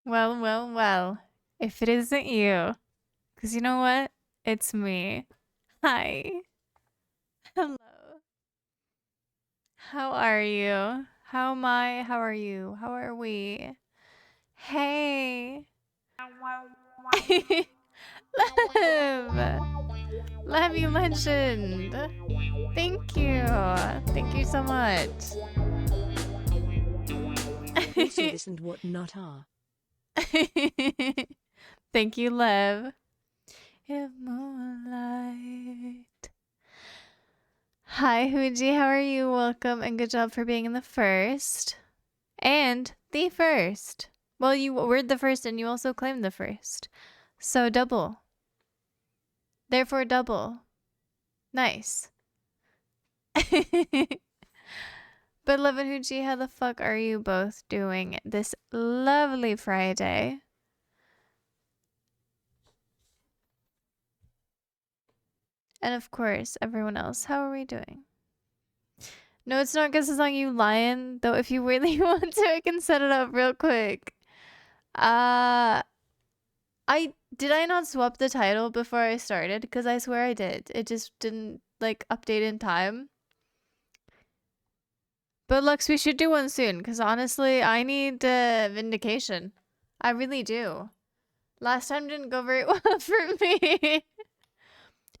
Well, well, well. If it isn't you, because you know what? It's me. Hi. Hello. How are you? How am I? How are you? How are we? Hey. Love. Love you, legend. Thank you. Thank you so much. Also this and what not are. Thank you, Lev. If moonlight. Hi, Huji. How are you? Welcome and good job for being in the first. And the first. Well, you were the first and you also claimed the first. So double. Therefore double. Nice. But Lev and Huji, how the fuck are you both doing this lovely Friday? And of course, everyone else, how are we doing? No, it's not because it's on you, Lion. Though if you really want to, I can set it up real quick. Did I not swap the title before I started? Because I swear I did. It just didn't like update in time. But Lux, we should do one soon. Because honestly, I need vindication. I really do. Last time didn't go very well for me.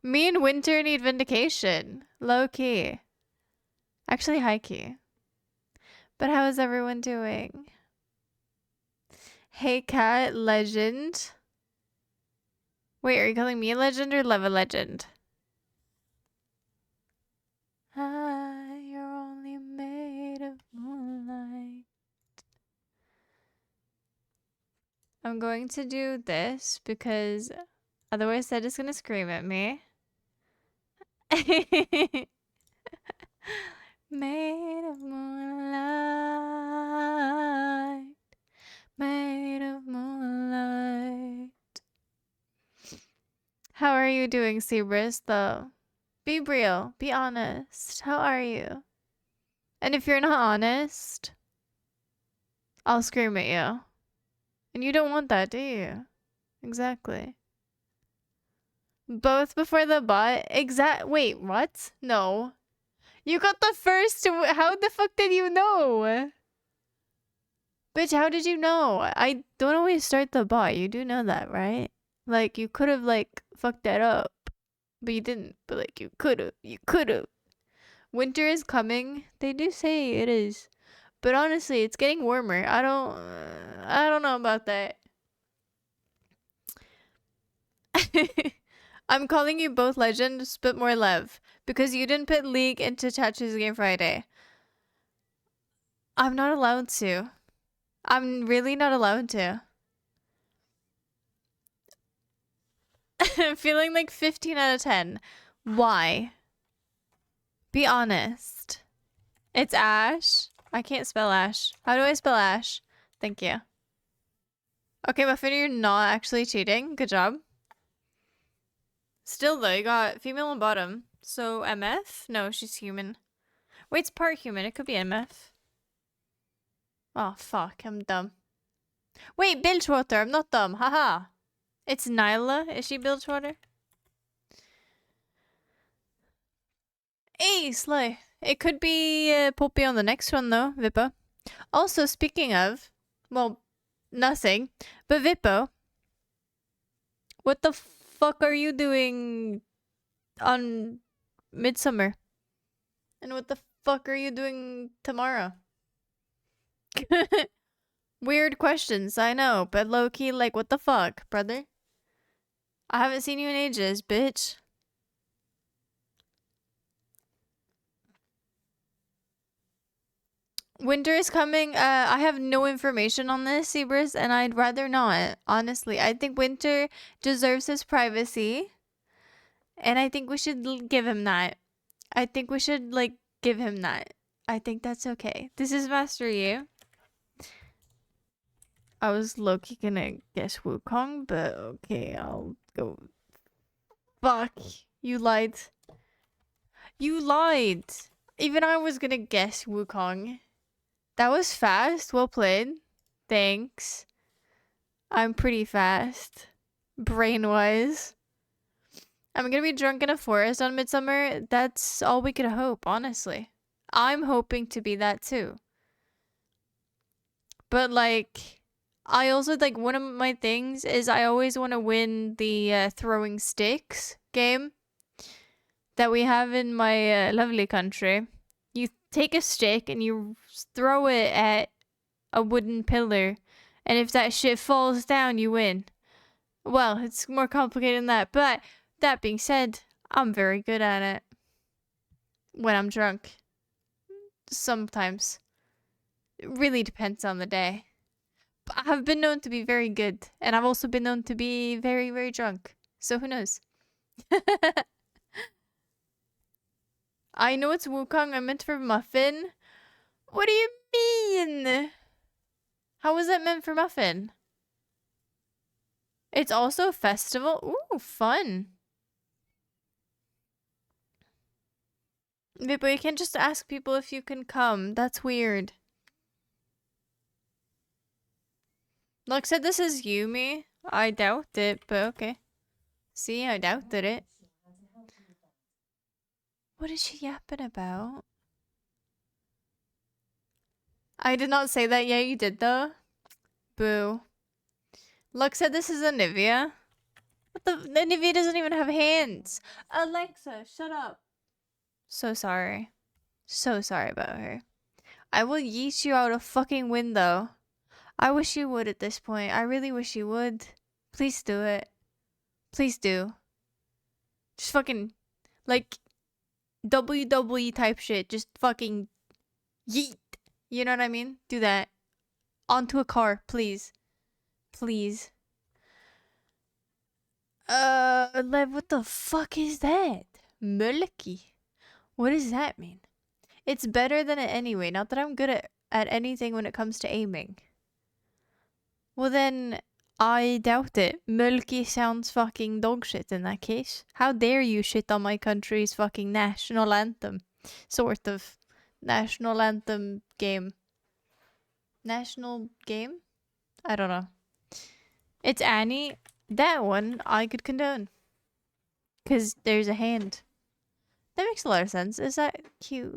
Me and Winter need vindication. Low key. Actually, high key. But how is everyone doing? Hey, Cat, legend. Wait, are you calling me a legend or Love a legend? Ah, you're only made of moonlight. I'm going to do this because otherwise Ed is going to scream at me. Made of moonlight. Made of moonlight. How are you doing, Cerberus, though? Be real. Be honest. How are you? And if you're not honest, I'll scream at you. And you don't want that, do you? Exactly. Both before the bot? Wait, what? No. You got the first. How the fuck did you know? Bitch, how did you know? I don't always start the bot. You do know that, right? Like, you could have, like, fucked that up. But you didn't. But, like, you could have. You could have. Winter is coming. They do say it is. But honestly, it's getting warmer. I don't know about that. I'm calling you both legends, but more Lev. Because you didn't put League into Chat Choose Game Friday. I'm not allowed to. I'm really not allowed to. I'm feeling like 15 out of 10. Why? Be honest. It's Ash. I can't spell Ash. How do I spell Ash? Thank you. Okay, Muffin, you're not actually cheating. Good job. Still, though, you got female on bottom. So, MF? No, she's human. Wait, it's part human. It could be MF. Oh, fuck. I'm dumb. Wait, Bilgewater. I'm not dumb. Haha. It's Nyla. Is she Bilgewater? Hey, Slay. It could be Poppy on the next one, though, Vippo. Also, speaking of, well, nothing, but Vippo, what the fuck are you doing on Midsummer? And what the fuck are you doing tomorrow? Weird questions, I know, but low-key, like, what the fuck, brother? I haven't seen you in ages, bitch. Winter is coming. I have no information on this, Cerberus, and I'd rather not, honestly. I think Winter deserves his privacy, and I think we should give him that. I think we should, like, give him that. I think that's okay. This is Master Yi. I was low-key gonna guess Wukong, but okay, I'll go. Fuck. You lied. You lied. Even I was gonna guess Wukong. That was fast. Well played. Thanks. I'm pretty fast. Brain-wise. I'm gonna be drunk in a forest on Midsummer. That's all we could hope, honestly. I'm hoping to be that too. But like, I also like one of my things is I always want to win the throwing sticks game that we have in my lovely country. You take a stick and you throw it at a wooden pillar, and if that shit falls down, you win. Well, it's more complicated than that, but that being said, I'm very good at it. When I'm drunk. Sometimes. It really depends on the day. But I've been known to be very good, and I've also been known to be very, very drunk. So who knows? I know it's Wukong. I meant for muffin. What do you mean? How was that meant for muffin? It's also a festival. Ooh, fun. But you can't just ask people if you can come. That's weird. Look, said this is Yumi. I doubt it, but okay. See, I doubted it. What is she yapping about? I did not say that. Yeah, you did though. Boo. Look, said this is Anivia. What the? Anivia doesn't even have hands. Alexa, shut up. So sorry. So sorry about her. I will yeet you out a fucking window. I wish you would at this point. I really wish you would. Please do it. Please do. Just fucking, like, WWE type shit. Just fucking yeet. You know what I mean? Do that. Onto a car, please. Please. Lev, what the fuck is that? Mölki. What does that mean? It's better than it anyway. Not that I'm good at anything when it comes to aiming. Well then, I doubt it. Mölki sounds fucking dog shit in that case. How dare you shit on my country's fucking national anthem. Sort of. National anthem game. National game? I don't know. It's Annie. That one I could condone. Because there's a hand. That makes a lot of sense. Is that cute?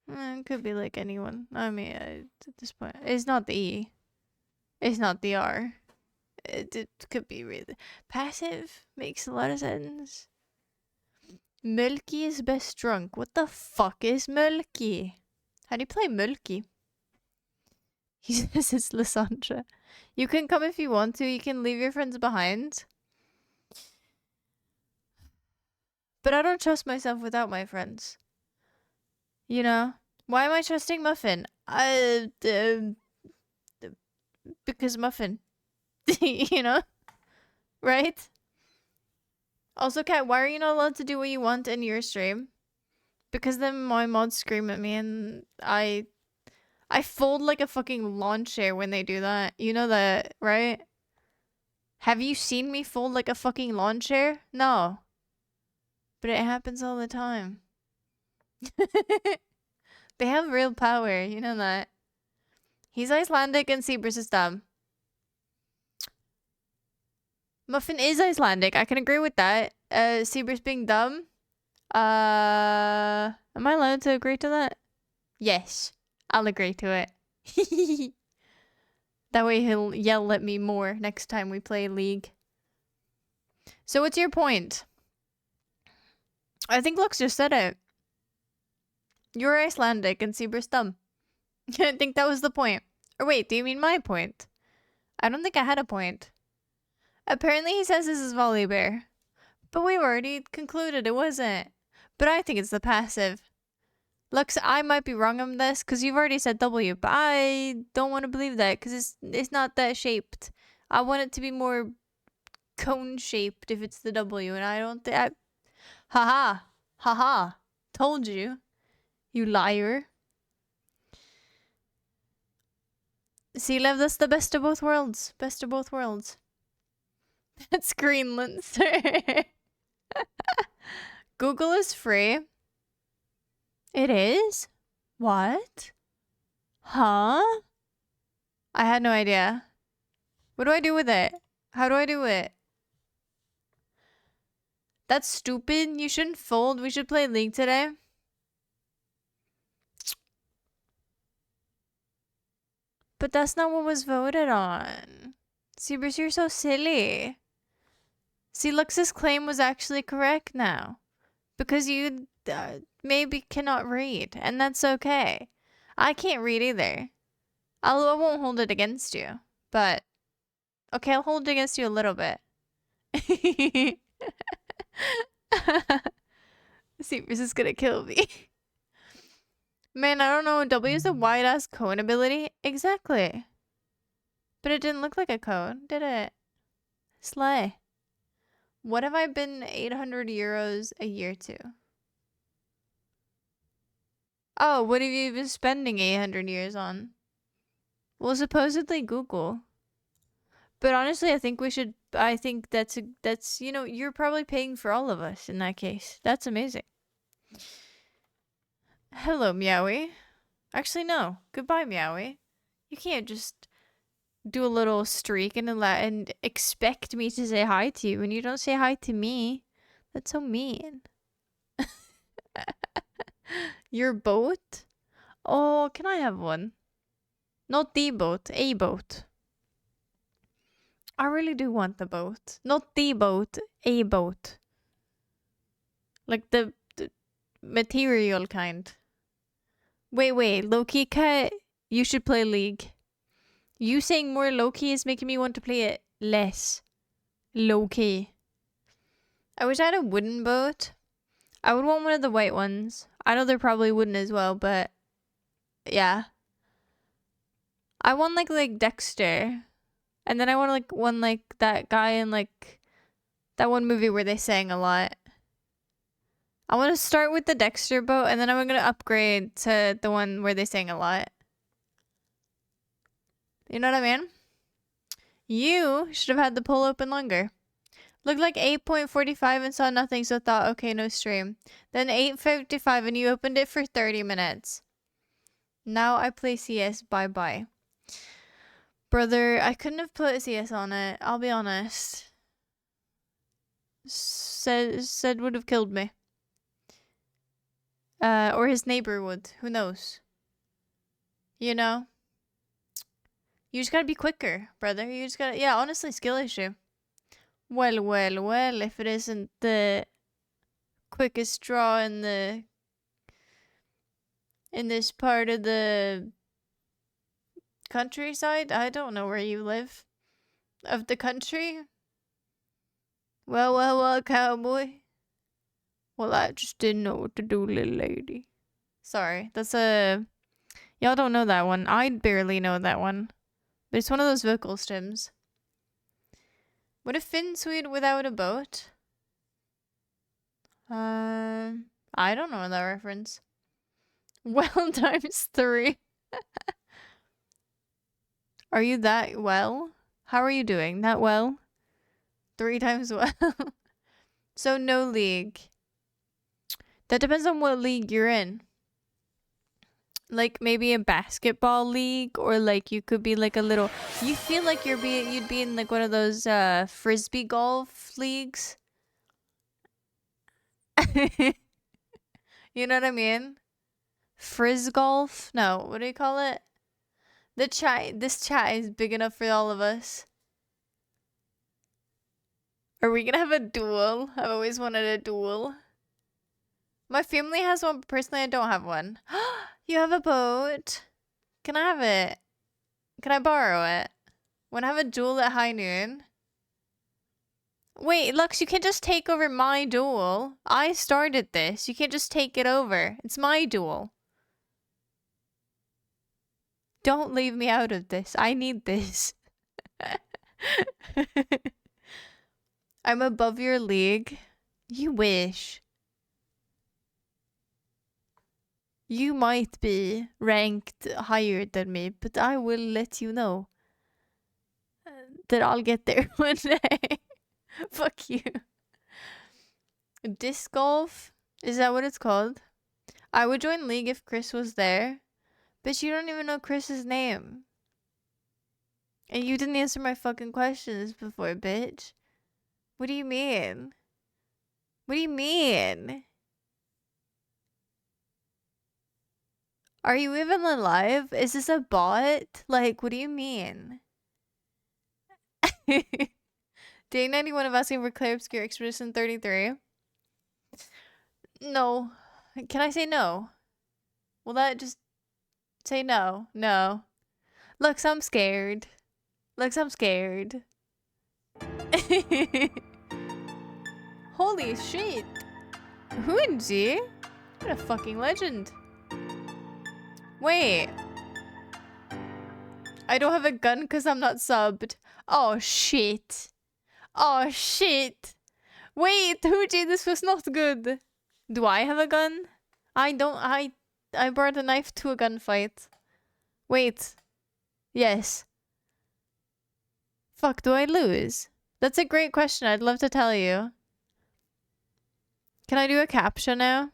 It could be like anyone. I mean, at this point, it's not the E. It's not the R. It could be really passive. Makes a lot of sense. Mölki is best drunk. What the fuck is Mölki? How do you play Mölki? He says it's Lysandra. You can come if you want to. You can leave your friends behind. But I don't trust myself without my friends. You know? Why am I trusting Muffin? Because Muffin. You know? Right? Also, Kat, why are you not allowed to do what you want in your stream? Because then my mods scream at me and I fold like a fucking lawn chair when they do that. You know that, right? Have you seen me fold like a fucking lawn chair? No. But it happens all the time. They have real power, you know that. He's Icelandic and Seabrus is dumb. Muffin is Icelandic. I can agree with that. Seabrus being dumb. Am I allowed to agree to that? Yes. I'll agree to it. That way he'll yell at me more next time we play League. So what's your point? I think Lux just said it. You're Icelandic and Seabrus dumb. I think that was the point. Or wait, do you mean my point? I don't think I had a point. Apparently he says this is Volibear. But we've already concluded it wasn't. But I think it's the passive. Lux, I might be wrong on this because you've already said W, but I don't want to believe that because it's not that shaped. I want it to be more cone shaped if it's the W, and I don't think. Haha, haha, told you, you liar. See, Lev, that's the best of both worlds. Best of both worlds. That's Greenland, sir. Google is free. It is? What? Huh? I had no idea. What do I do with it? How do I do it? That's stupid. You shouldn't fold. We should play League today. But that's not what was voted on. See, Bruce, you're so silly. See, Lux's claim was actually correct now. Because you maybe cannot read. And that's okay. I can't read either. I won't hold it against you. But, okay, I'll hold it against you a little bit. See, Bruce is gonna kill me. Man, I don't know. W is a wide-ass cone ability? Exactly. But it didn't look like a cone, did it? Slay. What have I been 800 euros a year to? Oh, what have you been spending 800 years on? Well, supposedly Google. But honestly, I think that's, you know, you're probably paying for all of us in that case. That's amazing. Hello, Meowie. Actually, no. Goodbye, Meowie. You can't just do a little streak and expect me to say hi to you when you don't say hi to me. That's so mean. Your boat? Oh, can I have one? Not the boat, a boat. I really do want the boat. Not the boat, a boat. Like the material kind. Wait, Loki cut. You should play League. You saying more Loki is making me want to play it less. Loki. I wish I had a wooden boat. I would want one of the white ones. I know they're probably wooden as well, but yeah. I want like Dexter. And then I want like one like that guy in like that one movie where they sang a lot. I want to start with the Dexter boat and then I'm going to upgrade to the one where they sang a lot. You know what I mean? You should have had the poll open longer. Looked like 8.45 and saw nothing, so thought, okay, no stream. Then 8:55 and you opened it for 30 minutes. Now I play CS, bye-bye. Brother, I couldn't have put CS on it, I'll be honest. Said would have killed me. Or his neighbor would, who knows? You know? You just gotta be quicker, brother. You just gotta, yeah, honestly, skill issue. Well, if it isn't the quickest draw in this part of the countryside. I don't know where you live. Of the country. Well, cowboy. Well, I just didn't know what to do, little lady. Sorry, that's y'all don't know that one. I barely know that one. But it's one of those vocal stems. What if Finsweed without a boat? I don't know that reference. Well times 3. Are you that well? How are you doing? That well? 3 times well. So no league. That depends on what league you're in. Like maybe a basketball league, or like you could be like a little. You feel like you'd be in like one of those frisbee golf leagues. You know what I mean? Frizz golf? No, what do you call it? This chat is big enough for all of us. Are we gonna have a duel? I've always wanted a duel. My family has one, but personally I don't have one. You have a boat? Can I have it? Can I borrow it? Wanna have a duel at high noon? Wait, Lux, you can't just take over my duel. I started this. You can't just take it over. It's my duel. Don't leave me out of this. I need this. I'm above your league. You wish. You might be ranked higher than me, but I will let you know that I'll get there one day. Fuck you. Disc golf? Is that what it's called? I would join League if Chris was there. But you don't even know Chris's name. And you didn't answer my fucking questions before, bitch. What do you mean? What do you mean? Are you even alive? Is this a bot? Like, what do you mean? Day 91 of asking for Claire Obscure Expedition 33. No. Can I say no? Will that just say no? No. Looks, I'm scared. Looks, I'm scared. Holy shit. Hoonji? What a fucking legend. Wait. I don't have a gun because I'm not subbed. Oh shit. Oh shit. Wait, Hooji, this was not good. Do I have a gun? I don't. I brought a knife to a gunfight. Wait. Yes. Fuck, do I lose? That's a great question. I'd love to tell you. Can I do a captcha now?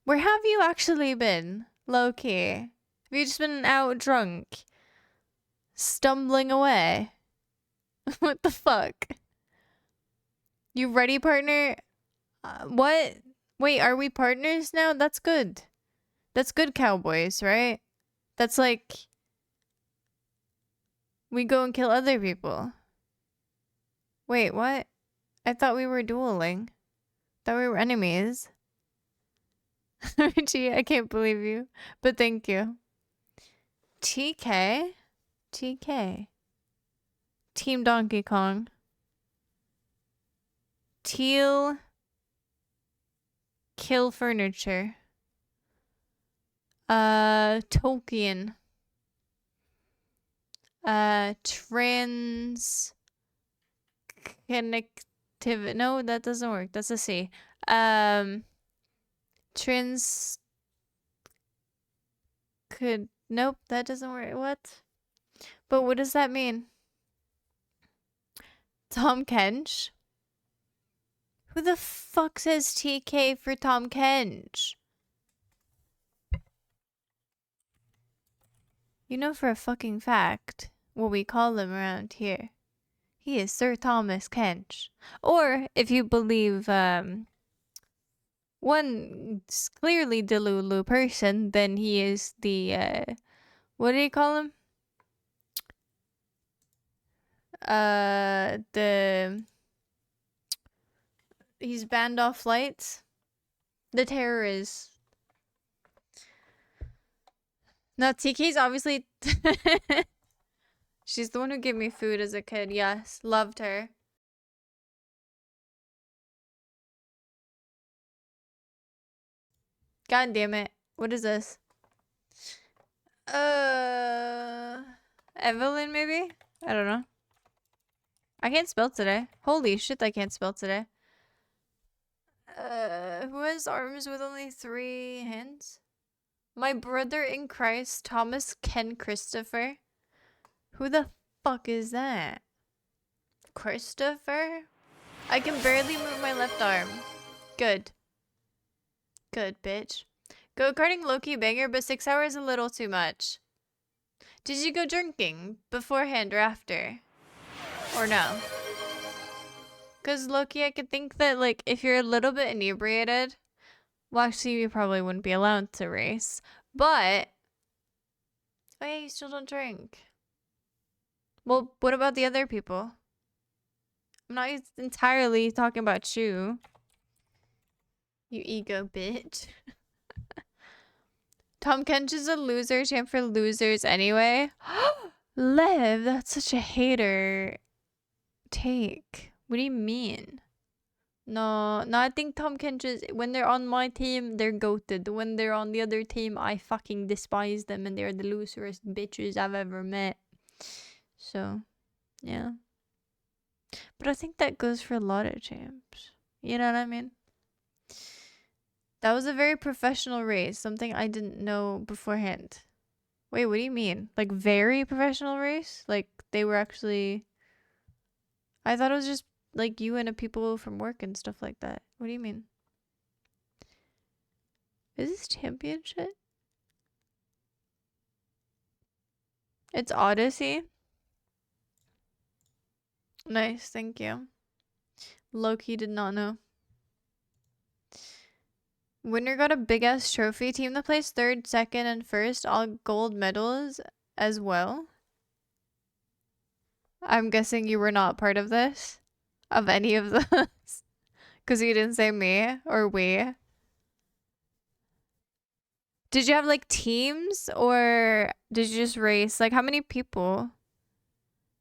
Where have you actually been? Low-key. Have you just been out drunk? Stumbling away? What the fuck? You ready, partner? What? Wait, are we partners now? That's good. That's good, cowboys, right? That's like... we go and kill other people. Wait, what? I thought we were dueling. Thought we were enemies. Richie, I can't believe you. But thank you. TK? TK. Team Donkey Kong. Teal. Kill furniture. Tolkien. Trans. Connectivity. No, that doesn't work. That's a C. Trans. Nope, that doesn't work. What? But what does that mean? Tom Kench? Who the fuck says TK for Tom Kench? You know for a fucking fact what we call him around here. He is Sir Thomas Kench. Or, if you believe, one clearly Delulu person, then he is the, what do you call him? He's banned off flights. The terrorist. No, TK's obviously... She's the one who gave me food as a kid. Yes, loved her. God damn it. What is this? Evelyn, maybe? I don't know. I can't spell today. Holy shit, I can't spell today. Who has arms with only 3 hands? My brother in Christ, Thomas Ken Christopher. Who the fuck is that? Christopher? I can barely move my left arm. Good. Good, bitch. Go-karting low-key banger, but 6 hours a little too much. Did you go drinking beforehand or after? Or no? Because low-key, I could think that, like, if you're a little bit inebriated, well, actually, you probably wouldn't be allowed to race. But, oh yeah, you still don't drink. Well, what about the other people? I'm not entirely talking about you. You ego bitch. Tom Kench is a loser. Champ for losers anyway. Lev, that's such a hater take. What do you mean? No, I think Tom Kench is, when they're on my team, they're goated. When they're on the other team, I fucking despise them and they're the loserest bitches I've ever met. So, yeah. But I think that goes for a lot of champs. You know what I mean? That was a very professional race, something I didn't know beforehand. Wait, what do you mean? Like, very professional race? Like, they were actually... I thought it was just, like, you and a people from work and stuff like that. What do you mean? Is this championship? It's Odyssey. Nice, thank you. Loki did not know. Winner got a big ass trophy. Team that placed third, second, and first, all gold medals as well. I'm guessing you were not part of this, of any of those, because you didn't say me or we. Did you have like teams or did you just race? Like how many people?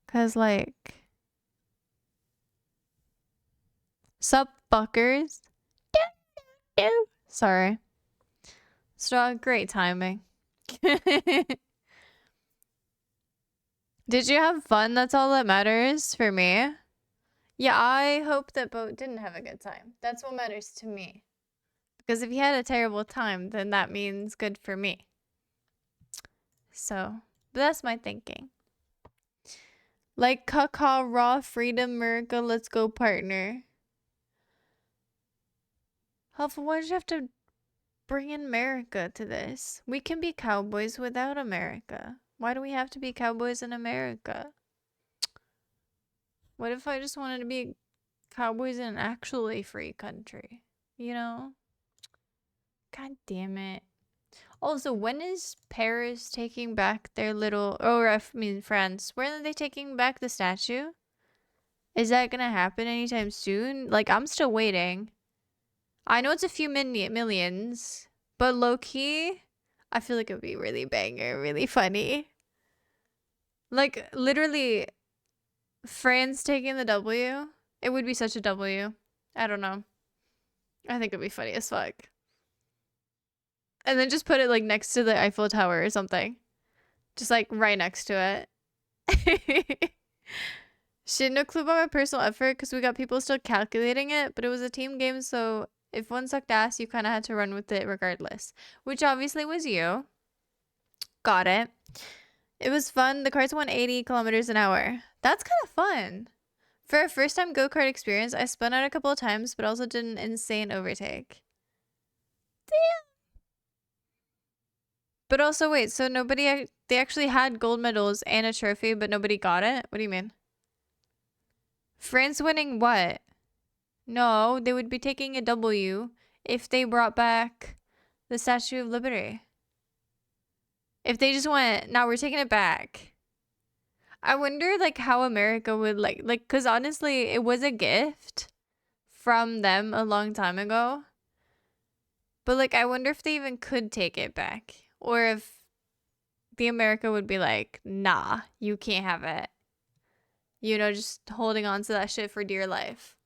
Cause like, sup fuckers? Sorry. So great timing. Did you have fun? That's all that matters for me. Yeah, I hope that Boat didn't have a good time. That's what matters to me. Because if he had a terrible time, then that means good for me. So, but that's my thinking. Like Kaka, Raw, Freedom, America, let's go, partner. Helpful, why did you have to bring in America to this? We can be cowboys without America. Why do we have to be cowboys in America? What if I just wanted to be cowboys in an actually free country? You know? God damn it. Also, when is Paris taking back their little... Oh, I mean France. When are they taking back the statue? Is that gonna happen anytime soon? Like, I'm still waiting. I know it's a few millions, but low-key, I feel like it would be really banger, really funny. Like, literally, France taking the W, it would be such a W. I don't know. I think it'd be funny as fuck. And then just put it, like, next to the Eiffel Tower or something. Just, like, right next to it. Shit, no clue about my personal effort because we got people still calculating it, but it was a team game, so if one sucked ass, you kind of had to run with it regardless. Which obviously was you. Got it. It was fun. The carts went 80 kilometers an hour. That's kind of fun. For a first time go-kart experience, I spun out a couple of times, but also did an insane overtake. Damn. But also, wait, so nobody, they actually had gold medals and a trophy, but nobody got it? What do you mean? France winning what? No, they would be taking a W if they brought back the Statue of Liberty. If they just went, now we're taking it back. I wonder, like, how America would, like, because honestly, it was a gift from them a long time ago. But, like, I wonder if they even could take it back. Or if the America would be like, nah, you can't have it. You know, just holding on to that shit for dear life.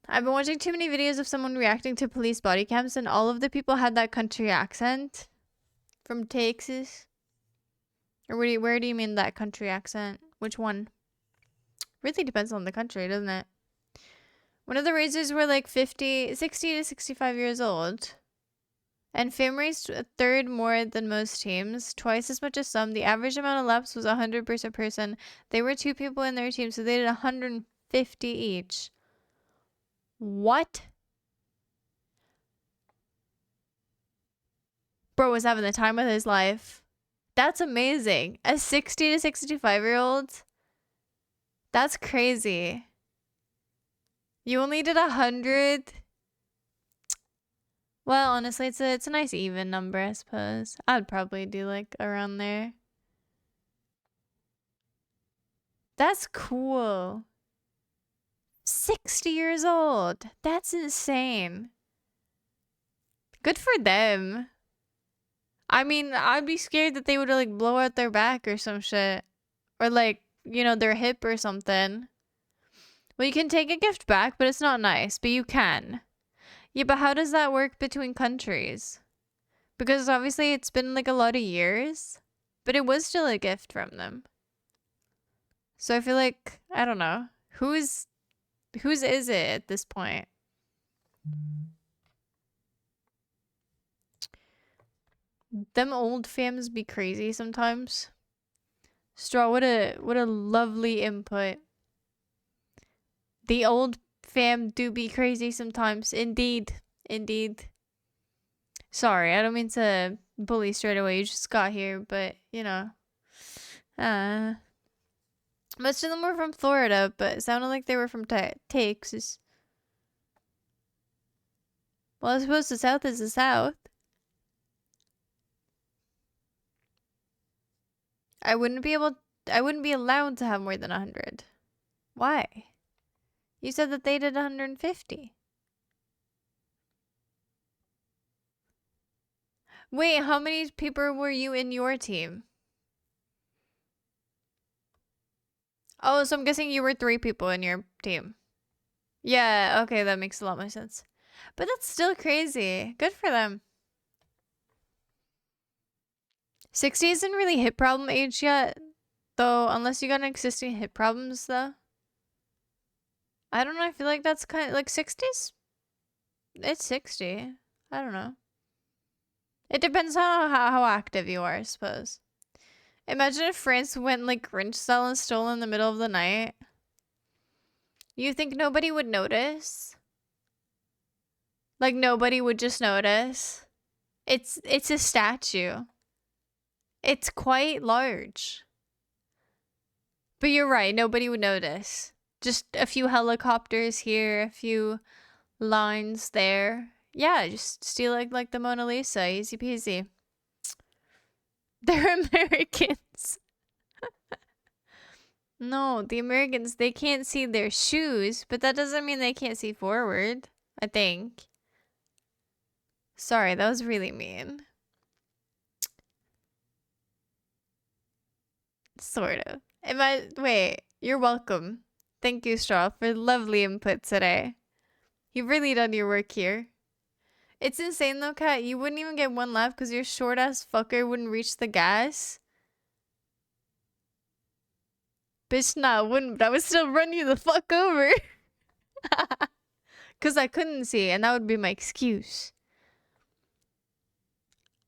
I've been watching too many videos of someone reacting to police body cams, and all of the people had that country accent from Texas. Or where do you mean that country accent? Which one? Really depends on the country, doesn't it? One of the racers were like 60 to 65 years old. And fame raced a third more than most teams, twice as much as some. The average amount of laps was 100 per person. They were 2 people in their team, so they did 150 each. What? Bro was having the time of his life. That's amazing. A 60 to 65-year-old? That's crazy. You only did 100? Well, honestly, it's a nice even number, I suppose. I'd probably do like around there. That's cool. 60 years old. That's insane. Good for them. I mean, I'd be scared that they would like blow out their back or some shit. Or like, you know, their hip or something. Well, you can take a gift back, but it's not nice. But you can. Yeah, but how does that work between countries? Because obviously it's been like a lot of years. But it was still a gift from them. So I feel like, I don't know. Whose is it at this point? Them old fams be crazy sometimes. Straw, what a lovely input. The old fam do be crazy sometimes. Indeed. Indeed. Sorry, I don't mean to bully straight away. You just got here, but you know. Most of them were from Florida, but it sounded like they were from Texas. Well, I suppose the South is the South. I wouldn't be allowed to have more than 100. Why? You said that they did 150. Wait, how many people were you in your team? Oh, so I'm guessing you were 3 people in your team. Yeah, okay, that makes a lot more sense. But that's still crazy. Good for them. 60 isn't really hip problem age yet, though, unless you got an existing hip problems, though. I don't know, I feel like that's kind of, like, 60s? It's 60. I don't know. It depends on how active you are, I suppose. Imagine if France went, like, Grinch style and stole in the middle of the night. You think nobody would notice? Like, nobody would just notice? It's a statue. It's quite large. But you're right, nobody would notice. Just a few helicopters here, a few lines there. Yeah, just steal like the Mona Lisa, easy peasy. They're Americans. No, the Americans, they can't see their shoes, but that doesn't mean they can't see forward, I think. Sorry, that was really mean. Sort of. Wait, you're welcome. Thank you, Straw, for lovely input today. You've really done your work here. It's insane though, Kat. You wouldn't even get 1 lap because your short ass fucker wouldn't reach the gas. Bitch, nah, I wouldn't, but I would still run you the fuck over. Because I couldn't see, and that would be my excuse.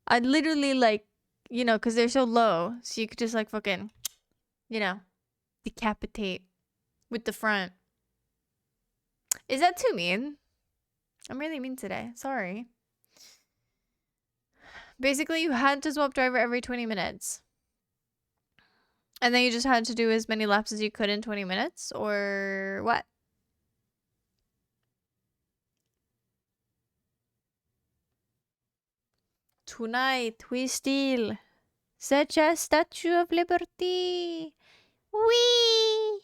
I'd literally, like, you know, because they're so low, so you could just, like, fucking, you know, decapitate with the front. Is that too mean? I'm really mean today. Sorry. Basically, you had to swap driver every 20 minutes. And then you just had to do as many laps as you could in 20 minutes? Or what? Tonight, we steal such a Statue of Liberty. Whee!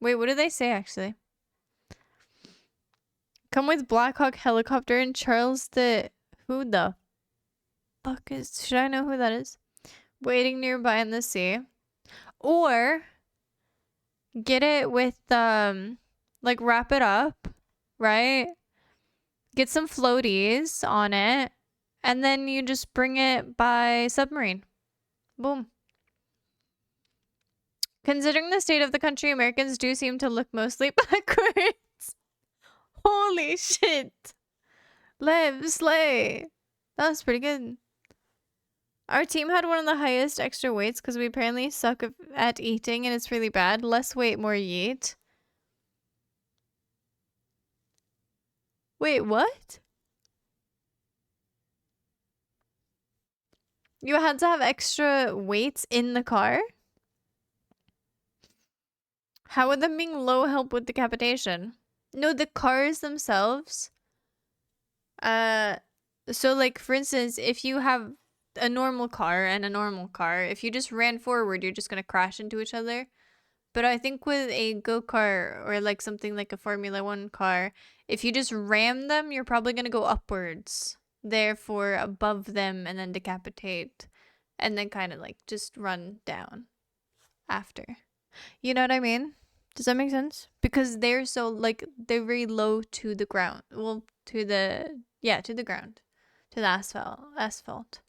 Wait, what did they say, actually? Come with Black Hawk helicopter and Charles the... Who the fuck is... Should I know who that is? Waiting nearby in the sea. Or... Get it with, like, wrap it up, right? Get some floaties on it. And then you just bring it by submarine. Boom. Considering the state of the country, Americans do seem to look mostly backwards. Holy shit. Live, slay. That was pretty good. Our team had one of the highest extra weights because we apparently suck at eating and it's really bad. Less weight, more yeet. Wait, what? You had to have extra weights in the car? How would them being low help with decapitation? No, the cars themselves. So like for instance, if you have a normal car and a normal car, if you just ran forward, you're just gonna crash into each other. But I think with a go-kart or like something like a Formula 1 car, if you just ram them, you're probably gonna go upwards. Therefore above them and then decapitate. And then kind of like just run down after. You know what I mean? Does that make sense? Because they're so like they're very low to the ground. Well, to the ground. To the asphalt.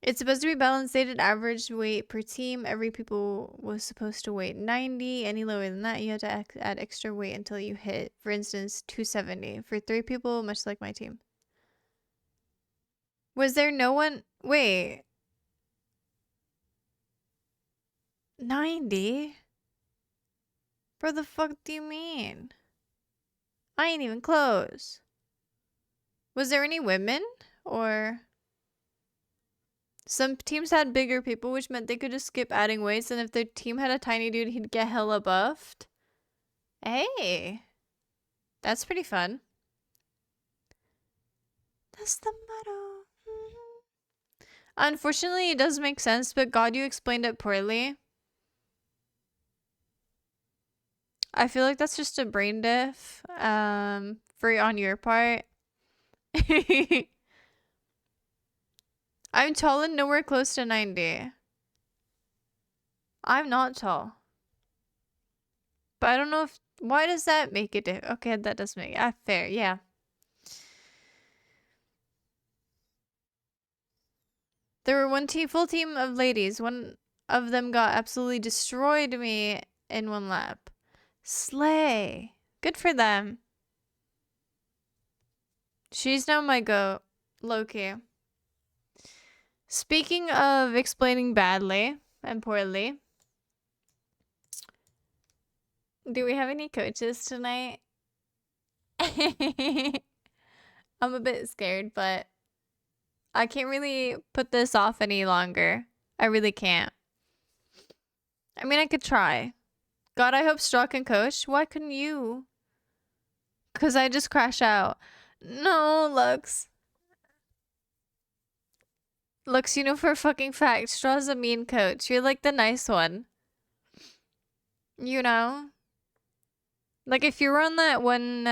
It's supposed to be balanced stated average weight per team. Every people was supposed to weigh 90. Any lower than that, you had to add extra weight until you hit, for instance, 270. For 3 people, much like my team. Was there no one? Wait. 90? Bro, the fuck do you mean? I ain't even close. Was there any women? Or some teams had bigger people, which meant they could just skip adding weights, and if their team had a tiny dude, he'd get hella buffed. Hey, that's pretty fun. That's the motto. Unfortunately, it does make sense, but God, you explained it poorly. I feel like that's just a brain diff, for on your part. I'm tall and nowhere close to 90. I'm not tall. But I don't know if, why does that make it different? Okay, that does make it, fair, yeah. There were one full team of ladies. One of them got absolutely destroyed me in one lap. Slay. Good for them. She's now my goat. Low-key. Speaking of explaining badly and poorly, do we have any coaches tonight? I'm a bit scared, but I can't really put this off any longer. I really can't. I mean, I could try. God, I hope Straw can coach. Why couldn't you? Because I just crash out. No, Lux. Lux, you know for a fucking fact, Straw's a mean coach. You're like the nice one. You know? Like if you were on that one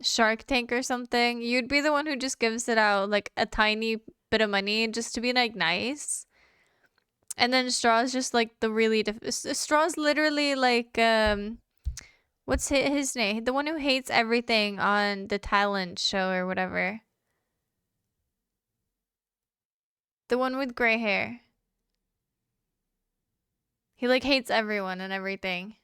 Shark Tank or something, you'd be the one who just gives it out like a tiny bit of money just to be like nice. And then Straw's just like the really Straw's literally like what's his name? The one who hates everything on the talent show or whatever. The one with gray hair. He like hates everyone and everything.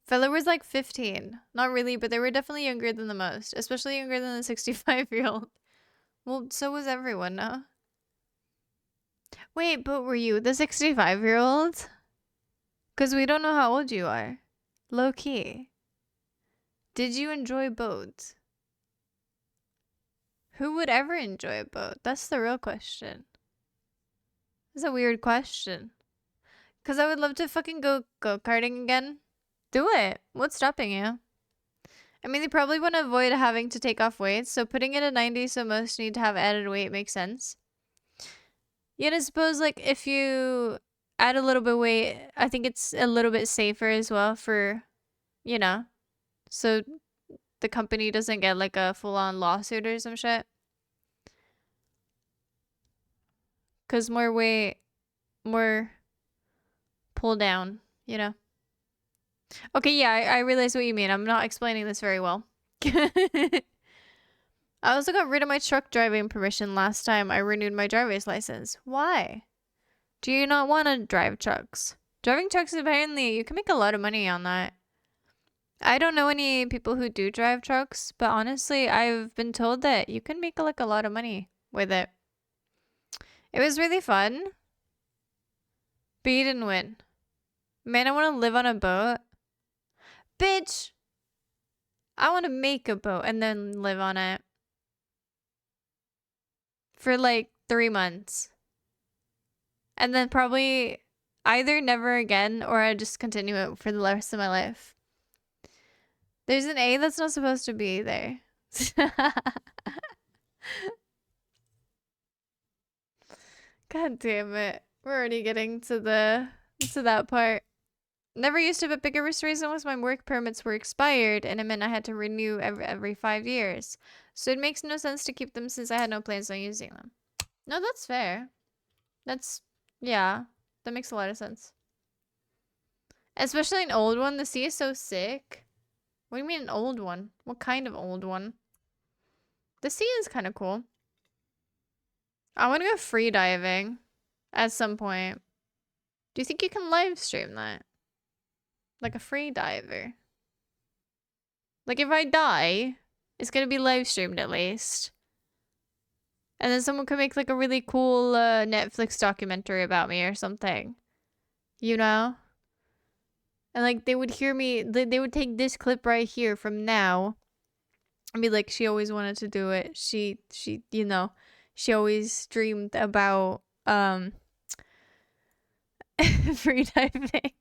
Fella was like 15. Not really, but they were definitely younger than the most. Especially younger than the 65-year-old. Well, so was everyone, no? Wait, but were you the 65-year-old? Because we don't know how old you are. Low key. Did you enjoy boats? Who would ever enjoy a boat? That's the real question. That's a weird question. Because I would love to fucking go go-karting again. Do it. What's stopping you? I mean, they probably want to avoid having to take off weights, so putting it at 90 so most need to have added weight makes sense. Yet I suppose, like, if you add a little bit of weight, I think it's a little bit safer as well for, you know, so the company doesn't get, like, a full-on lawsuit or some shit. Because more weight, more pull down, you know? Okay, yeah, I realize what you mean. I'm not explaining this very well. I also got rid of my truck driving permission last time I renewed my driver's license. Why? Do you not want to drive trucks? Driving trucks, apparently, you can make a lot of money on that. I don't know any people who do drive trucks, but honestly, I've been told that you can make like a lot of money with it. It was really fun, but you didn't win. Man, I want to live on a boat. Bitch! I want to make a boat and then live on it. For like 3 months. And then probably either never again or I just continue it for the rest of my life. There's an A that's not supposed to be there. God damn it. We're already getting to that part. Never used to, but biggest reason was my work permits were expired and it meant I had to renew every 5 years. So it makes no sense to keep them since I had no plans on using them. No, that's fair. Yeah, that makes a lot of sense. Especially an old one. The sea is so sick. What do you mean an old one? What kind of old one? The sea is kind of cool. I want to go free diving at some point. Do you think you can live stream that? Like a free diver. Like if I die, it's gonna be live streamed at least. And then someone could make like a really cool Netflix documentary about me or something. You know? And like they would hear me, they would take this clip right here from now I mean, like, she always wanted to do it. She, you know, she always dreamed about, free diving.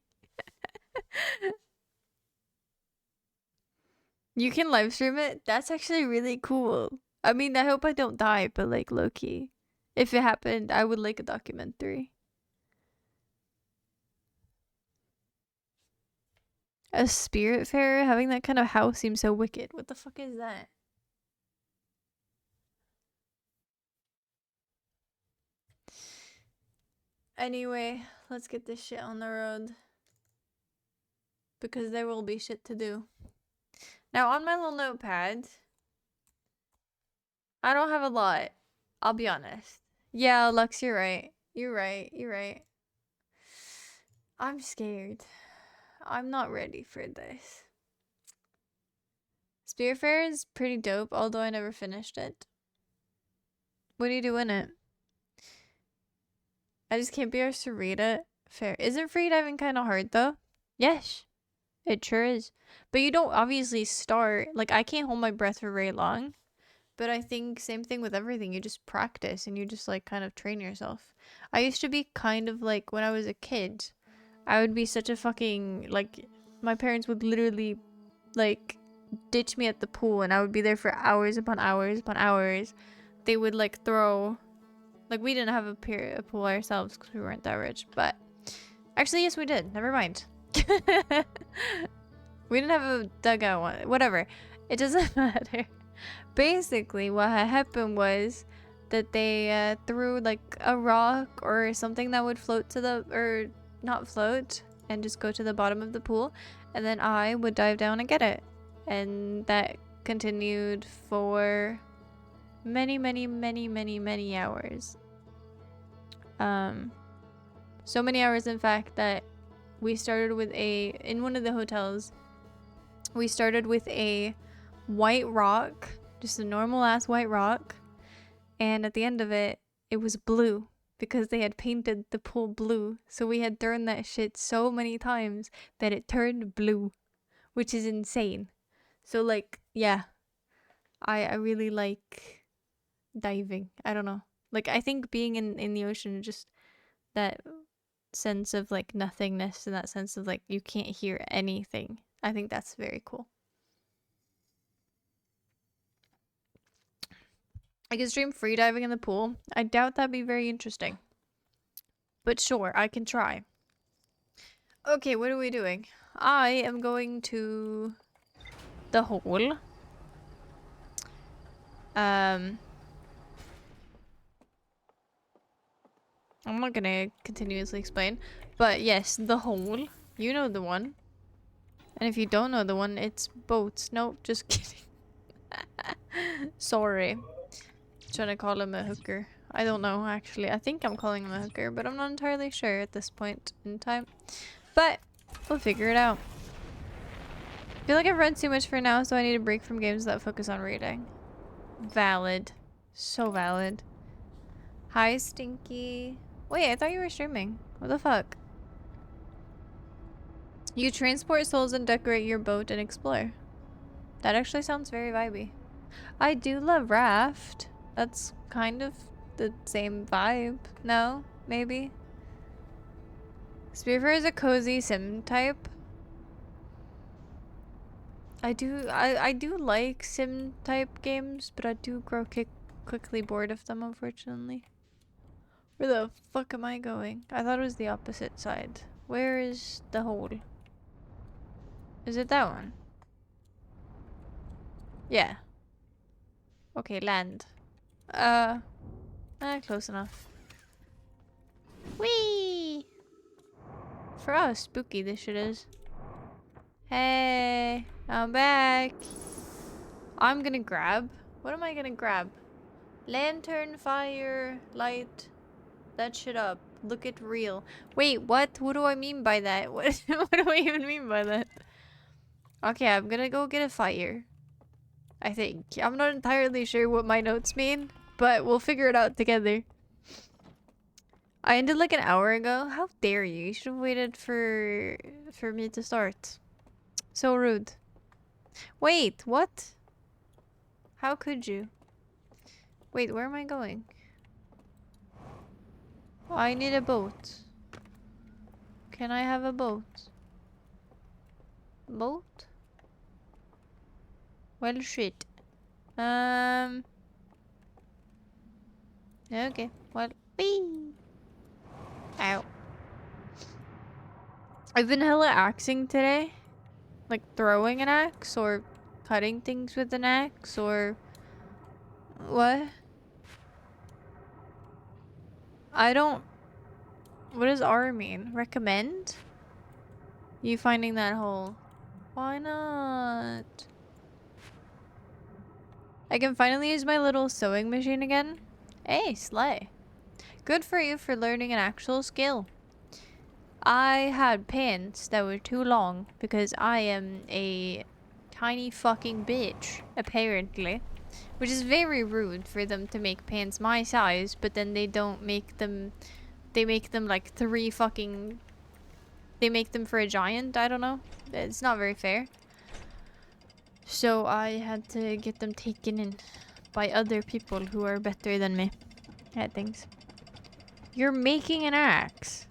You can live stream it? That's actually really cool. I mean, I hope I don't die, but like, low key. If it happened, I would like a documentary. A spirit fairy having that kind of house seems so wicked. What the fuck is that? Anyway, let's get this shit on the road. Because there will be shit to do. Now, on my little notepad, I don't have a lot. I'll be honest. Yeah, Lux, you're right. You're right. You're right. I'm scared. I'm not ready for this. Spiritfarer is pretty dope, although I never finished it. What do you do in it? I just can't be arsed to read it. Fair. Isn't freediving kind of hard, though? Yes. It sure is. But you don't obviously start... Like, I can't hold my breath for very long. But I think same thing with everything. You just practice and you just, like, kind of train yourself. I used to be kind of, like, when I was a kid, I would be such a fucking... Like, my parents would literally, like, ditch me at the pool. And I would be there for hours upon hours upon hours. They would, like, throw... Like, we didn't have a pool ourselves because we weren't that rich. But actually, yes, we did. Never mind. We didn't have a dugout one. Whatever. It doesn't matter. Basically, what had happened was that they threw, like, a rock or something that would float to the... Or not float. And just go to the bottom of the pool. And then I would dive down and get it. And that continued for... many, many, many, many, many hours. So many hours, in fact, that we started with in one of the hotels, we started with a white rock, just a normal ass white rock. And at the end of it, it was blue because they had painted the pool blue. So we had thrown that shit so many times that it turned blue, which is insane. So, like, yeah, I really like diving. I don't know. Like, I think being in the ocean, just that sense of, like, nothingness and that sense of, like, you can't hear anything. I think that's very cool. I could stream freediving in the pool. I doubt that'd be very interesting. But sure, I can try. Okay, what are we doing? I am going to the hole. I'm not gonna continuously explain, but yes, the hole. You know the one. And if you don't know the one, it's boats. No, just kidding. Sorry. Trying to call him a hooker. I don't know, actually. I think I'm calling him a hooker, but I'm not entirely sure at this point in time. But we'll figure it out. I feel like I've read too much for now, so I need a break from games that focus on reading. Valid. So valid. Hi, Stinky. Wait, I thought you were streaming. What the fuck? You transport souls and decorate your boat and explore. That actually sounds very vibey. I do love Raft. That's kind of the same vibe. No? Maybe? Spearfarer is a cozy sim type. I do like sim type games, but I do grow quickly bored of them, unfortunately. Where the fuck am I going? I thought it was the opposite side. Where is the hole? Is it that one? Yeah. Okay, land. Close enough. Whee! For how spooky this shit is. Hey, I'm back. I'm gonna grab. What am I gonna grab? Lantern, fire, light. That shit up. Look it real. Wait, what? What do I mean by that? What do I even mean by that? Okay, I'm gonna go get a fire. I think. I'm not entirely sure what my notes mean, but we'll figure it out together. I ended like an hour ago. How dare you? You should have waited for me to start. So rude. Wait, what? How could you? Wait, where am I going? Oh, I need a boat. Can I have a boat? Boat? Well, shit. Okay. Well, whee! Ow. I've been hella axing today. Like throwing an axe or cutting things with an axe or... What? I don't... What does R mean? Recommend? You finding that hole. Why not? I can finally use my little sewing machine again. Hey, slay. Good for you for learning an actual skill. I had pants that were too long because I am a tiny fucking bitch, apparently. Which is very rude for them to make pants my size, but then they don't make them... They make them like 3 fucking... They make them for a giant? I don't know. It's not very fair. So I had to get them taken in by other people who are better than me at things. You're making an axe?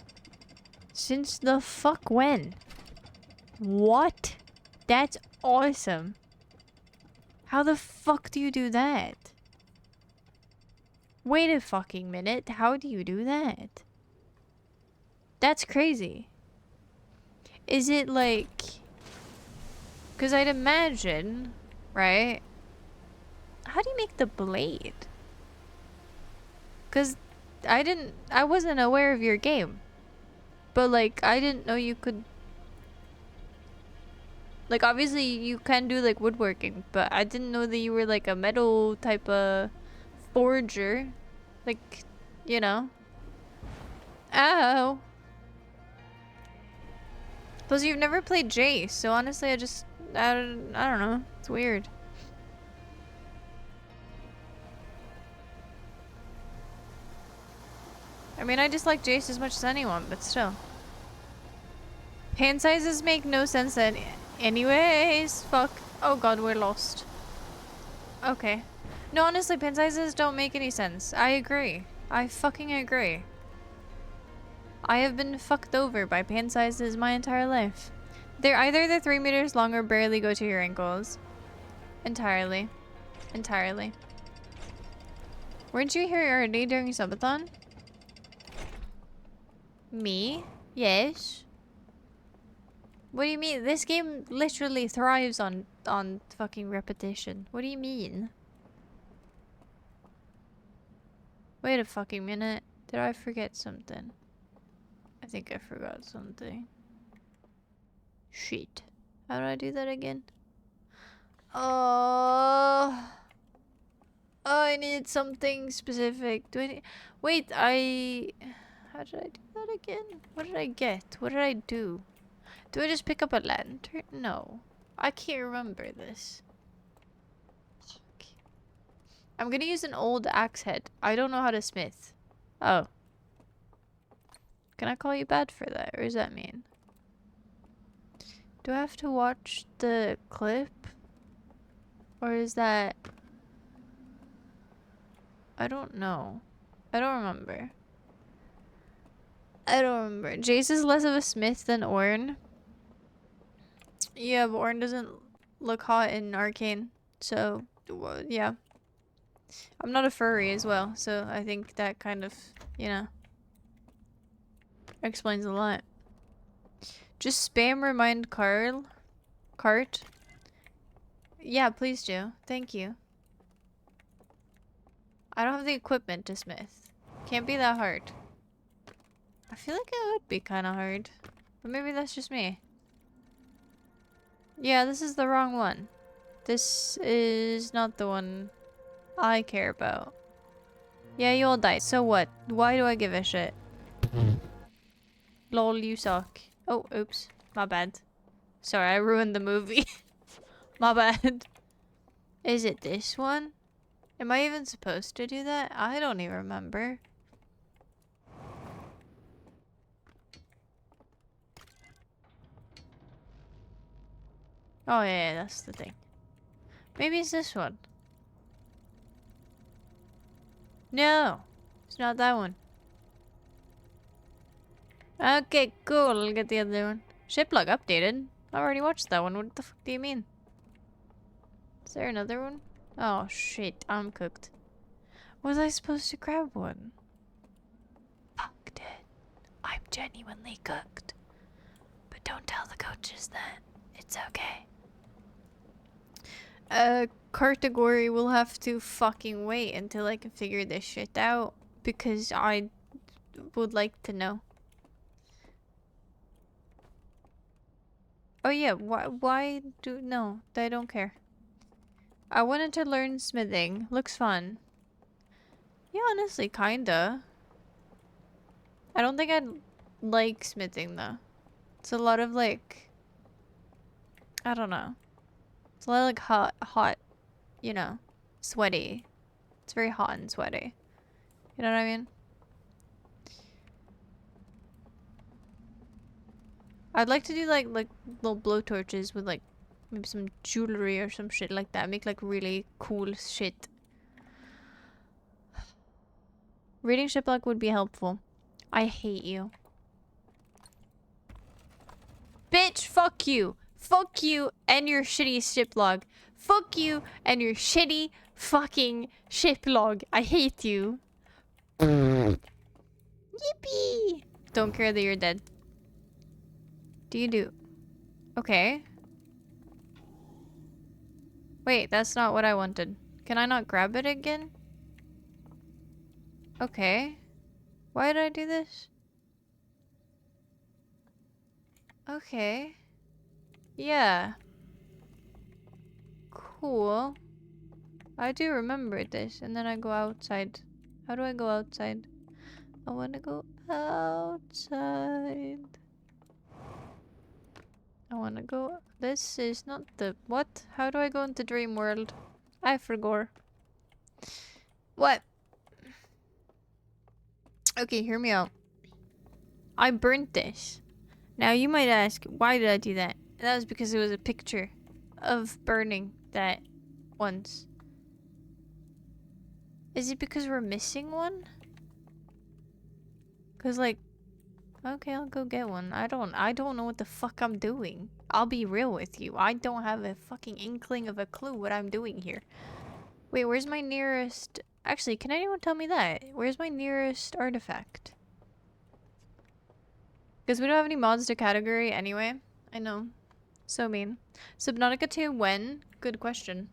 Since the fuck when? What? That's awesome. How the fuck do you do that? Wait a fucking minute. How do you do that? That's crazy. Is it like... Because I'd imagine, right? How do you make the blade? Because I wasn't aware of your game. But like, I didn't know you could... Like, obviously you can do like woodworking, but I didn't know that you were like a metal type of forger. Like, you know. Ow. Plus, you've never played Jace, so honestly, I don't know. It's weird. I mean, I dislike Jace as much as anyone, but still. Hand sizes make no sense anyways. Fuck. Oh god, we're lost. Okay. No, honestly, pen sizes don't make any sense. I agree. I fucking agree. I have been fucked over by pen sizes my entire life. They're 3 meters long or barely go to your ankles. Entirely. Entirely. Weren't you here already during subathon? Me? Yes. What do you mean? This game literally thrives on fucking repetition. What do you mean? Wait a fucking minute. Did I forget something? I think I forgot something. Shit. How do I do that again? Oh, I need something specific. Do I need... Wait, how did I do that again? What did I get? What did I do? Do I just pick up a lantern? No. I can't remember this. Fuck. I'm gonna use an old axe head. I don't know how to smith. Oh. Can I call you bad for that? Or is that mean? Do I have to watch the clip? Or is that... I don't know. I don't remember. I don't remember. Jace is less of a smith than Ornn. Yeah, but Ornn doesn't look hot in Arcane. So, well, yeah. I'm not a furry as well, so I think that kind of, you know, explains a lot. Just spam remind Cart. Yeah, please do. Thank you. I don't have the equipment to smith. Can't be that hard. I feel like it would be kind of hard. But maybe that's just me. Yeah, this is the wrong one. This is not the one I care about. Yeah, you all died. So what? Why do I give a shit? Lol, you suck. Oh, oops. My bad. Sorry, I ruined the movie. My bad. Is it this one? Am I even supposed to do that? I don't even remember. Oh yeah, that's the thing. Maybe it's this one. No, it's not that one. Okay, cool. I'll get the other one. Ship log updated. I already watched that one. What the fuck do you mean? Is there another one? Oh shit, I'm cooked. Was I supposed to grab one? Fucked it. I'm genuinely cooked. But don't tell the coaches that. It's okay. Category will have to fucking wait until I can figure this shit out. Because I would like to know. Oh yeah, no, I don't care. I wanted to learn smithing. Looks fun. Yeah, honestly, kinda. I don't think I'd like smithing though. It's a lot of like, I don't know. It's a lot of like hot, you know, sweaty. It's very hot and sweaty. You know what I mean? I'd like to do like little blowtorches with like maybe some jewelry or some shit like that. Make like really cool shit. Reading shiplock would be helpful. I hate you. Bitch, fuck you. Fuck you and your shitty shiplog. Fuck you and your shitty fucking shiplog. I hate you. Yippee! Don't care that you're dead. Do you do? Okay. Wait, that's not what I wanted. Can I not grab it again? Okay. Why did I do this? Okay. Yeah. Cool. I do remember this. And then I go outside. How do I go outside? I want to go outside. I want to go... This is not the... What? How do I go into dream world? I forgot. What? Okay, hear me out. I burnt this. Now you might ask, why did I do that? And that was because it was a picture of burning that once. Is it because we're missing one? Cause like, okay, I'll go get one. I don't know what the fuck I'm doing. I'll be real with you. I don't have a fucking inkling of a clue what I'm doing here. Wait, where's my nearest... Actually, can anyone tell me that? Where's my nearest artifact? Because we don't have any mods to category anyway. I know. So mean. Subnautica 2 when? Good question.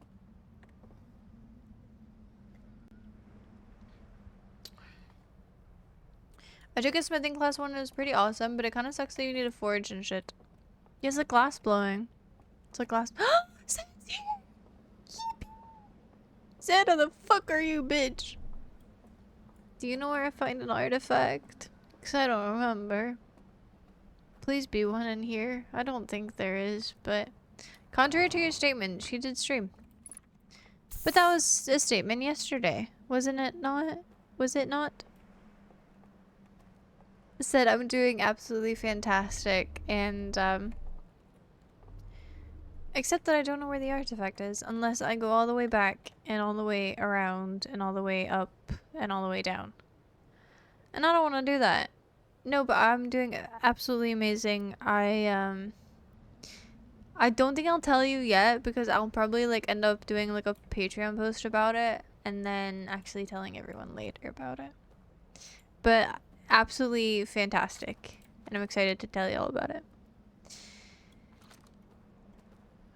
I took a smithing class one and it was pretty awesome, but it kind of sucks that you need a forge and shit. Yeah, it's like glass blowing. It's like glass. Santa's here! Yippee! Santa, the fuck are you, bitch? Do you know where I find an artifact? Because I don't remember. Please be one in here. I don't think there is, but... Contrary to your statement, she did stream. But that was a statement yesterday. Wasn't it not? Was it not? Said I'm doing absolutely fantastic and except that I don't know where the artifact is unless I go all the way back and all the way around and all the way up and all the way down. And I don't want to do that. No, but I'm doing absolutely amazing. I don't think I'll tell you yet because I'll probably like end up doing like a Patreon post about it and then actually telling everyone later about it. But absolutely fantastic, and I'm excited to tell you all about it.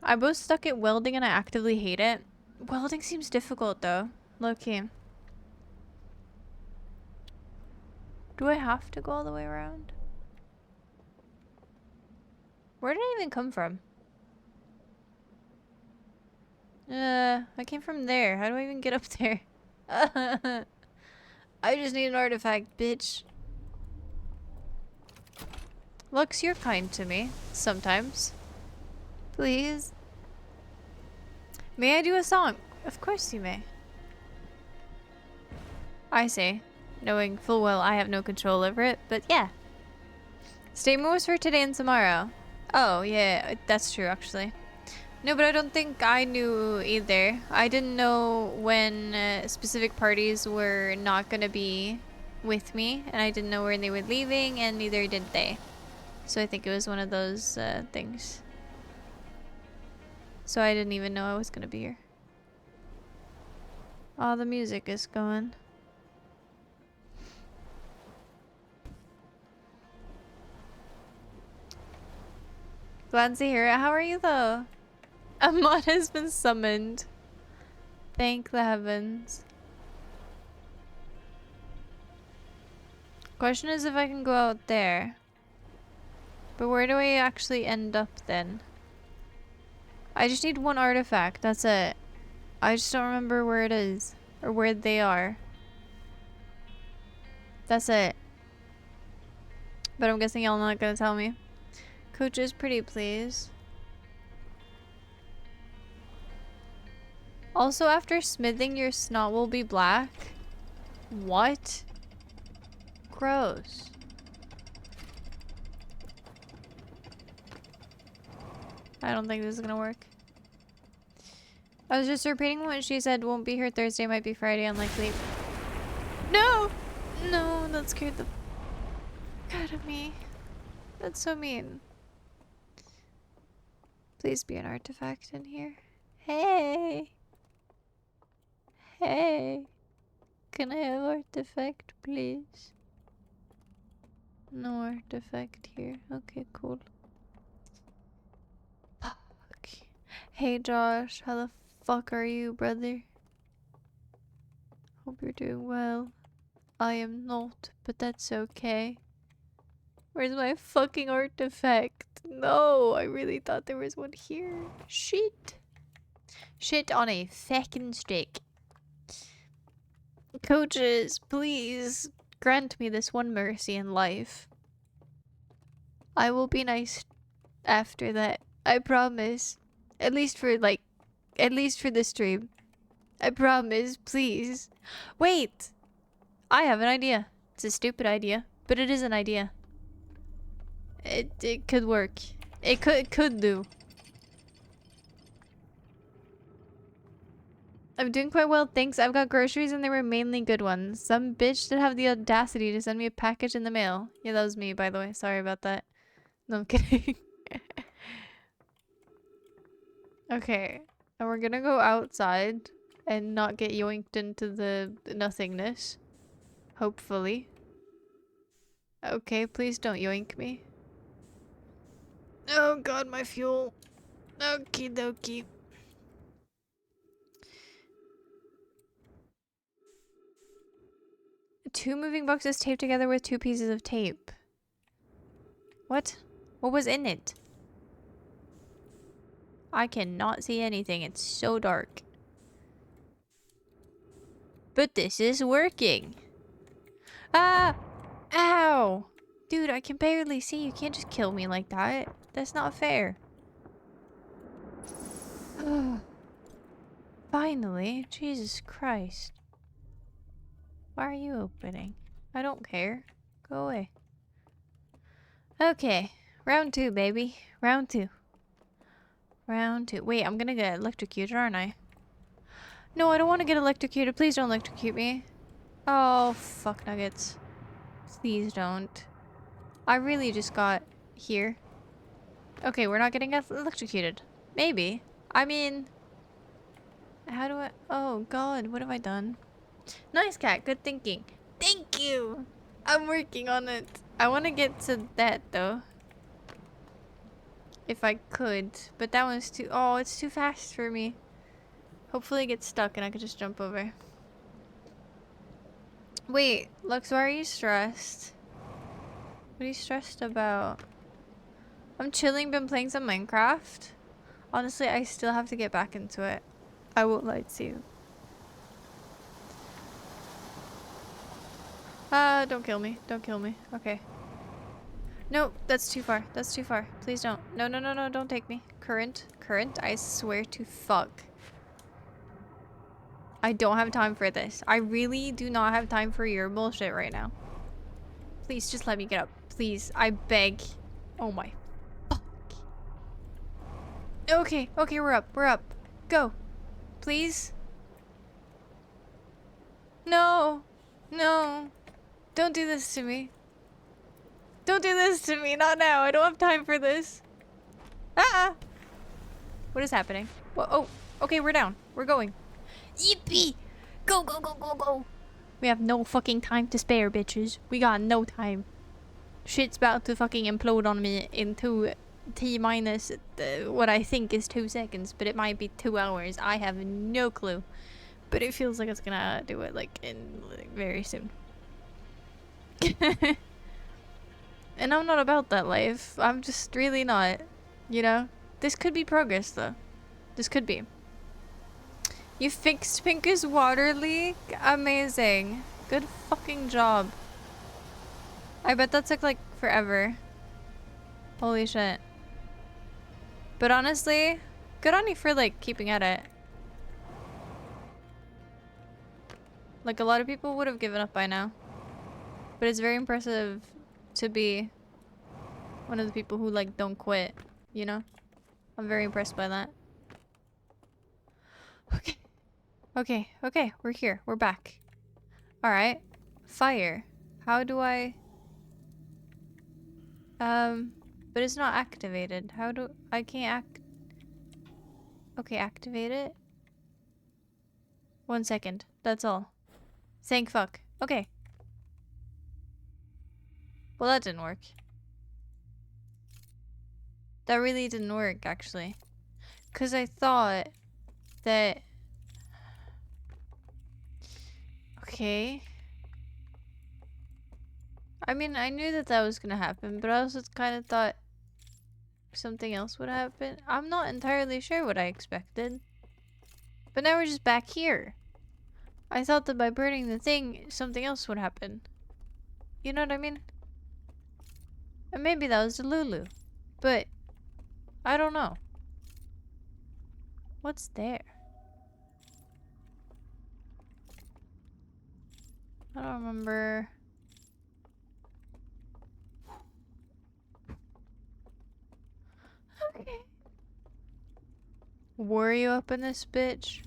I'm both stuck at welding and I actively hate it. Welding seems difficult though. Low-key. Do I have to go all the way around? Where did I even come from? I came from there. How do I even get up there? I just need an artifact, bitch. Lux, you're kind to me. Sometimes. Please. May I do a song? Of course you may. I say, knowing full well I have no control over it, but yeah. Statement was for today and tomorrow. Oh, yeah, that's true, actually. No, but I don't think I knew either. I didn't know when specific parties were not gonna be with me, and I didn't know when they were leaving, and neither did they. So I think it was one of those things. So I didn't even know I was gonna be here. Oh, the music is going. Glad to hear it. How are you though? A mod has been summoned. Thank the heavens. Question is if I can go out there. But where do I actually end up then? I just need one artifact. That's it. I just don't remember where it is. Or where they are. That's it. But I'm guessing y'all not gonna tell me. Coach is pretty please. Also, after smithing, your snot will be black. What? Gross. I don't think this is gonna work. I was just repeating what she said. Won't be here Thursday, might be Friday, unlikely. No! No, that scared the out of me. That's so mean. Please be an artifact in here. Hey! Hey! Can I have artifact, please? No artifact here. Okay, cool. Fuck. Hey Josh, how the fuck are you, brother? Hope you're doing well. I am not, but that's okay. Where's my fucking artifact? No, I really thought there was one here. Shit. Shit on a feckin' stick. Coaches, please grant me this one mercy in life. I will be nice after that. I promise. At least for the stream. I promise, please. Wait! I have an idea. It's a stupid idea, but it is an idea. It could work. It could do. I'm doing quite well, thanks. I've got groceries and they were mainly good ones. Some bitch did have the audacity to send me a package in the mail. Yeah, that was me, by the way. Sorry about that. No, I'm kidding. Okay. And we're gonna go outside and not get yoinked into the nothingness. Hopefully. Okay, please don't yoink me. Oh god, my fuel. Okie dokie. Two moving boxes taped together with two pieces of tape. What? What was in it? I cannot see anything. It's so dark. But this is working. Ah! Ow! Dude, I can barely see. You can't just kill me like that. That's not fair. Finally. Jesus Christ. Why are you opening? I don't care. Go away. Okay. Round 2, baby. Round 2. Round 2. Wait, I'm gonna get electrocuted, aren't I? No, I don't want to get electrocuted. Please don't electrocute me. Oh, fuck nuggets. Please don't. I really just got here. Okay, we're not getting electrocuted. Maybe. I mean... How do I... Oh, God. What have I done? Nice, cat. Good thinking. Thank you! I'm working on it. I want to get to that, though. If I could. But that one's too... Oh, it's too fast for me. Hopefully it gets stuck and I could just jump over. Wait, Lux, why are you stressed? What are you stressed about? I'm chilling, been playing some Minecraft. Honestly, I still have to get back into it. I won't lie to you. Don't kill me. Don't kill me. Okay. No, that's too far. That's too far. Please don't. No, no, no, no, don't take me. Current. Current, I swear to fuck. I don't have time for this. I really do not have time for your bullshit right now. Please, just let me get up. Please, I beg. Oh my fuck. Okay, okay, we're up. We're up. Go. Please. No. No. Don't do this to me. Don't do this to me. Not now. I don't have time for this. Ah! What is happening? Whoa, oh, okay, we're down. We're going. Yippee! Go, go, go, go, go. We have no fucking time to spare, bitches. We got no time. Shit's about to fucking implode on me in T minus what I think is 2 seconds, but it might be 2 hours. I have no clue. But it feels like it's gonna do it like very soon. And I'm not about that life. I'm just really not. You know? This could be progress though. This could be. You fixed Pinker's water leak? Amazing. Good fucking job. I bet that took like forever. Holy shit. But honestly, good on you for like keeping at it. Like a lot of people would have given up by now. But it's very impressive to be one of the people who like don't quit, you know? I'm very impressed by that. Okay. Okay, okay, we're here. We're back. Alright. Fire. How do I... but it's not activated. How do... I can't Okay, activate it. 1 second. That's all. Thank fuck. Okay. Well, that didn't work. That really didn't work, actually. Because I thought that... Okay. I mean, I knew that that was gonna happen, but I also kind of thought something else would happen. I'm not entirely sure what I expected. But now we're just back here. I thought that by burning the thing, something else would happen. You know what I mean? And maybe that was the Lulu. But I don't know. What's there? I don't remember. Okay. Wario up in this bitch.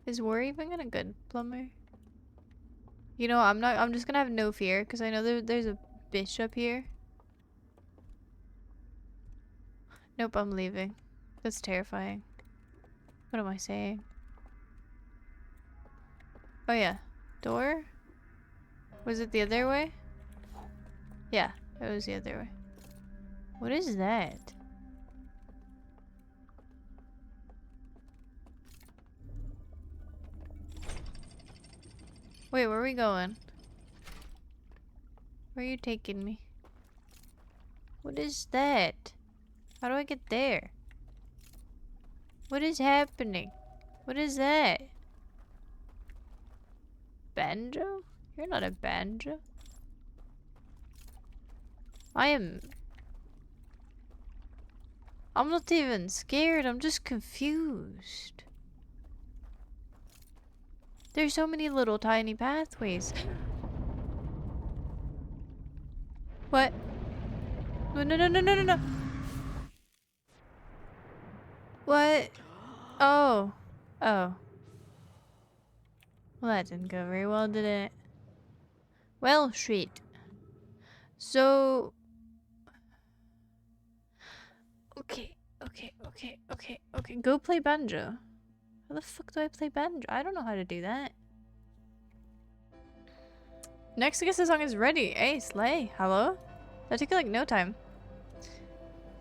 Is Wario even gonna good plumber? You know, I'm just gonna have no fear because I know there's a bitch up here. Nope, I'm leaving. That's terrifying. What am I saying? Oh yeah. Door? Was it the other way? Yeah, it was the other way. What is that? Wait, where are we going? Where are you taking me? What is that? How do I get there? What is happening? What is that? Banjo? You're not a banjo. I'm not even scared, I'm just confused. There's so many little tiny pathways. What? No, no, no, no, no, no, no. What? Oh. Oh. Well, that didn't go very well, did it? Well, shit. So... Okay, okay, okay, okay, okay. Go play banjo. How the fuck do I play banjo? I don't know how to do that. Next, I guess the song is ready. Hey, Slay. Hello? That took like no time.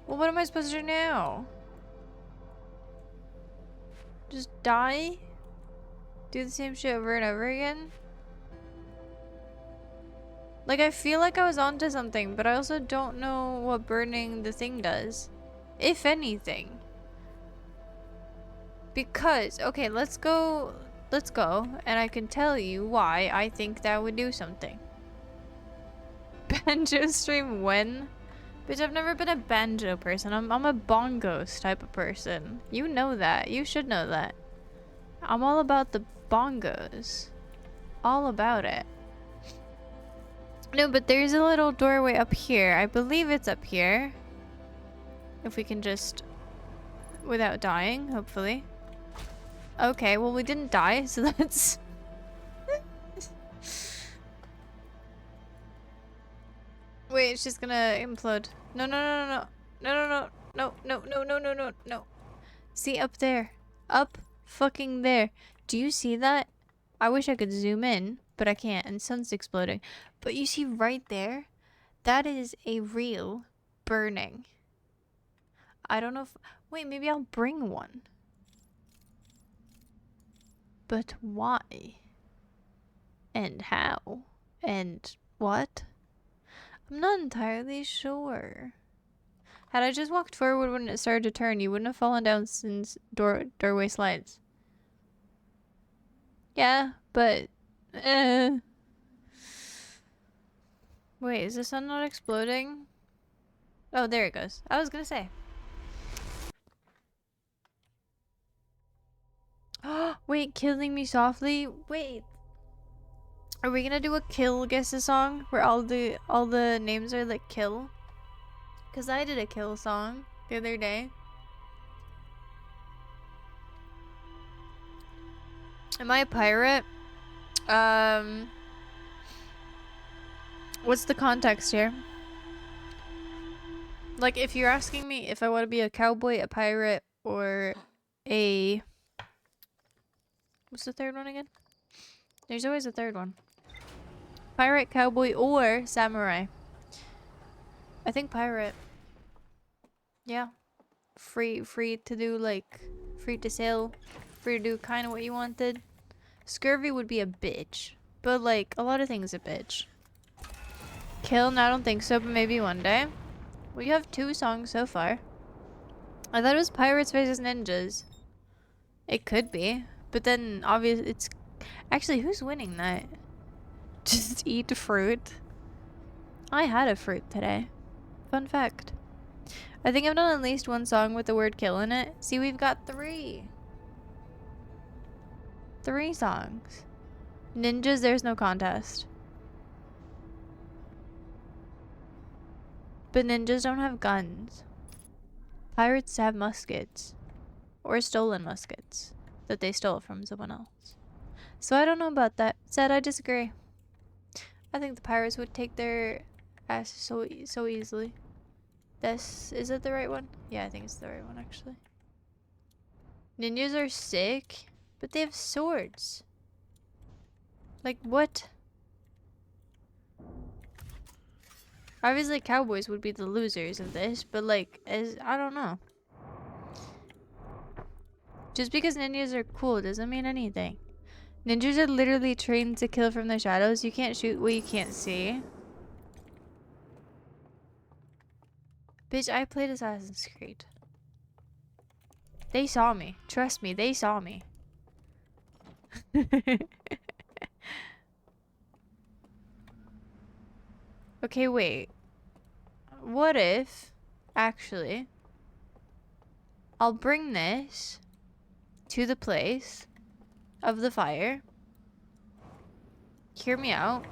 Well, what am I supposed to do now? Just die? Do the same shit over and over again? Like, I feel like I was onto something, but I also don't know what burning the thing does. If anything. Because, okay, let's go, and I can tell you why I think that would do something. Banjo stream when? Bitch, I've never been a banjo person. I'm a bongos type of person. You know that. You should know that. I'm all about the bongos. All about it. No, but there's a little doorway up here. I believe it's up here. If we can just... without dying, hopefully. Okay, well we didn't die, so that's... Wait, it's just gonna implode. No, no, no, no, no, no, no, no, no, no, no, no, no, no. See, up there. Up fucking there. Do you see that? I wish I could zoom in, but I can't, and sun's exploding. But you see right there? That is a real burning. I don't know if... Wait, maybe I'll bring one. But why? And how? And what? I'm not entirely sure. Had I just walked forward when it started to turn, you wouldn't have fallen down since doorway slides. Yeah, but... Wait, is the sun not exploding? Oh, there it goes. I was gonna say. Wait, killing me softly? Wait. Are we gonna do a kill guess a song where all the names are like kill? Cause I did a kill song the other day. Am I a pirate? What's the context here? Like, if you're asking me if I want to be a cowboy, a pirate, or a... What's the third one again? There's always a third one. Pirate, cowboy, or samurai. I think pirate. Yeah. Free to do, like, free to sail. Free to do kind of what you wanted. Scurvy would be a bitch. But, like, a lot of things a bitch. Kill? No, I don't think so, but maybe one day. We have 2 songs so far. I thought it was pirates versus ninjas. It could be. But then, obviously, it's... Actually, who's winning that? Just eat fruit. I had a fruit today. Fun fact. I think I've done at least 1 song with the word kill in it. See, we've got 3. 3 songs. Ninjas, there's no contest. But ninjas don't have guns. Pirates have muskets. Or stolen muskets. That they stole from someone else. So I don't know about that. Said I disagree. I think the pirates would take their ass so easily. Is it the right one? Yeah, I think it's the right one actually. Ninjas are sick, but they have swords. Like what? Obviously cowboys would be the losers of this, but like, I don't know. Just because ninjas are cool doesn't mean anything. Ninjas are literally trained to kill from the shadows. You can't shoot what you can't see. Bitch, I played Assassin's Creed. They saw me. Trust me, they saw me. Okay, wait. What if, actually, I'll bring this to the place of the fire. Hear me out.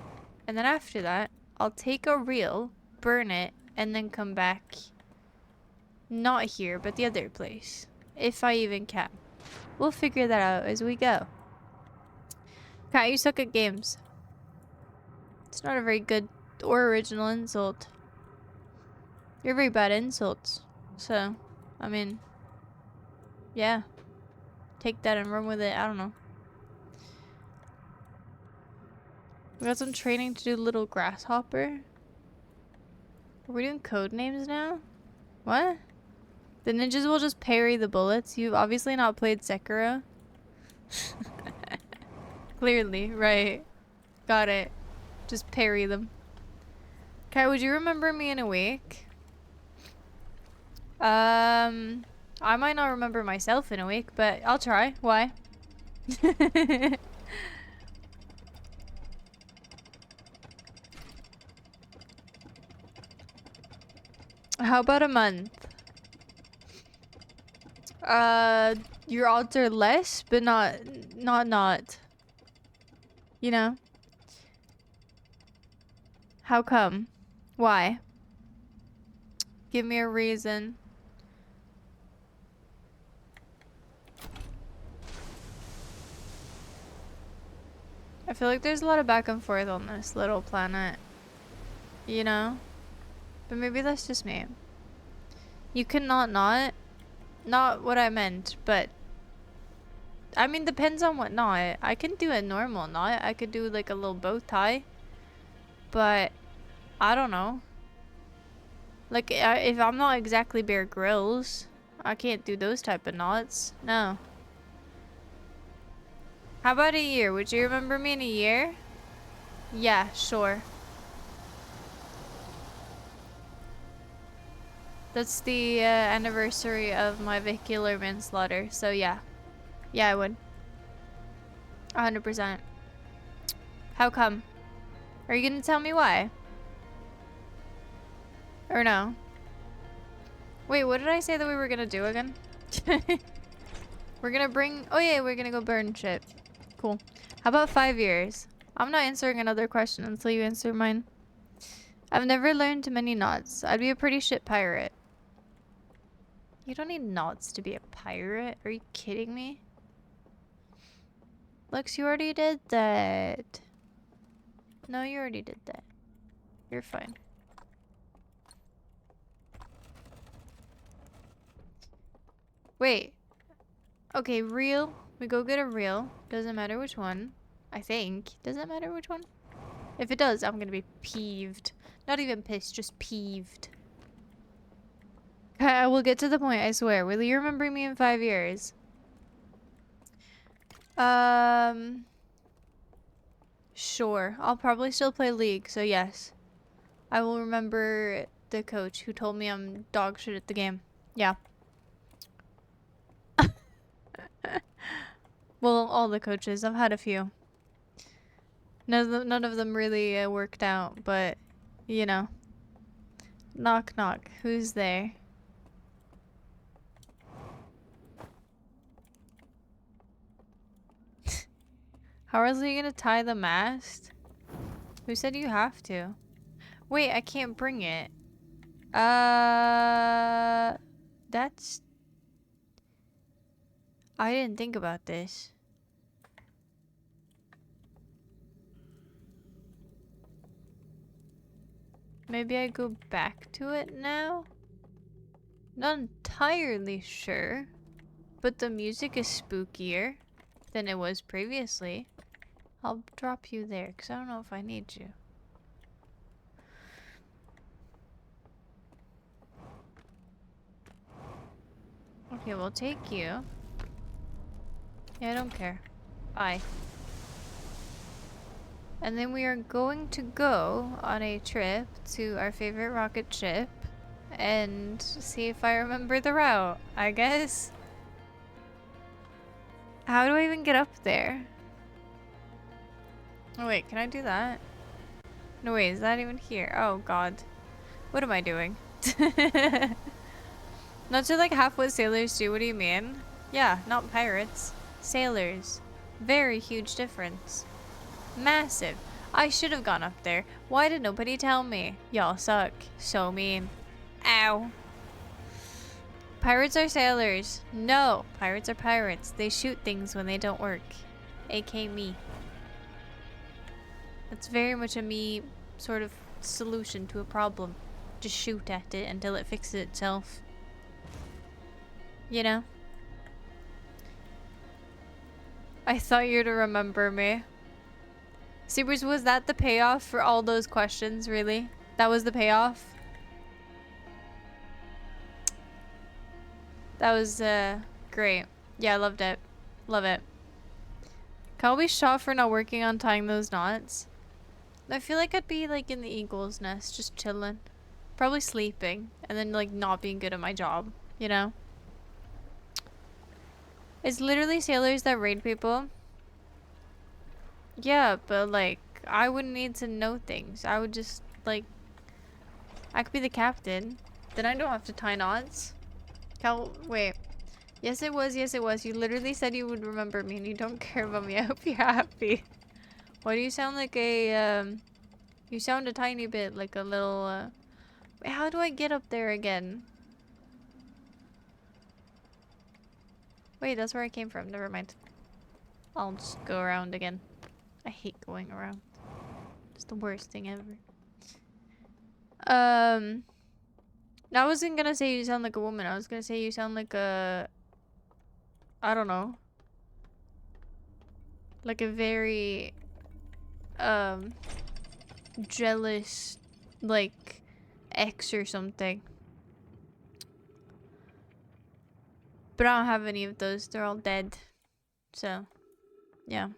And then after that, I'll take a reel, burn it, and then come back. Not here, but the other place. If I even can. We'll figure that out as we go. Kat, you suck at games. It's not a very good or original insult. You're very bad at insults. So, I mean, yeah. Take that and run with it. I don't know. We got some training to do little grasshopper. Are we doing code names now? What? The ninjas will just parry the bullets. You've obviously not played Sekiro. Clearly, right. Got it. Just parry them. Kai, would you remember me in a week? I might not remember myself in a week, but I'll try. Why? How about a month? Your odds are less, but not. You know? How come? Why? Give me a reason. I feel like there's a lot of back and forth on this little planet. You know? But maybe that's just me. You cannot not. Not what I meant, but... I mean, depends on what knot. I can do a normal knot. I could do like a little bow tie. But... I don't know. Like, if I'm not exactly Bear Grylls, I can't do those type of knots. No. How about a year? Would you remember me in a year? Yeah, sure. That's the anniversary of my vehicular manslaughter, so yeah. Yeah, I would. 100%. How come? Are you gonna tell me why? Or no? Wait, what did I say that we were gonna do again? We're gonna bring... Oh yeah, we're gonna go burn shit. Cool. How about 5 years? I'm not answering another question until you answer mine. I've never learned many knots. I'd be a pretty shit pirate. You don't need knots to be a pirate. Are you kidding me? Lux, you already did that. No, you already did that. You're fine. Wait. Okay, reel. We go get a reel. Doesn't matter which one. I think. Does it matter which one? If it does, I'm gonna be peeved. Not even pissed, just peeved. I will get to the point, I swear. Will you remember me in 5 years? Sure. I'll probably still play League, so yes. I will remember the coach who told me I'm dog shit at the game. Yeah. Well, all the coaches. I've had a few. None of them really worked out, but, you know. Knock knock. Who's there? How else are you gonna tie the mast? Who said you have to? Wait, I can't bring it. That's... I didn't think about this. Maybe I go back to it now? Not entirely sure. But the music is spookier than it was previously. I'll drop you there, because I don't know if I need you. Okay, we'll take you. Yeah, I don't care. Bye. And then we are going to go on a trip to our favorite rocket ship and see if I remember the route, I guess. How do I even get up there? Oh wait, can I do that? No wait, is that even here? Oh god. What am I doing? Not to like half what sailors do, what do you mean? Yeah, not pirates. Sailors. Very huge difference. Massive. I should have gone up there. Why did nobody tell me? Y'all suck. So mean. Ow. Pirates are sailors. No, pirates are pirates. They shoot things when they don't work. AK me. That's very much a me sort of solution to a problem. Just shoot at it until it fixes itself. You know? I thought you'd remember me. See, was that the payoff for all those questions, really? That was the payoff? That was, great. Yeah, I loved it. Love it. Can we shot for not working on tying those knots? I feel like I'd be, like, in the eagle's nest, just chilling. Probably sleeping. And then, like, not being good at my job. You know? It's literally sailors that raid people. Yeah, but, like, I wouldn't need to know things. I would just, like... I could be the captain. Then I don't have to tie knots. Wait. Yes, it was. Yes, it was. You literally said you would remember me and you don't care about me. I hope you're happy. Why do you sound like a, You sound a tiny bit like a little, Wait, how do I get up there again? Wait, that's where I came from. Never mind. I'll just go around again. I hate going around. It's the worst thing ever. I wasn't gonna say you sound like a woman. I was gonna say you sound like a... I don't know. Like a very... jealous, like, ex or something. But I don't have any of those. They're all dead. So, yeah.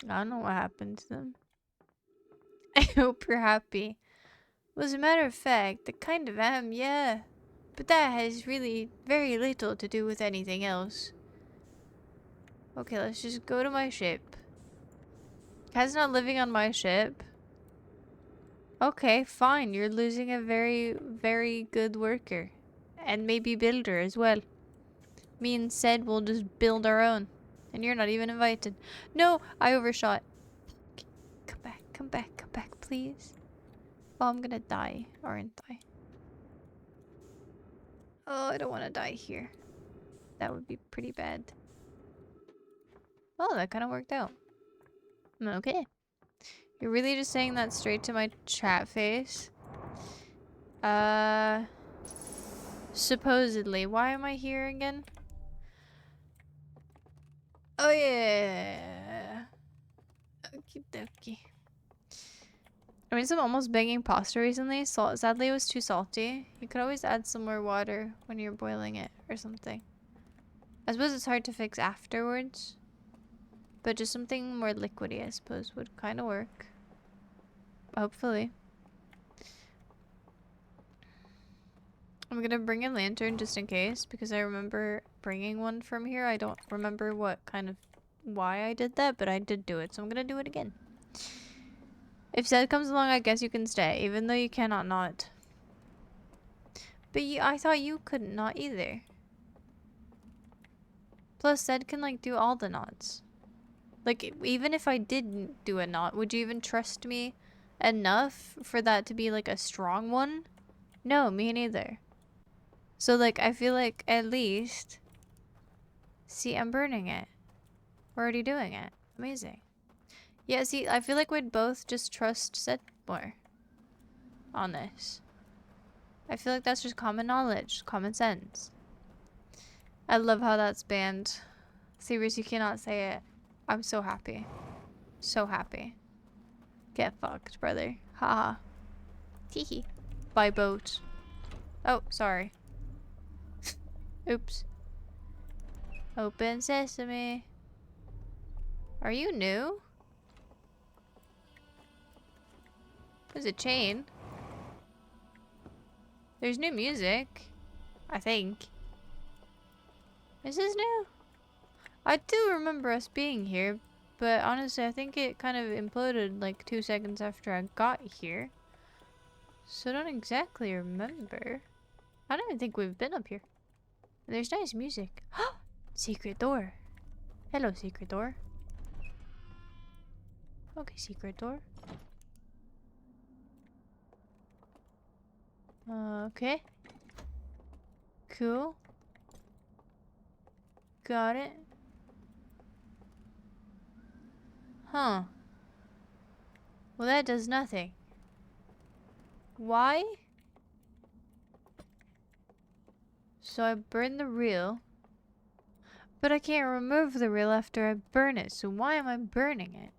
I don't know what happened to them. I hope you're happy. Well, as a matter of fact, I kind of am, yeah. But that has really very little to do with anything else. Okay, let's just go to my ship. Kai's not living on my ship. Okay, fine. You're losing a very, very good worker. And maybe builder as well. Me and Sed will just build our own. And you're not even invited. No, I overshot. Come back, come back, come back, please. Oh, I'm gonna die, aren't I? Oh, I don't want to die here. That would be pretty bad. Oh, that kind of worked out. Okay. You're really just saying that straight to my chat face? Supposedly. Why am I here again? Oh, yeah. Okie dokie. I made some almost begging pasta recently. Sadly, it was too salty. You could always add some more water when you're boiling it or something. I suppose it's hard to fix afterwards. But just something more liquidy, I suppose, would kind of work. Hopefully. I'm gonna bring a lantern just in case, because I remember bringing one from here. I don't remember why I did that, but I did do it, so I'm gonna do it again. If Zed comes along, I guess you can stay, even though you cannot not. But I thought you couldn't not either. Plus, Zed can, like, do all the knots. Like, even if I didn't do a knot, would you even trust me enough for that to be, like, a strong one? No, me neither. So, like, I feel like at least... See, I'm burning it. We're already doing it. Amazing. Yeah, see, I feel like we'd both just trust Seth more on this. I feel like that's just common knowledge, common sense. I love how that's banned. Serious, you cannot say it. I'm so happy. So happy. Get fucked, brother. Haha. Teehee. By boat. Oh, sorry. Oops. Open sesame. Are you new? There's a chain. There's new music. I think. Is this new? I do remember us being here, but honestly, I think it kind of imploded like 2 seconds after I got here. So I don't exactly remember. I don't even think we've been up here. There's nice music. Secret door. Hello, secret door. Okay, secret door. Okay. Cool. Got it. Huh. Well, that does nothing. Why? So I burn the reel. But I can't remove the reel after I burn it, so why am I burning it?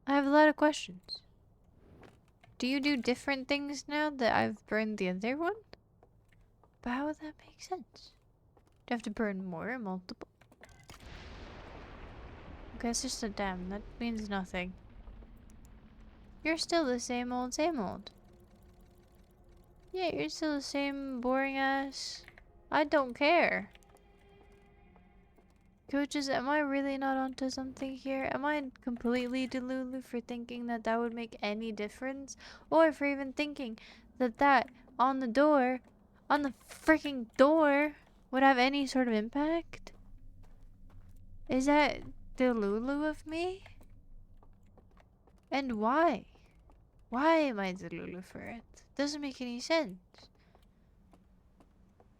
I have a lot of questions. Do you do different things now that I've burned the other one? But how would that make sense? Do I have to burn more or multiple? Okay, it's just a dam. That means nothing. You're still the same old, same old. Yeah, you're still the same boring ass. I don't care. Coaches, am I really not onto something here? Am I completely delulu for thinking that that would make any difference? Or for even thinking that that on the door, on the freaking door, would have any sort of impact? Is that delulu of me? And why? Why am I the Lulu for it? Doesn't make any sense.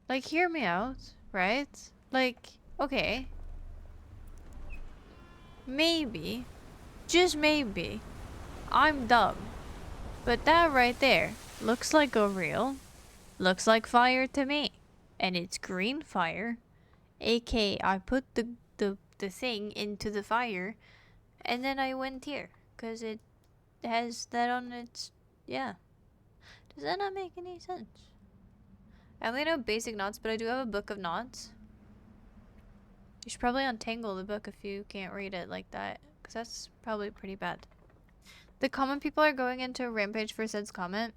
Like, hear me out, right? Like, okay. Maybe, just maybe, I'm dumb. But that right there looks like a reel. Looks like fire to me. And it's green fire. AK, I put the thing into the fire. And then I went here. Because it has that on its... Yeah. Does that not make any sense? I only know basic knots, but I do have a book of knots. You should probably untangle the book if you can't read it like that. Because that's probably pretty bad. The common people are going into a rampage for Sid's comment.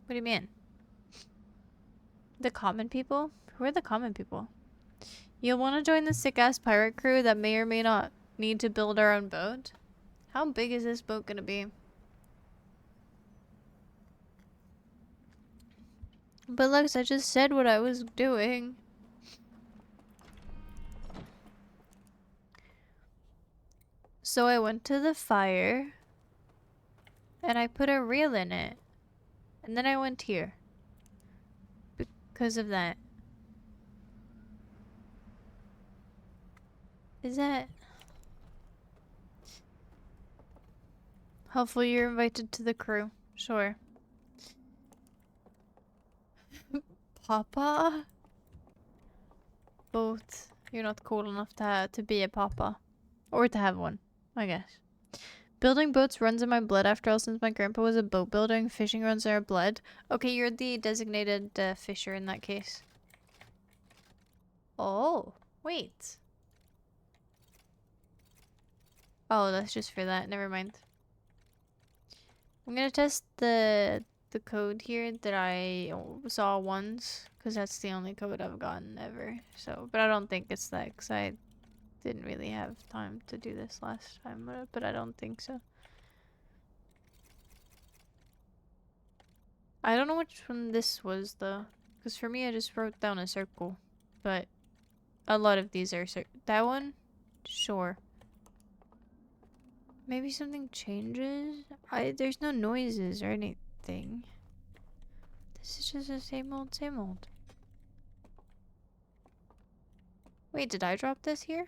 What do you mean? The common people? Who are the common people? You'll want to join the sick-ass pirate crew that may or may not need to build our own boat. How big is this boat gonna be? But Lex, I just said what I was doing. So I went to the fire. And I put a reel in it. And then I went here. Because of that. Is that... Hopefully you're invited to the crew. Sure. Papa? Both. You're not cool enough to be a papa. Or to have one, I guess. Building boats runs in my blood after all since my grandpa was a boat builder. Fishing runs in our blood. Okay, you're the designated fisher in that case. Oh, wait. Oh, that's just for that. Never mind. I'm gonna test the code here that I saw once, because that's the only code I've gotten ever. So, but I don't think it's that, because I didn't really have time to do this last time, but I don't think so. I don't know which one this was, though, because for me I just wrote down a circle, but a lot of these are that one? Sure. Maybe something changes? There's no noises or anything. This is just the same old, same old. Wait, did I drop this here?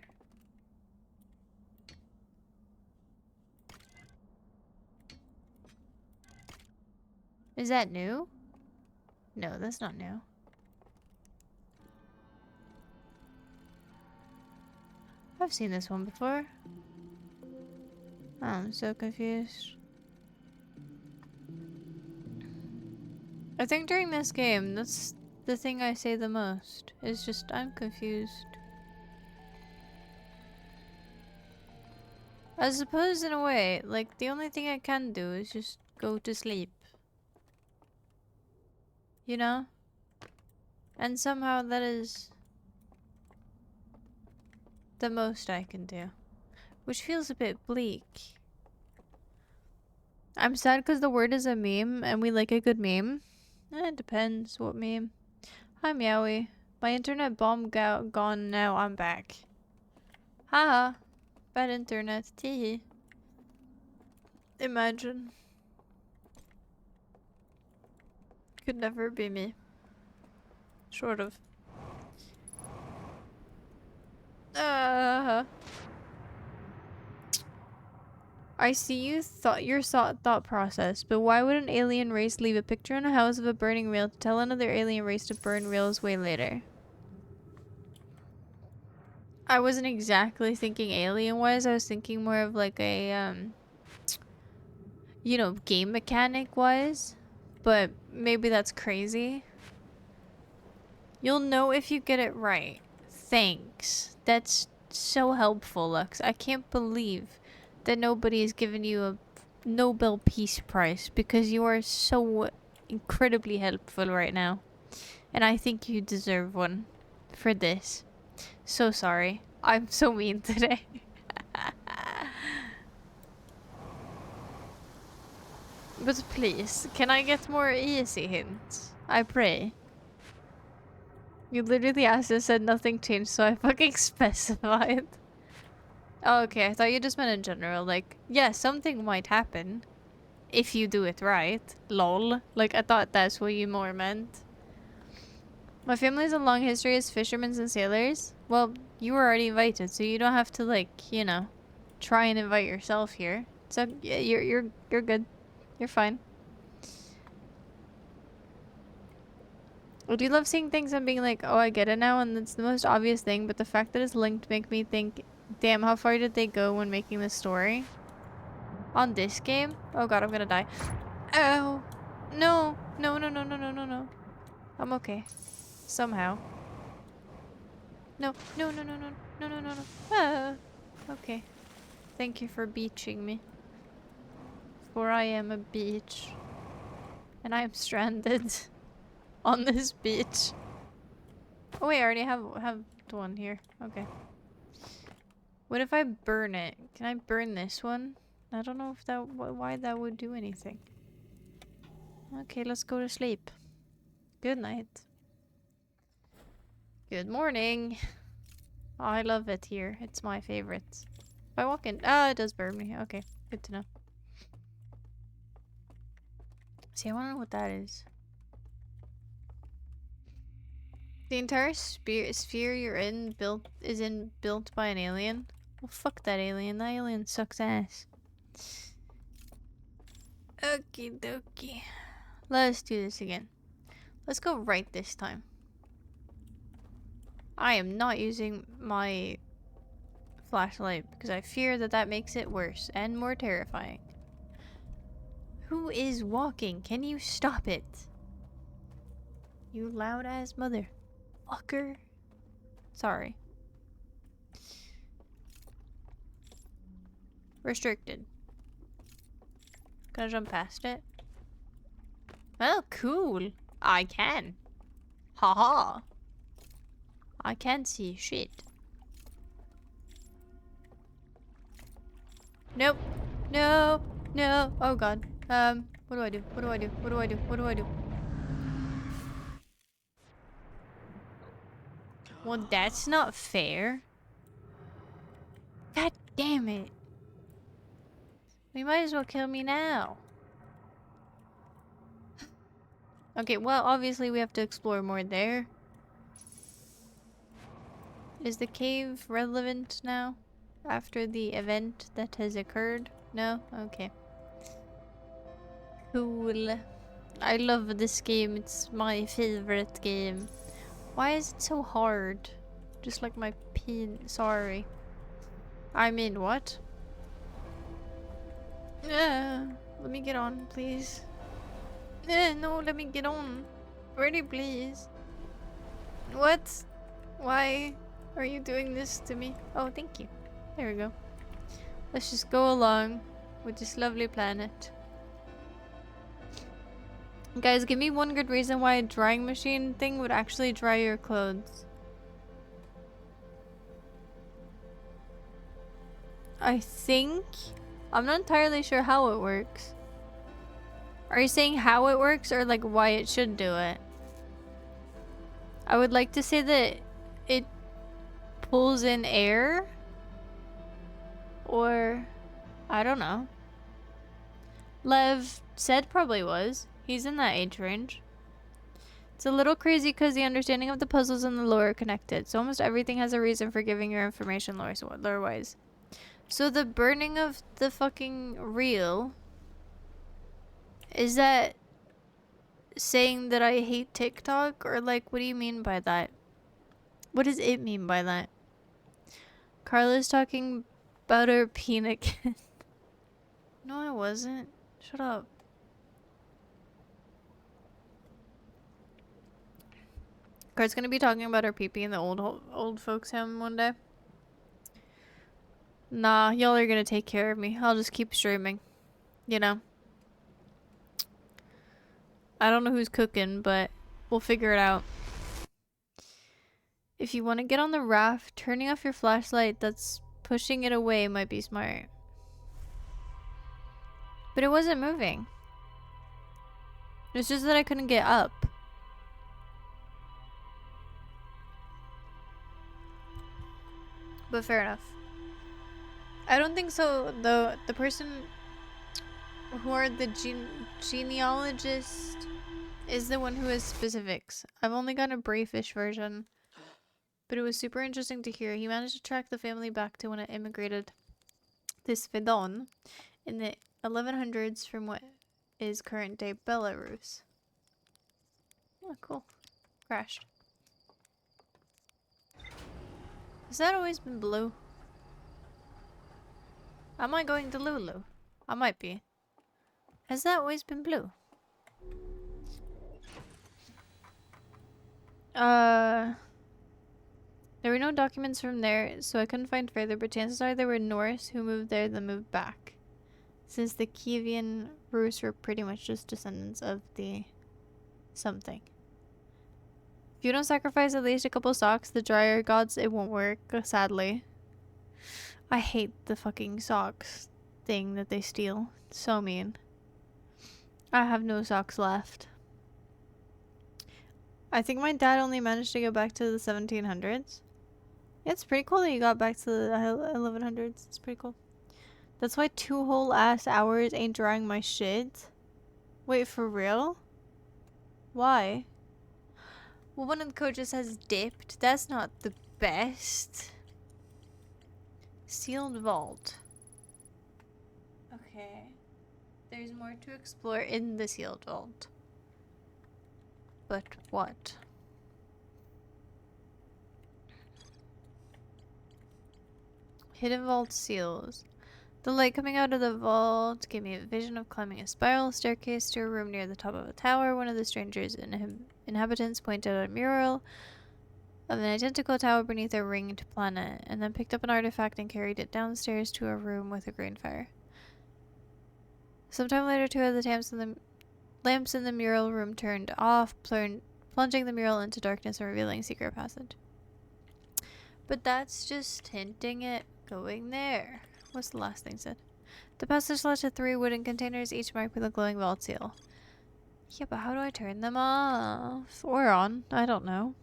Is that new? No, that's not new. I've seen this one before. I'm so confused. I think during this game, that's the thing I say the most. Is just, I'm confused. I suppose in a way, like, the only thing I can do is just go to sleep. You know? And somehow that is the most I can do. Which feels a bit bleak. I'm sad because the word is a meme and we like a good meme. It depends what meme. Hi Meowie. My internet bomb gone now, I'm back. Haha. Bad internet. Teehee. Imagine. Could never be me. Sort of. I see your thought process, but why would an alien race leave a picture in a house of a burning reel to tell another alien race to burn reels way later? I wasn't exactly thinking alien-wise, I was thinking more of like a, you know, game mechanic-wise. But maybe that's crazy. You'll know if you get it right. Thanks. That's so helpful, Lux. I can't believe that nobody has given you a Nobel Peace Prize because you are so incredibly helpful right now. And I think you deserve one for this. So sorry. I'm so mean today. But please, can I get more easy hints? I pray. You literally asked and said nothing changed, so I fucking specified. Oh, okay, I thought you just meant in general. Like, yeah, something might happen if you do it right. Lol. Like, I thought that's what you more meant. My family has a long history as fishermen and sailors. Well, you were already invited, so you don't have to, like, you know, try and invite yourself here. So yeah, you're good. You're fine. I do love seeing things and being like, oh, I get it now, and it's the most obvious thing, but the fact that it's linked make me think, damn, how far did they go when making this story? On this game? Oh god, I'm gonna die. Oh! No! No, no, no, no, no, no, no. I'm okay. Somehow. No, no, no, no, no, no, no, no, no. Ah! Okay. Thank you for beaching me. For I am a beach. And I am stranded on this beach. Oh wait, I already have one here. Okay. What if I burn it? Can I burn this one? I don't know if that why that would do anything. Okay, let's go to sleep. Good night. Good morning. Oh, I love it here. It's my favorite. If I walk in, it does burn me. Okay, good to know. See, I want to know what that is. The entire sphere you're in built by an alien. Well, fuck that alien. That alien sucks ass. Okie dokie. Let's do this again. Let's go right this time. I am not using my flashlight because I fear that that makes it worse and more terrifying. Who is walking? Can you stop it? You loud ass motherfucker. Sorry. Restricted. Can I jump past it? Oh, cool. I can. Haha. I can see shit. Nope. No. No. Oh god. What do I do? What do I do? What do I do? What do I do? Well, that's not fair. God damn it. You might as well kill me now. Okay, well, obviously we have to explore more there. Is the cave relevant now? After the event that has occurred? No? Okay. Cool. I love this game. It's my favorite game. Why is it so hard? Just like my pin. Sorry. I mean, what? Let me get on, please. No, let me get on. Pretty please. What? Why are you doing this to me? Oh, thank you. There we go. Let's just go along with this lovely planet. Guys, give me one good reason why a drying machine thing would actually dry your clothes. I think... I'm not entirely sure how it works. Are you saying how it works or like why it should do it? I would like to say that it pulls in air. Or... I don't know. Lev said probably was. He's in that age range. It's a little crazy because the understanding of the puzzles and the lore are connected. So almost everything has a reason for giving your information lore-wise. So the burning of the fucking reel... Is that saying that I hate TikTok? Or like, what do you mean by that? What does it mean by that? Carla's talking about her peen again. No, I wasn't. Shut up. Car's gonna be talking about her pee-pee in the old folks home one day. Nah, y'all are gonna take care of me. I'll just keep streaming. You know. I don't know who's cooking, but we'll figure it out. If you want to get on the raft, turning off your flashlight that's pushing it away might be smart. But it wasn't moving. It's just that I couldn't get up. But fair enough. I don't think so. The person who are the genealogist is the one who has specifics. I've only got a briefish version, but it was super interesting to hear. He managed to track the family back to when it immigrated to Svedon in the 1100s from what is current day Belarus. Oh, cool. Crashed. Has that always been blue? Am I going to Lulu? I might be. Has that always been blue? There were no documents from there, so I couldn't find further, but chances are there were Norse who moved there then moved back. Since the Kievan Rus were pretty much just descendants of the something. If you don't sacrifice at least a couple socks, the dryer gods, it won't work, sadly. I hate the fucking socks thing that they steal. It's so mean. I have no socks left. I think my dad only managed to go back to the 1700s. Yeah, it's pretty cool that you got back to the 1100s. It's pretty cool. That's why 2 whole ass hours ain't drying my shit. Wait, for real? Why? Well, one of the coaches has dipped. That's not the best. Sealed vault. Okay. There's more to explore in the sealed vault. But what? Hidden vault seals. The light coming out of the vault gave me a vision of climbing a spiral staircase to a room near the top of a tower. One of the strangers' inhabitants pointed out a mural of an identical tower beneath a ringed planet, and then picked up an artifact and carried it downstairs to a room with a green fire. Sometime later, 2 of the lamps in the mural room turned off, plunging the mural into darkness and revealing a secret passage. But that's just hinting at going there. What's the last thing said? The passage led to 3 wooden containers, each marked with a glowing vault seal. Yeah, but how do I turn them off? Or on? I don't know.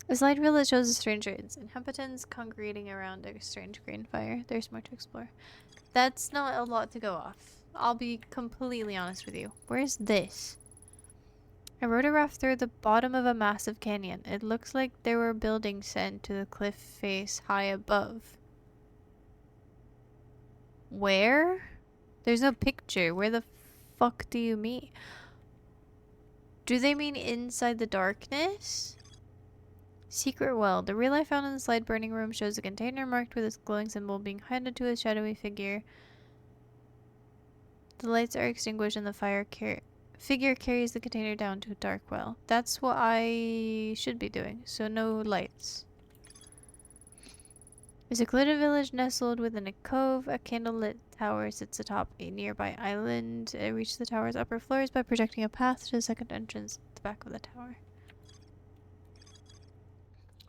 A slide reel that shows the strangers, inhabitants congregating around a strange green fire. There's more to explore. That's not a lot to go off. I'll be completely honest with you. Where's this? I rode a raft through the bottom of a massive canyon. It looks like there were buildings sent to the cliff face high above. Where? There's no picture. Where the fuck do you mean? Do they mean inside the darkness? Secret well. The reel I found in the slide burning room shows a container marked with its glowing symbol being handed to a shadowy figure. The lights are extinguished and the figure carries the container down to a dark well. That's what I should be doing, so no lights. There's a secluded village nestled within a cove. A candlelit tower sits atop a nearby island. I reach the tower's upper floors by projecting a path to the second entrance at the back of the tower.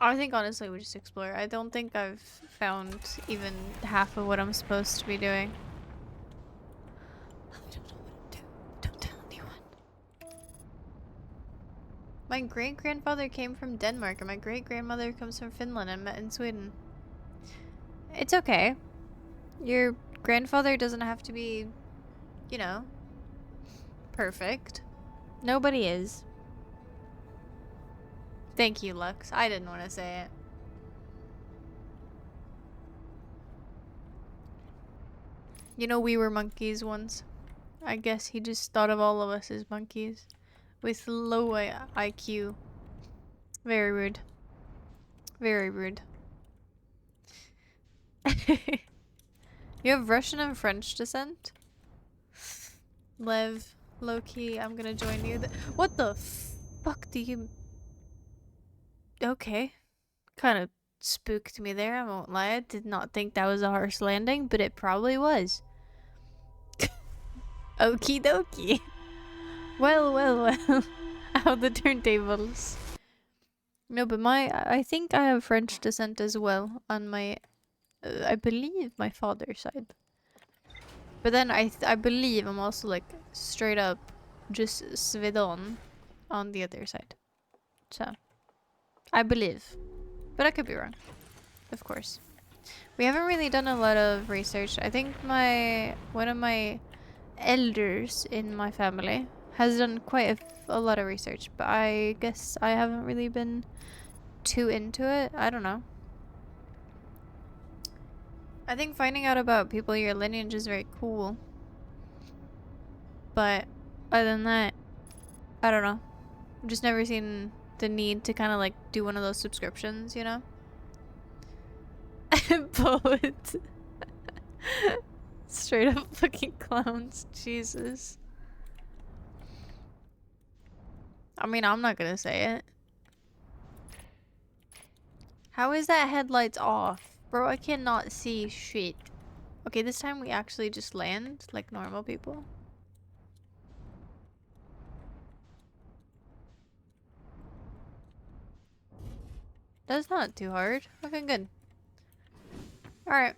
I think honestly we just explore. I don't think I've found even half of what I'm supposed to be doing. I don't know what I'm doing. Don't tell anyone. My great-grandfather came from Denmark and my great-grandmother comes from Finland and met in Sweden. It's okay. Your grandfather doesn't have to be, you know, perfect. Nobody is. Thank you, Lux. I didn't want to say it. You know, we were monkeys once. I guess he just thought of all of us as monkeys. With low IQ. Very rude. Very rude. You have Russian and French descent? Lev, low-key, I'm gonna join you. What the fuck do you... Okay. Kind of spooked me there, I won't lie. I did not think that was a harsh landing, but it probably was. Okie dokie. Well, well, well. How the turntables. No, but I think I have French descent as well on my, I believe my father's side. But then I believe I'm also like straight up just Svedon on the other side. So, I believe. But I could be wrong. Of course. We haven't really done a lot of research. I think one of my elders in my family has done quite a lot of research, but I guess I haven't really been too into it. I don't know. I think finding out about people your lineage is very cool. But other than that, I don't know. I've just never seen the need to kind of like do one of those subscriptions, you know? Both. Straight up fucking clowns. Jesus. I mean, I'm not gonna say it. How is that headlights off? Bro, I cannot see shit. Okay, this time we actually just land like normal people. That's not too hard. Okay, good. Alright.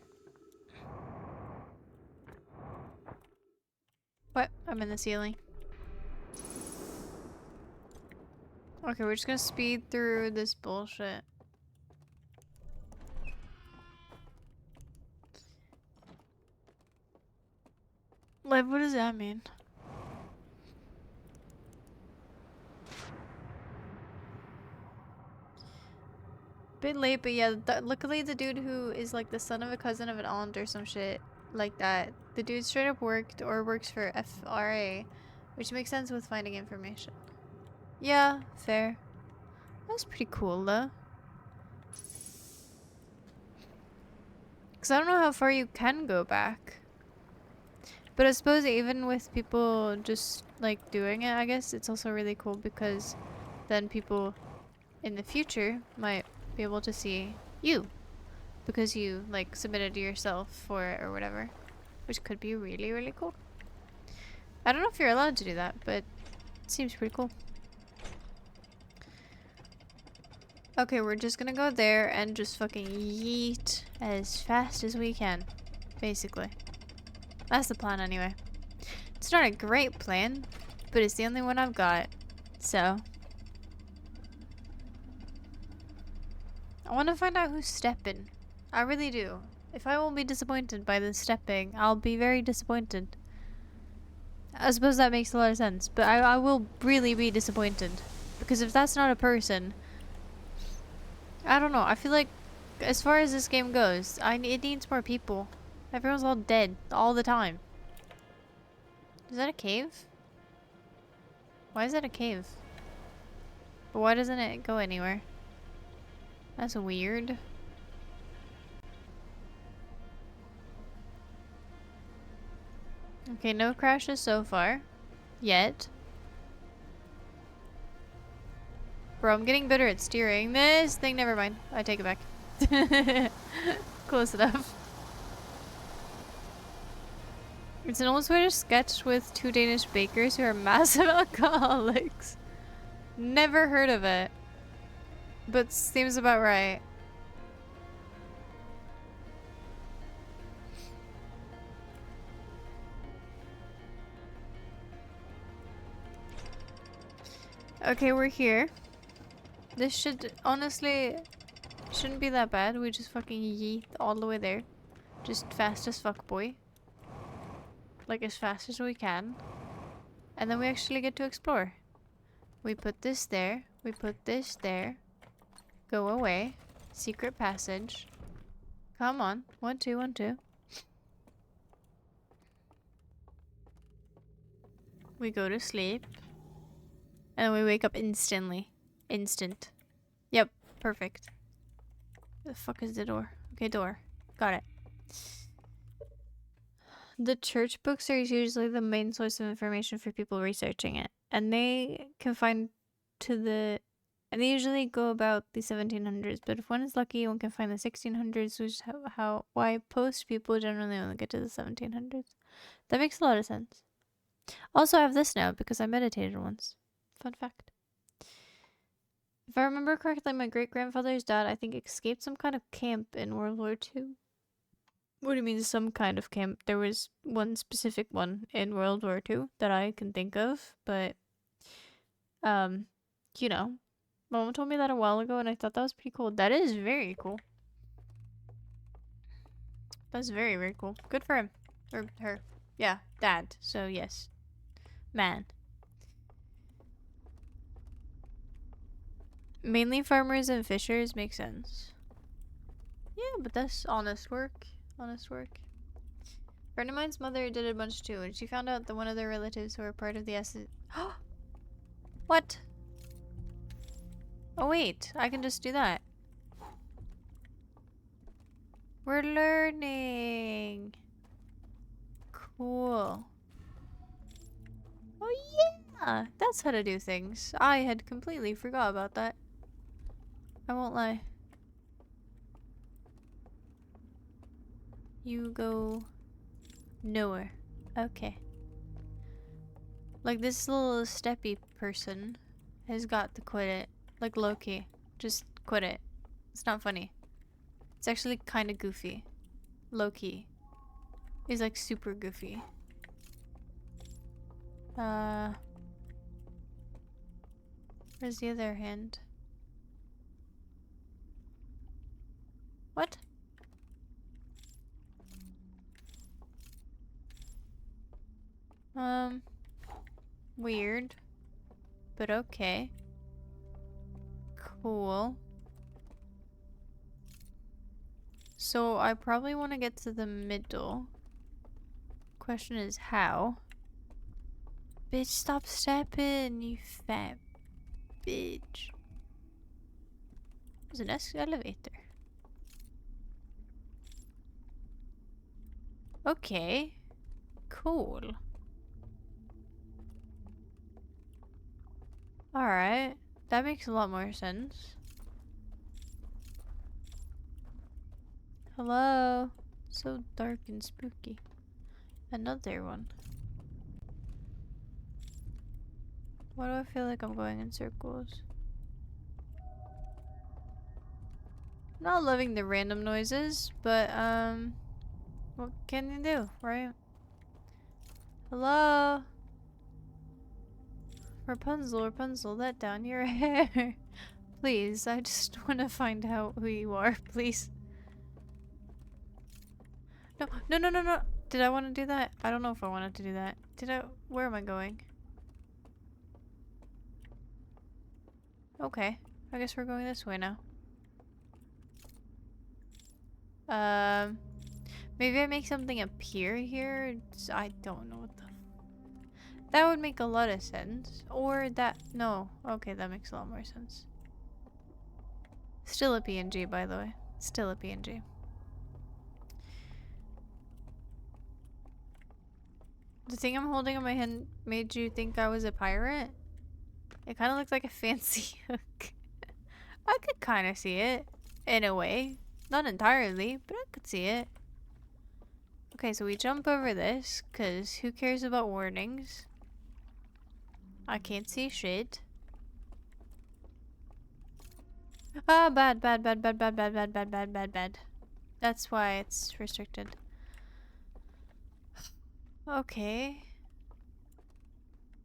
What? I'm in the ceiling. Okay, we're just gonna speed through this bullshit. Like, what does that mean? Bit late, but yeah, luckily the dude who is like the son of a cousin of an aunt or some shit like that, the dude straight up worked or works for FRA, which makes sense with finding information. Yeah, fair. That's pretty cool though. Because I don't know how far you can go back. But I suppose even with people just like doing it, I guess it's also really cool because then people in the future might be able to see you because you like submitted yourself for it or whatever, which could be really, really cool. I don't know if you're allowed to do that, but it seems pretty cool. Okay, we're just gonna go there and just fucking yeet as fast as we can, basically. That's the plan anyway. It's not a great plan, but it's the only one I've got, so. I want to find out who's stepping. I really do. If I won't be disappointed by the stepping, I'll be very disappointed. I suppose that makes a lot of sense, but I will really be disappointed. Because if that's not a person, I don't know. I feel like as far as this game goes, it needs more people. Everyone's all dead all the time. Is that a cave? Why is that a cave? But why doesn't it go anywhere? That's weird. Okay, no crashes so far. Yet. Bro, I'm getting better at steering this thing. Never mind. I take it back. Close enough. It's an old Swedish sketch with two Danish bakers who are massive alcoholics. Never heard of it. But seems about right. Okay, we're here. This should honestly shouldn't be that bad. We just fucking yeet all the way there. Just fast as fuck, boy. Like as fast as we can. And then we actually get to explore. We put this there. We put this there. Go away. Secret passage. Come on. 1, 2, 1, 2. We go to sleep. And then we wake up instantly. Instant. Yep. Perfect. Where the fuck is the door? Okay, door. Got it. The church books are usually the main source of information for people researching it. And they can find to the... And they usually go about the 1700s. But if one is lucky, one can find the 1600s, which is why post people generally only get to the 1700s. That makes a lot of sense. Also, I have this now because I meditated once. Fun fact. If I remember correctly, my great-grandfather's dad, I think, escaped some kind of camp in World War II. What do you mean some kind of camp? There was one specific one in World War II that I can think of, but, you know, my mom told me that a while ago and I thought that was pretty cool. That is very cool. That's very, very cool. Good for him. Or her. Yeah, dad. So, yes. Man. Mainly farmers and fishers makes sense. Yeah, but that's honest work. Honest work. Friend of mine's mother did a bunch too, and she found out that one of their relatives who were part of the What? Oh wait, I can just do that. We're learning. Cool. Oh yeah, that's how to do things. I had completely forgot about that. I won't lie. You go nowhere. Okay. Like this little steppy person has got to quit it. Like Loki. Just quit it. It's not funny. It's actually kind of goofy. Loki is like super goofy. Where's the other hand? What? Weird. But okay. Cool. So I probably want to get to the middle. Question is how? Bitch, stop stepping, you fat bitch. There's an elevator. Okay. Cool. Alright. That makes a lot more sense. Hello? So dark and spooky. Another one. Why do I feel like I'm going in circles? Not loving the random noises, but what can you do, right? Hello? Rapunzel, Rapunzel, let down your hair. Please, I just want to find out who you are, please. No, no, no, no, no. Did I want to do that? I don't know if I wanted to do that. Did I? Where am I going? Okay. I guess we're going this way now. Maybe I make something appear here? I don't know what the... That would make a lot of sense. Or that... No. Okay, that makes a lot more sense. Still a PNG, by the way. Still a PNG. The thing I'm holding in my hand made you think I was a pirate? It kind of looks like a fancy hook. I could kind of see it. In a way. Not entirely, but I could see it. Okay, so we jump over this, because who cares about warnings? I can't see shit. Ah, bad, bad, bad, bad, bad, bad, bad, bad, bad, bad, bad. That's why it's restricted. Okay.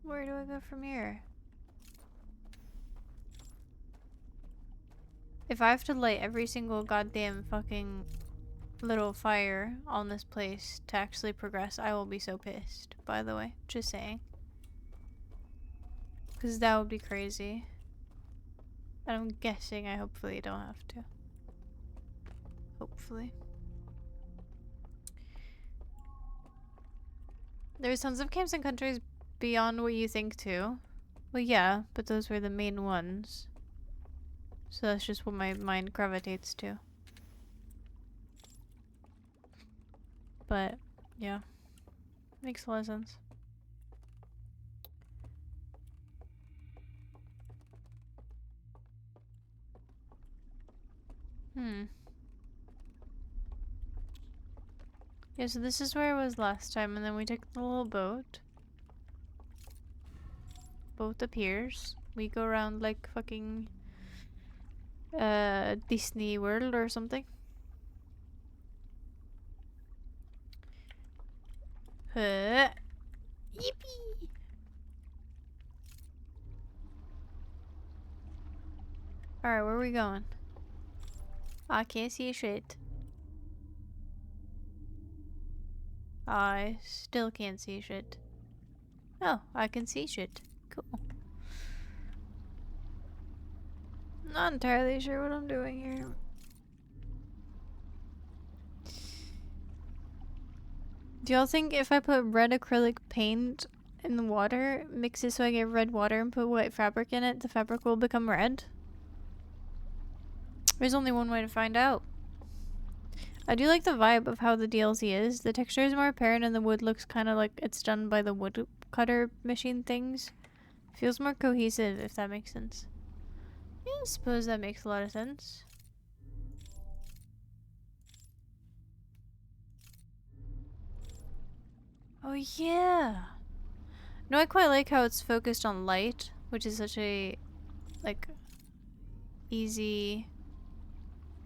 Where do I go from here? If I have to light every single goddamn fucking little fire on this place to actually progress, I will be so pissed, by the way. Just saying. Because that would be crazy. And I'm guessing I hopefully don't have to. Hopefully. There's tons of camps and countries beyond what you think too. Well, yeah, but those were the main ones. So that's just what my mind gravitates to. But, yeah. Makes a lot of sense. Yeah, so this is where I was last time, and then we took the little boat. Boat appears. We go around like fucking Disney World or something. Yippee! Alright, where are we going? I can't see shit. I still can't see shit. Oh, I can see shit. Cool. Not entirely sure what I'm doing here. Do y'all think if I put red acrylic paint in the water, mix it so I get red water and put white fabric in it, the fabric will become red? There's only one way to find out. I do like the vibe of how the DLC is. The texture is more apparent and the wood looks kind of like it's done by the wood cutter machine things. Feels more cohesive, if that makes sense. Yeah, I suppose that makes a lot of sense. Oh yeah! No, I quite like how it's focused on light, which is such a, like, easy,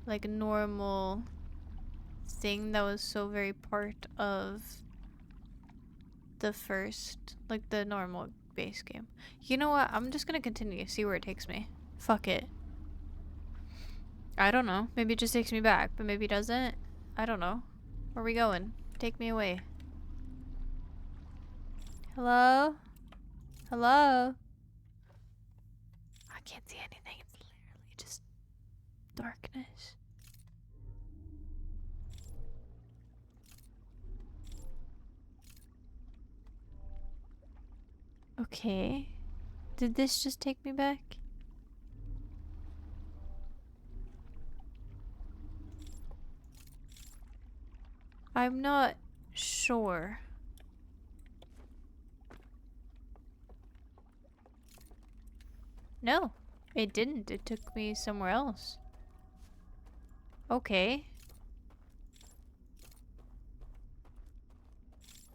like, normal thing that was so very part of the first, like, the normal base game. You know what? I'm just gonna continue, see where it takes me. Fuck it. I don't know. Maybe it just takes me back, but maybe it doesn't. I don't know. Where are we going? Take me away. Hello? Hello? I can't see anything. It's literally just darkness. Okay. Did this just take me back? I'm not sure. No, it didn't. It took me somewhere else. Okay.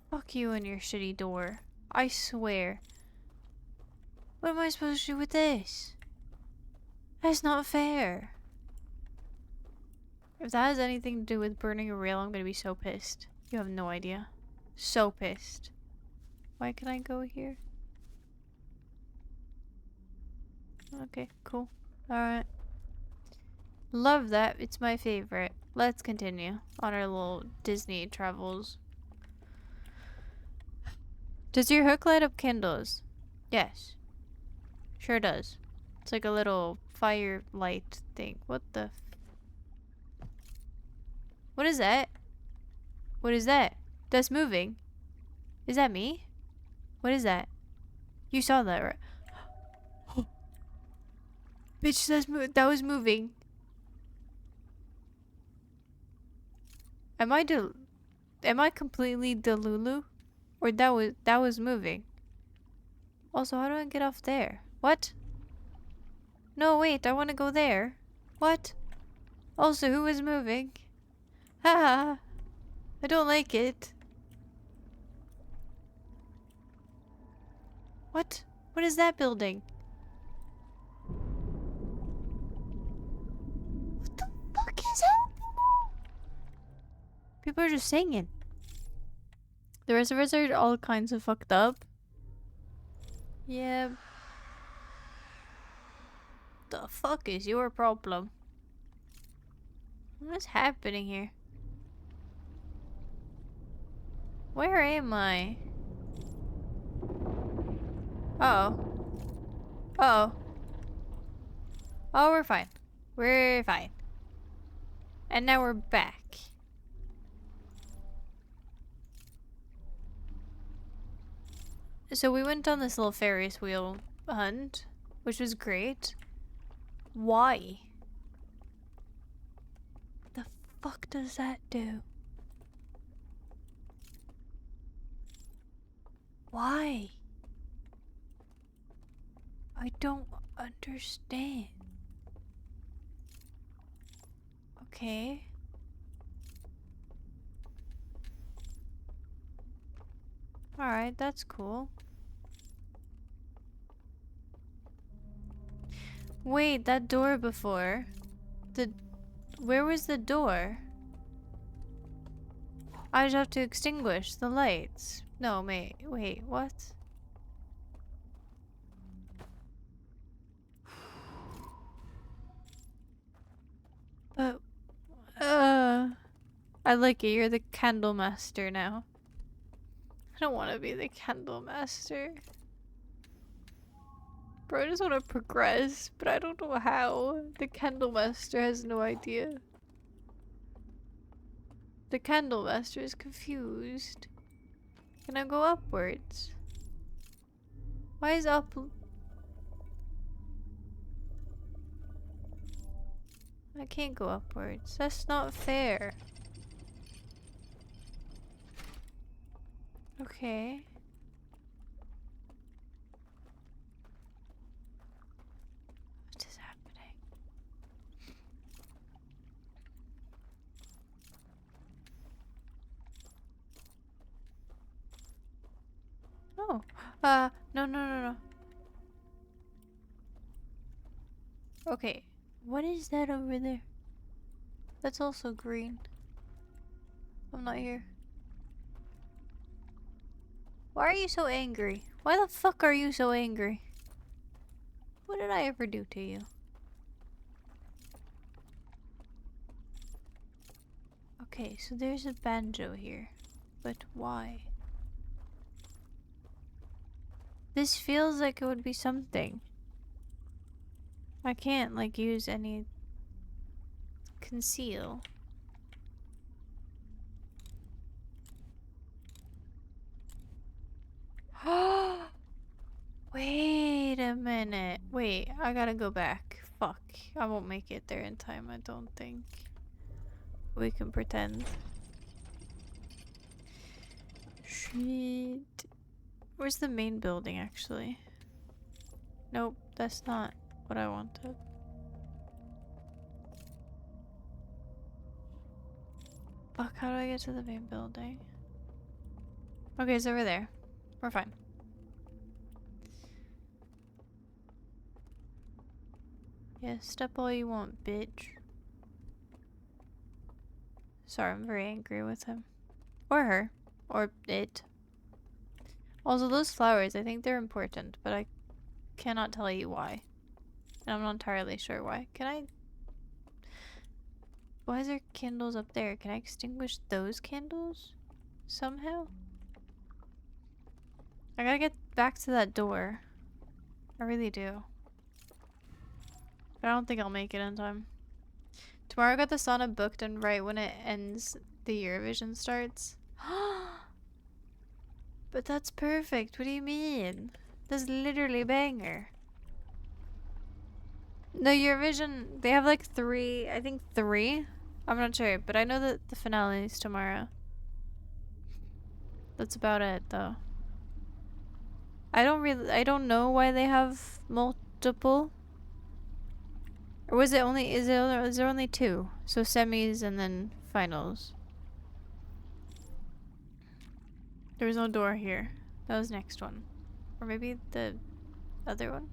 Fuck you and your shitty door. I swear. What am I supposed to do with this? That's not fair. If that has anything to do with burning a rail, I'm gonna be so pissed. You have no idea. So pissed. Why can I go here? Okay, cool. Alright. Love that. It's my favorite. Let's continue on our little Disney travels. Does your hook light up candles? Yes. Sure does. It's like a little fire light thing. What the what is that? What is that? That's moving. Is that me? What is that? You saw that, right? Bitch, that was moving. Am I completely Delulu? Or that was moving? Also, how do I get off there? What? No, wait, I want to go there. What? Also, who is moving? Haha. I don't like it. What? What is that building? What the fuck is happening? People are just singing. The reservoirs are all kinds of fucked up. Yeah. The fuck is your problem? What's happening here? Where am I? Uh oh. Uh oh. Oh, we're fine. We're fine. And now we're back. So we went on this little Ferris wheel hunt, which was great. Why? The fuck does that do? Why? I don't understand. Okay. Alright, that's cool. Wait, that door before. Where was the door? I just have to extinguish the lights. No, wait, what? But, I like it. You're the candle master now. don't want to be the candle master. Bro, I just want to progress, but I don't know how. The candle master has no idea. The candle master is confused. Can I go upwards? Why is up... I can't go upwards. That's not fair. Okay. What is happening? Oh. No, no, no, no. Okay. What is that over there? That's also green. I'm not here. Why are you so angry? Why the fuck are you so angry? What did I ever do to you? Okay, so there's a banjo here. But why? This feels like it would be something. I can't, like, use any... conceal. Wait a minute. Wait, I gotta go back. Fuck. I won't make it there in time, I don't think. We can pretend. Shit. Where's the main building, actually? Nope, that's not what I wanted. Fuck, how do I get to the main building? Okay, it's over there. We're fine. Yeah, step all you want, bitch. Sorry, I'm very angry with him. Or her. Or it. Also, those flowers, I think they're important, but I cannot tell you why. And I'm not entirely sure why. Can I... Why is there candles up there? Can I extinguish those candles? Somehow? I gotta get back to that door. I really do. But I don't think I'll make it in time. Tomorrow I got the sauna booked, and right when it ends, the Eurovision starts. But that's perfect. What do you mean? That's literally banger. The Eurovision, they have like three, I think three? I'm not sure, but I know that the finale is tomorrow. That's about it, though. I don't know why they have multiple. Or was it only, is there only two? So semis and then finals. There was no door here. That was next one. Or maybe the other one?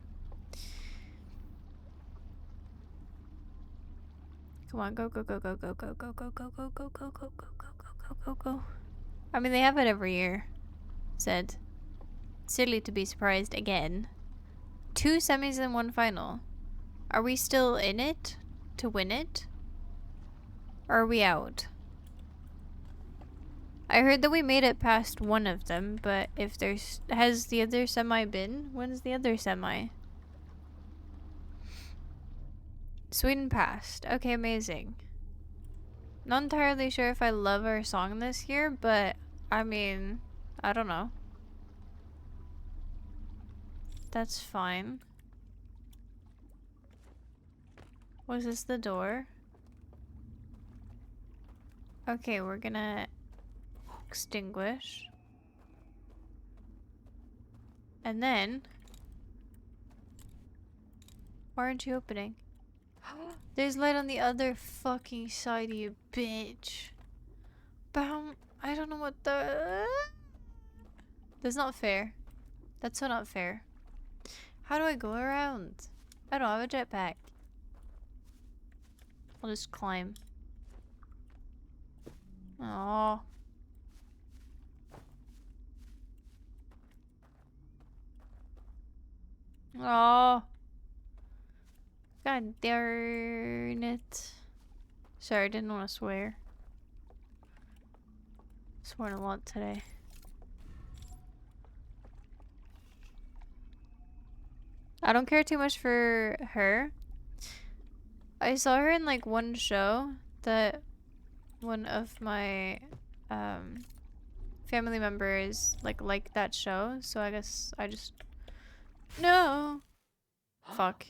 Come on, go, go, go, go, go, go, go, go, go, go, go, go, go, go, go, go, go, go. I mean, they have it every year. Said. Silly to be surprised again. 2 semis and 1 final. Are we still in it to win it? Or are we out? I heard that we made it past one of them, but if there's... Has the other semi been? When's the other semi? Sweden passed. Okay, amazing. Not entirely sure if I love our song this year, but I mean, I don't know. That's fine. Was this the door? Okay, we're gonna extinguish. And then... Why aren't you opening? There's light on the other fucking side, you bitch. Bam. I don't know what the... That's not fair. That's so not fair. How do I go around? I don't have a jetpack. I'll just climb. Aww. Aww. God darn it. Sorry, I didn't want to swear. Sworn a lot today. I don't care too much for her. I saw her in like one show that one of my family members like that show, so I guess I just no. Fuck.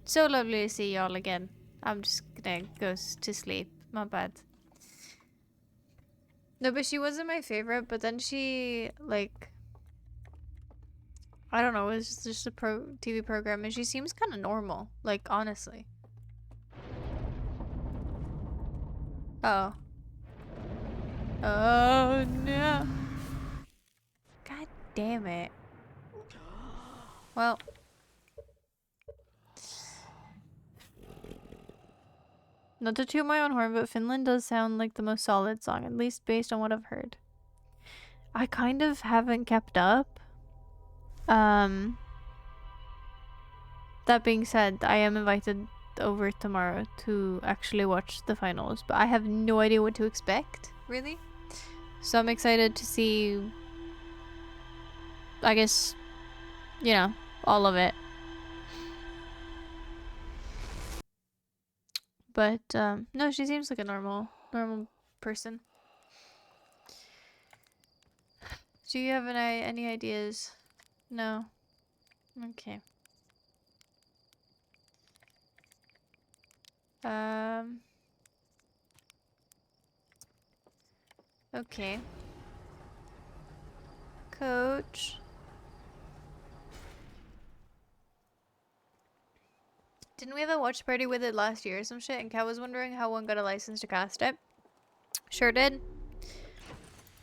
So lovely to see y'all again. I'm just gonna go to sleep. My bad. No, but she wasn't my favorite, but then she, like, I don't know, it was just a TV program, and she seems kind of normal, like, honestly. Oh. Oh, no. God damn it. Well. Not to toot my own horn, but Finland does sound like the most solid song, at least based on what I've heard. I kind of haven't kept up. That being said, I am invited over tomorrow to actually watch the finals, but I have no idea what to expect, really. So I'm excited to see, I guess, you know, all of it. But no, she seems like a normal person. Do you have any ideas? No. Okay. Okay. Coach. Didn't we have a watch party with it last year or some shit? And Kat was wondering how one got a license to cast it. Sure did.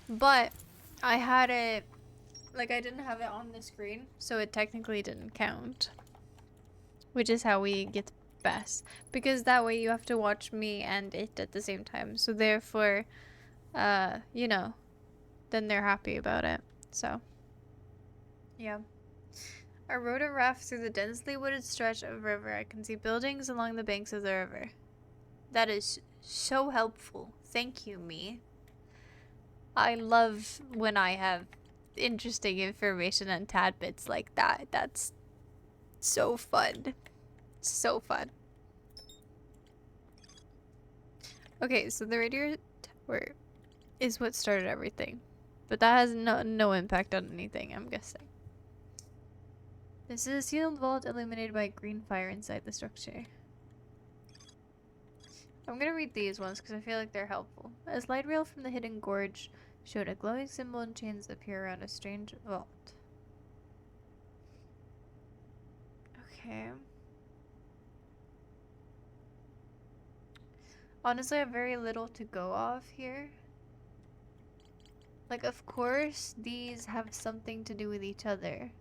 But I had it, like, I didn't have it on the screen, so it technically didn't count. Which is how we get best. Because that way you have to watch me and it at the same time. So therefore, you know, then they're happy about it. So, yeah. I rode a raft through the densely wooded stretch of river. I can see buildings along the banks of the river. That is so helpful. Thank you, me. I love when I have interesting information and tidbits like that. That's so fun. So fun. Okay, so the radio tower is what started everything. But that has no impact on anything, I'm guessing. This is a sealed vault illuminated by green fire inside the structure. I'm gonna read these ones because I feel like they're helpful. A slide rail from the hidden gorge showed a glowing symbol and chains appear around a strange vault. Okay. Honestly, I have very little to go off here. Like, of course, these have something to do with each other.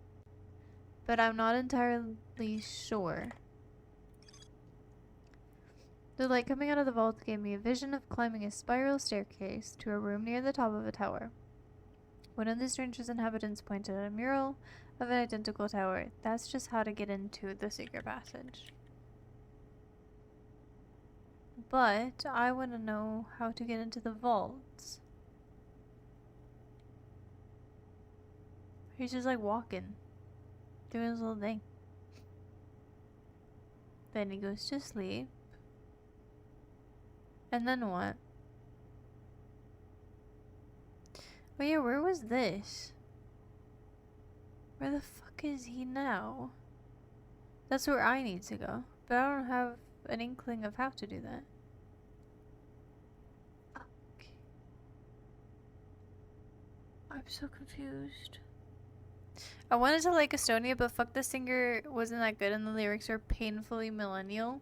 But I'm not entirely sure. The light coming out of the vault gave me a vision of climbing a spiral staircase to a room near the top of a tower. One of the stranger's inhabitants pointed at a mural of an identical tower. That's just how to get into the secret passage. But I want to know how to get into the vaults. He's just like walking, doing his little thing. Then he goes to sleep. And then what? Oh yeah, where was this? Where the fuck is he now? That's where I need to go. But I don't have an inkling of how to do that. Okay. I'm so confused. I wanted to like Estonia, but fuck, the singer wasn't that good and the lyrics are painfully millennial.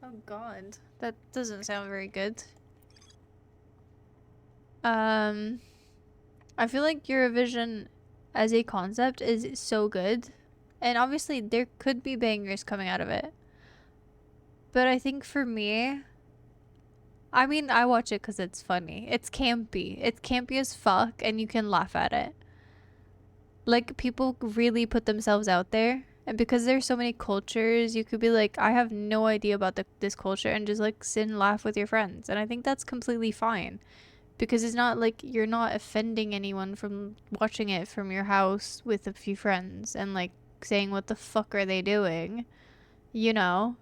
Oh god. That doesn't sound very good. I feel like Eurovision as a concept is so good. And obviously there could be bangers coming out of it. But I think for me, I mean, I watch it because it's funny. It's campy. It's campy as fuck and you can laugh at it. Like, people really put themselves out there. And because there's so many cultures, you could be like, I have no idea about this culture and just like sit and laugh with your friends. And I think that's completely fine. because it's not like you're not offending anyone from watching it from your house with a few friends and like saying what the fuck are they doing, you know?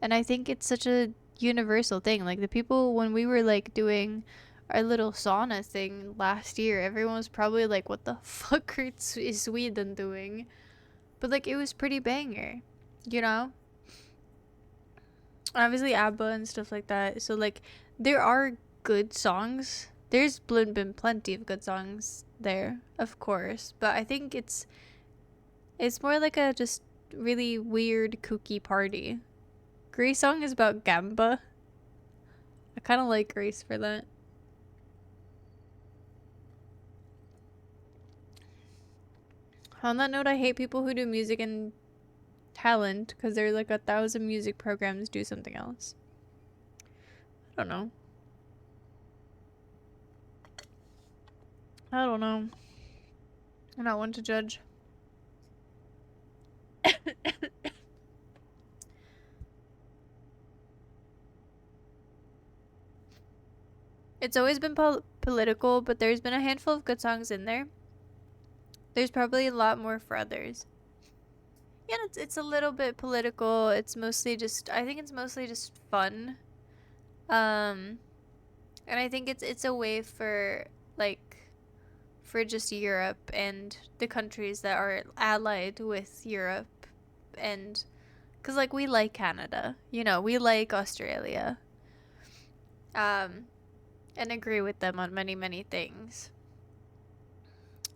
And I think it's such a universal thing. Like the people when we were like doing our little sauna thing last year, everyone was probably like, what the fuck is Sweden doing? But like it was pretty banger, you know? Obviously ABBA and stuff like that. So like there are good songs. There's been plenty of good songs there, of course. But I think it's more like a just really weird kooky party. Grace song is about gamba. I kind of like Grace for that. On that note, I hate people who do music and talent because there's like 1,000 music programs do something else. I don't know. I don't know. I'm not one to judge. It's always been political, but there's been a handful of good songs in there. There's probably a lot more for others. Yeah, it's a little bit political. It's mostly just I think it's mostly just fun. And I think it's a way for like for just Europe and the countries that are allied with Europe and cuz like we like Canada, you know, we like Australia. Um and agree with them on many things.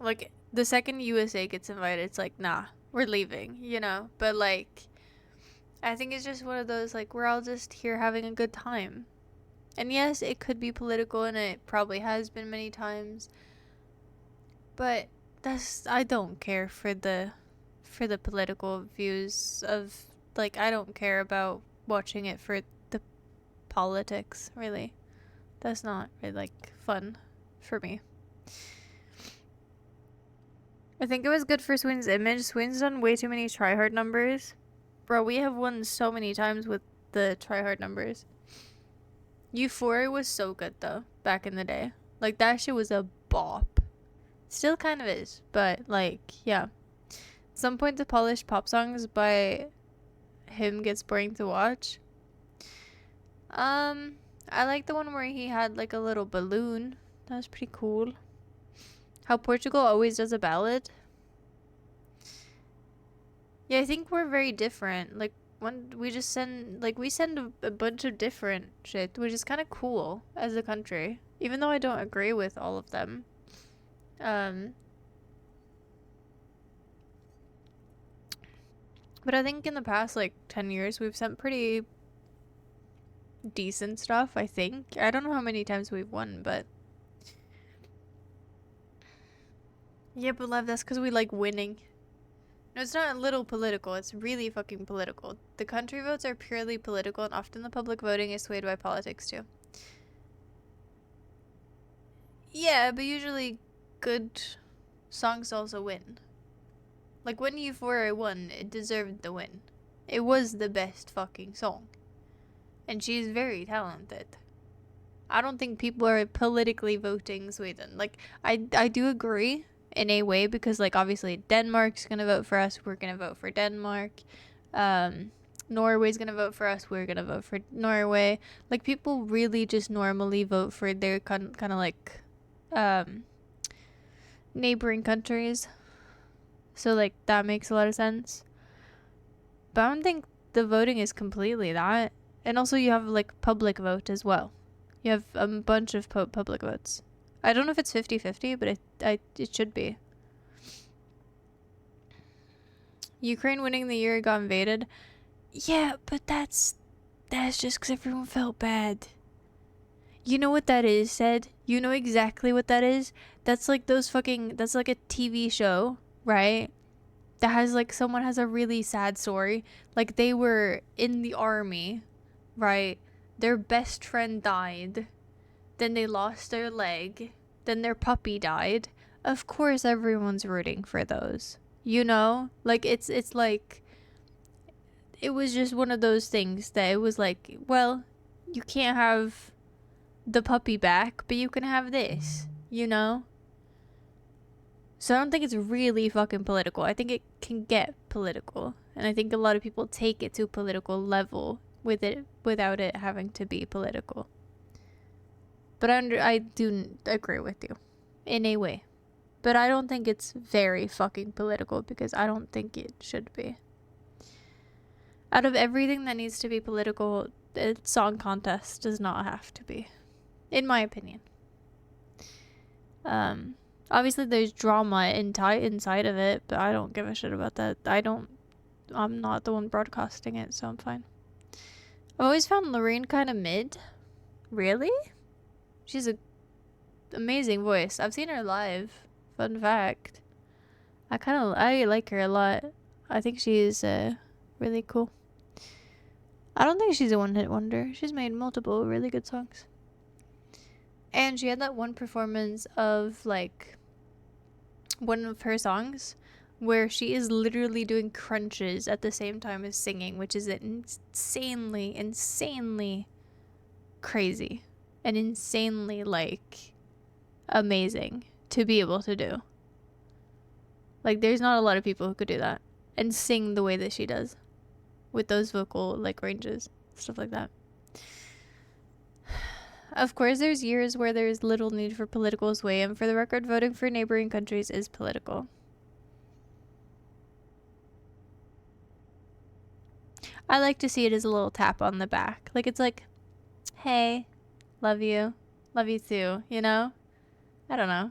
Like the second USA gets invited, it's like, nah, we're leaving, you know? But like I think it's just one of those like we're all just here having a good time. And yes, it could be political and it probably has been many times. But I don't care for the political views of like I don't care about watching it for the politics, really. That's not really like fun for me. I think it was good for Sweden's image. Sweden's done way too many tryhard numbers. Bro, we have won so many times with the tryhard numbers. Euphoria was so good though, back in the day. Like that shit was a bop. Still kind of is, but like, yeah. Some point the polished pop songs by him gets boring to watch. I like the one where he had like a little balloon. That was pretty cool. How Portugal always does a ballad. Yeah, I think we're very different. Like when we just send we send a bunch of different shit, which is kind of cool as a country, even though I don't agree with all of them. But I think in the past like 10 years we've sent pretty decent stuff, I think. I don't know how many times we've won, but yeah, but love, that's because we like winning. No, it's not a little political, it's really fucking political. The country votes are purely political and often the public voting is swayed by politics too. Yeah, but usually good songs also win. Like when Euphoria won, it deserved the win. It was the best fucking song. And she's very talented. I don't think people are politically voting Sweden. Like I do agree in a way because like obviously Denmark's gonna vote for us, we're gonna vote for Denmark. Norway's gonna vote for us, we're gonna vote for Norway. Like people really just normally vote for their kind of like neighboring countries. So like that makes a lot of sense. But I don't think the voting is completely that. And also you have like public vote as well. You have a bunch of public votes. I don't know if it's 50-50, but it should be. Ukraine winning the year it got invaded. Yeah, but that's just because everyone felt bad. You know what that is, said? You know exactly what that is? That's like that's like a TV show, right? That has like someone has a really sad story. Like they were in the army, right? Their best friend died. Then they lost their leg. Then their puppy died. Of course everyone's rooting for those. You know? Like it's like it was just one of those things that it was like, well, you can't have the puppy back, but you can have this, you know? So I don't think it's really fucking political. I think it can get political. And I think a lot of people take it to a political level with it without it having to be political. But I do agree with you in a way. But I don't think it's very fucking political because I don't think it should be. Out of everything that needs to be political, the song contest does not have to be, in my opinion. Obviously there's drama inside of it, but I don't give a shit about that. I'm not the one broadcasting it, so I'm fine. I've always found Lorraine kind of mid. Really? She's a amazing voice. I've seen her live. Fun fact. I like her a lot. I think she's really cool. I don't think she's a one-hit wonder. She's made multiple really good songs. And she had that one performance of like one of her songs where she is literally doing crunches at the same time as singing, which is insanely crazy and insanely like amazing to be able to do. Like there's not a lot of people who could do that and sing the way that she does with those vocal like ranges, stuff like that. Of course, there's years where there's little need for political sway, and for the record, voting for neighboring countries is political. I like to see it as a little tap on the back. Like, it's like, hey, love you too, you know? I don't know.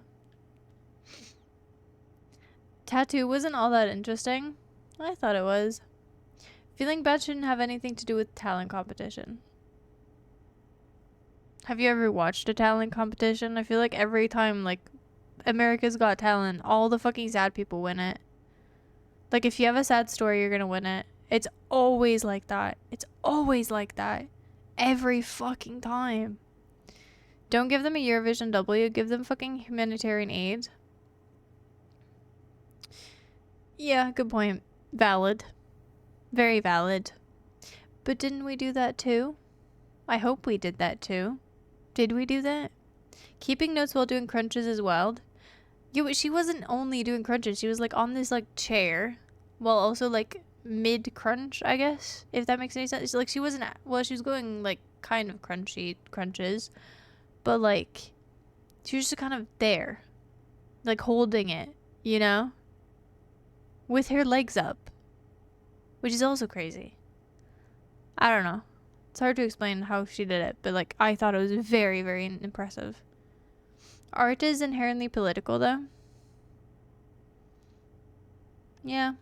Tattoo wasn't all that interesting. I thought it was. Feeling bad shouldn't have anything to do with talent competition. Have you ever watched a talent competition? I feel like every time, like, America's Got Talent, all the fucking sad people win it. Like, if you have a sad story, you're gonna win it. It's always like that. It's always like that. Every fucking time. Don't give them a Eurovision W. Give them fucking humanitarian aid. Yeah, good point. Valid. Very valid. But didn't we do that too? I hope we did that too. Did we do that? Keeping notes while doing crunches is wild. Yeah, she wasn't only doing crunches. She was like on this like chair while also like mid crunch, I guess, if that makes any sense. Like she wasn't, well, she was going like kind of crunchy crunches, but like she was just kind of there, like holding it, you know, with her legs up, which is also crazy. I don't know. It's hard to explain how she did it, but like I thought it was very, very impressive. Art is inherently political though. Yeah.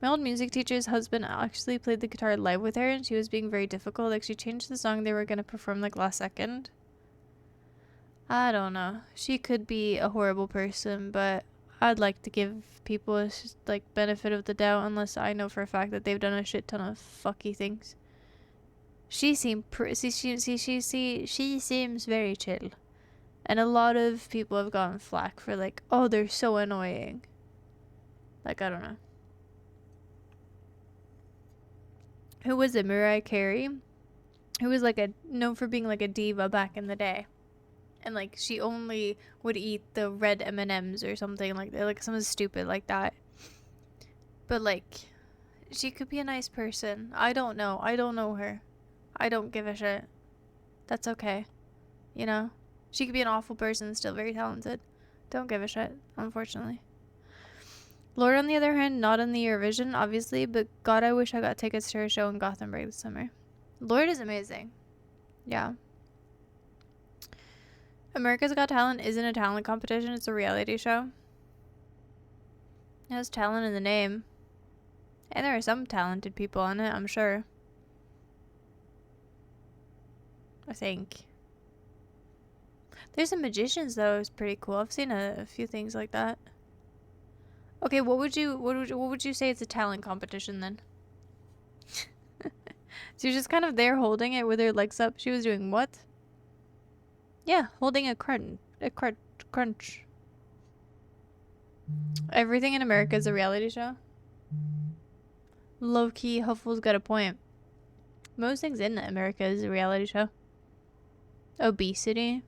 My old music teacher's husband actually played the guitar live with her and she was being very difficult. Like she changed the song they were going to perform like last second. I don't know. She could be a horrible person, but I'd like to give people a like benefit of the doubt unless I know for a fact that they've done a shit ton of fucky things. She seemed she seems very chill. And a lot of people have gotten flack for like, oh, they're so annoying. Like, I don't know. Who was it? Mariah Carey? Who was like known for being like a diva back in the day. And like she only would eat the red M&Ms or something like that. Like something stupid like that. But like she could be a nice person. I don't know. I don't know her. I don't give a shit. That's okay. You know? She could be an awful person, still very talented. Don't give a shit, unfortunately. Lorde, on the other hand, not in the Eurovision, obviously, but God, I wish I got tickets to her show in Gothenburg this summer. Lorde is amazing. Yeah. America's Got Talent isn't a talent competition, it's a reality show. It has talent in the name. And there are some talented people on it, I'm sure. I think. There's some magicians though, it's pretty cool. I've seen a few things like that. Okay, what would you say it's a talent competition then? She was just kind of there holding it with her legs up. She was doing what? Yeah, holding a crunch. Everything in America is a reality show. Low-key, Huffle's got a point. Most things in America is a reality show. Obesity.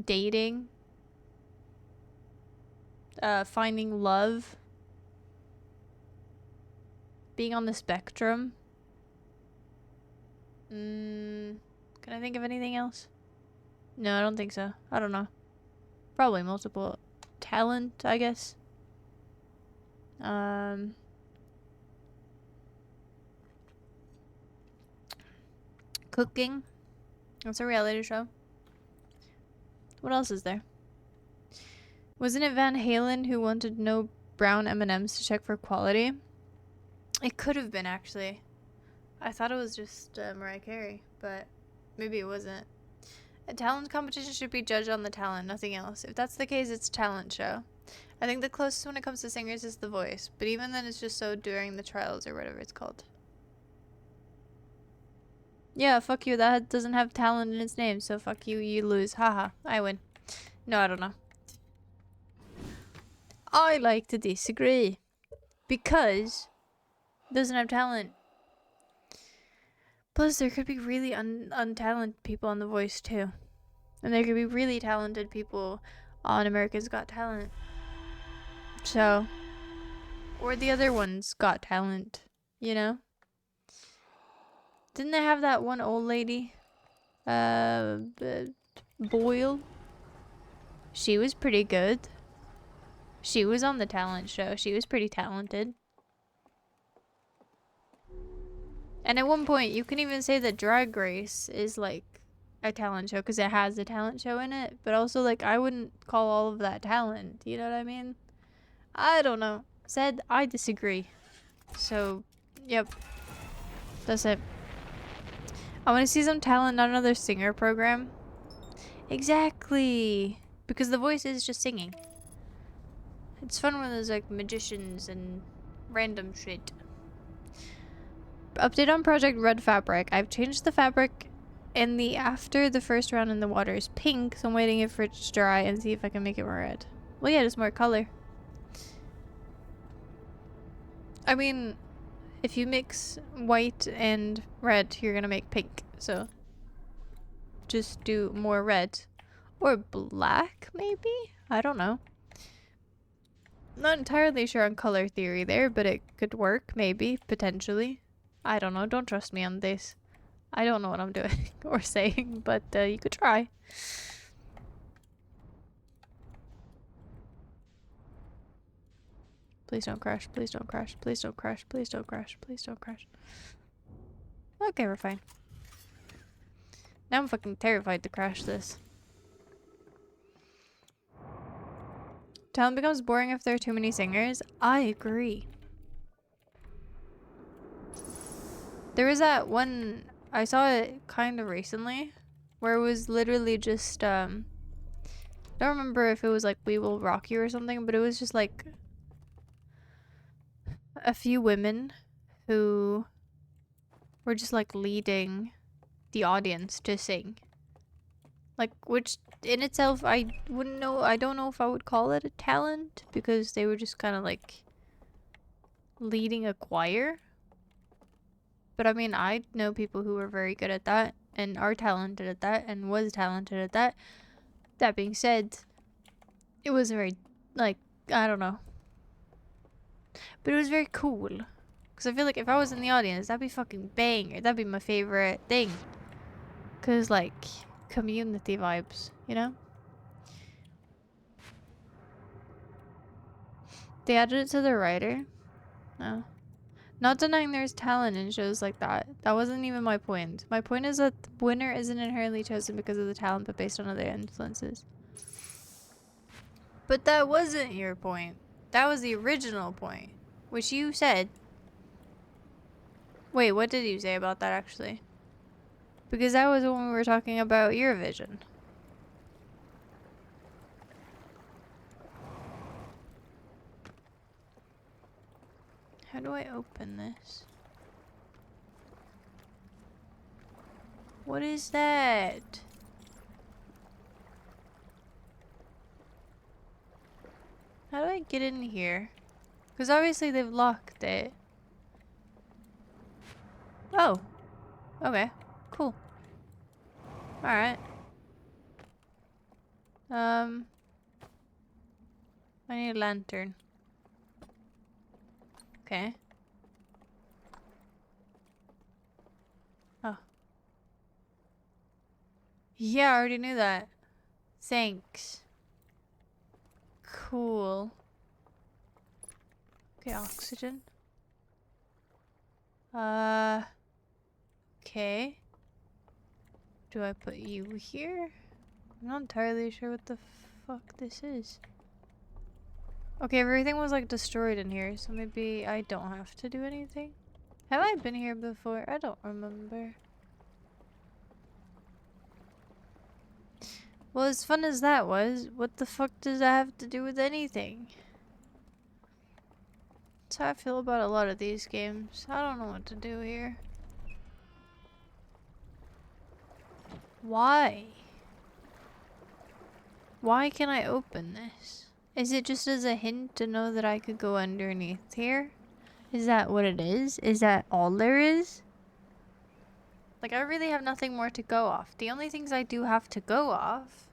Dating. Finding love. Being on the spectrum. Can I think of anything else? No, I don't think so. I don't know. Probably multiple. Talent, I guess. Cooking. That's a reality show. What else is there? Wasn't it Van Halen who wanted no brown M&Ms to check for quality? It could have been, actually. I thought it was just Mariah Carey, but maybe it wasn't. A talent competition should be judged on the talent, nothing else. If that's the case, it's a talent show. I think the closest when it comes to singers is The Voice, but even then it's just so during the trials or whatever it's called. Yeah, fuck you, that doesn't have talent in its name, so fuck you, you lose. Haha, I win. No, I don't know. I like to disagree. Because it doesn't have talent. Plus, there could be really untalented people on The Voice, too. And there could be really talented people on America's Got Talent. So, or the other ones Got Talent, you know? Didn't they have that one old lady? Boyle? She was pretty good. She was on the talent show. She was pretty talented. And at one point, you can even say that Drag Race is like a talent show because it has a talent show in it. But also, like, I wouldn't call all of that talent. You know what I mean? I don't know. Said I disagree. So, yep. That's it. I want to see some talent, not another singer program. Exactly. Because The Voice is just singing. It's fun when there's like magicians and random shit. Update on Project Red Fabric. I've changed the fabric and after the first round in the water is pink, so I'm waiting for it to dry and see if I can make it more red. Well, yeah, just more color. I mean, if you mix white and red, you're gonna make pink, so just do more red. Or black, maybe? I don't know. Not entirely sure on color theory there, but it could work, maybe, potentially. I don't know, don't trust me on this. I don't know what I'm doing or saying, but you could try. Please don't crash, please don't crash, please don't crash, please don't crash, please don't crash. Okay, we're fine. Now I'm fucking terrified to crash this. Talent becomes boring if there are too many singers. I agree. There was that one, I saw it kind of recently, where it was literally just, I don't remember if it was like We Will Rock You or something, but it was just like a few women who were just like leading the audience to sing. Like, which in itself, I wouldn't know, I don't know if I would call it a talent, because they were just kind of like leading a choir. But I mean, I know people who are very good at that, and are talented at that, and was talented at that. That being said, it was very, like, I don't know. But it was very cool. Because I feel like if I was in the audience, that'd be fucking banger. That'd be my favorite thing. Because, like, community vibes, you know? They added it to the writer? No. Not denying there's talent in shows like that. That wasn't even my point. My point is that the winner isn't inherently chosen because of the talent, but based on other influences. But that wasn't your point. That was the original point. Which you said. Wait, what did you say about that actually? Because that was when we were talking about Eurovision. How do I open this? What is that? How do I get in here? Because obviously they've locked it. Oh. Okay. Cool. Alright. I need a lantern. Okay. Oh. Yeah, I already knew that. Thanks. Cool. Okay, oxygen. Okay. Do I put you here? I'm not entirely sure what the fuck this is. Okay, everything was like destroyed in here, so maybe I don't have to do anything. Have I been here before? I don't remember. Well, as fun as that was, what the fuck does that have to do with anything? That's how I feel about a lot of these games. I don't know what to do here. Why? Why can I open this? Is it just as a hint to know that I could go underneath here? Is that what it is? Is that all there is? Like, I really have nothing more to go off. The only things I do have to go off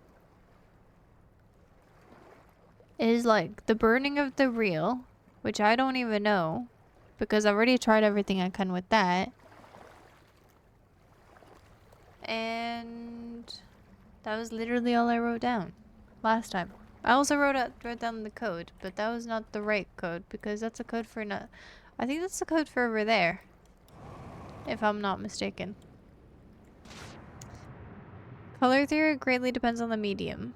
is like the burning of the reel, which I don't even know because I've already tried everything I can with that. And that was literally all I wrote down last time. I also wrote down the code, but that was not the right code because that's a code for not. I think that's the code for over there, if I'm not mistaken. Color theory greatly depends on the medium.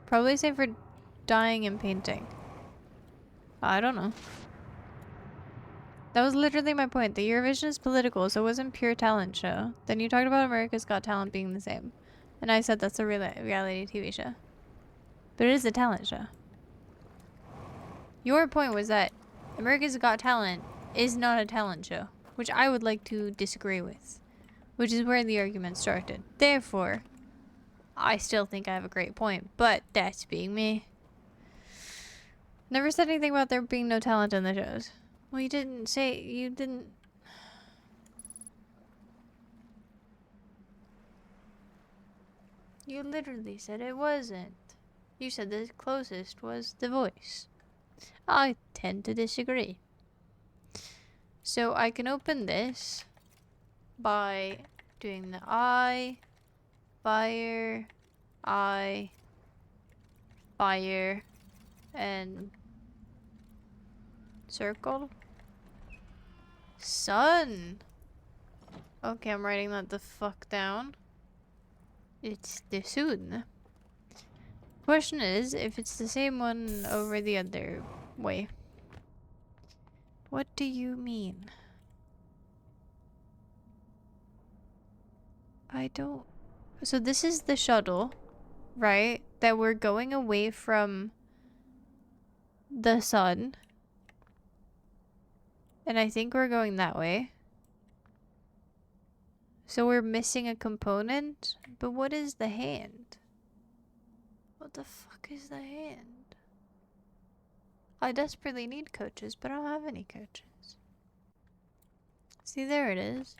Probably same for dyeing and painting. I don't know. That was literally my point. The Eurovision is political, so it wasn't pure talent show. Then you talked about America's Got Talent being the same. And I said that's a reality TV show. But it is a talent show. Your point was that America's Got Talent is not a talent show, which I would like to disagree with, which is where the argument started. Therefore, I still think I have a great point, but that's being me. Never said anything about there being no talent in the shows. Well, you didn't say, you didn't... You literally said it wasn't. You said the closest was The Voice. I tend to disagree. So I can open this by doing the eye, fire, eye, fire, and circle. Sun! Okay, I'm writing that the fuck down. It's the sun. Question is, if it's the same one over the other way. What do you mean? I don't... So this is the shuttle, right? That we're going away from the sun. And I think we're going that way. So we're missing a component? But what is the hand? What the fuck is the hand? I desperately need coaches, but I don't have any coaches. See, there it is.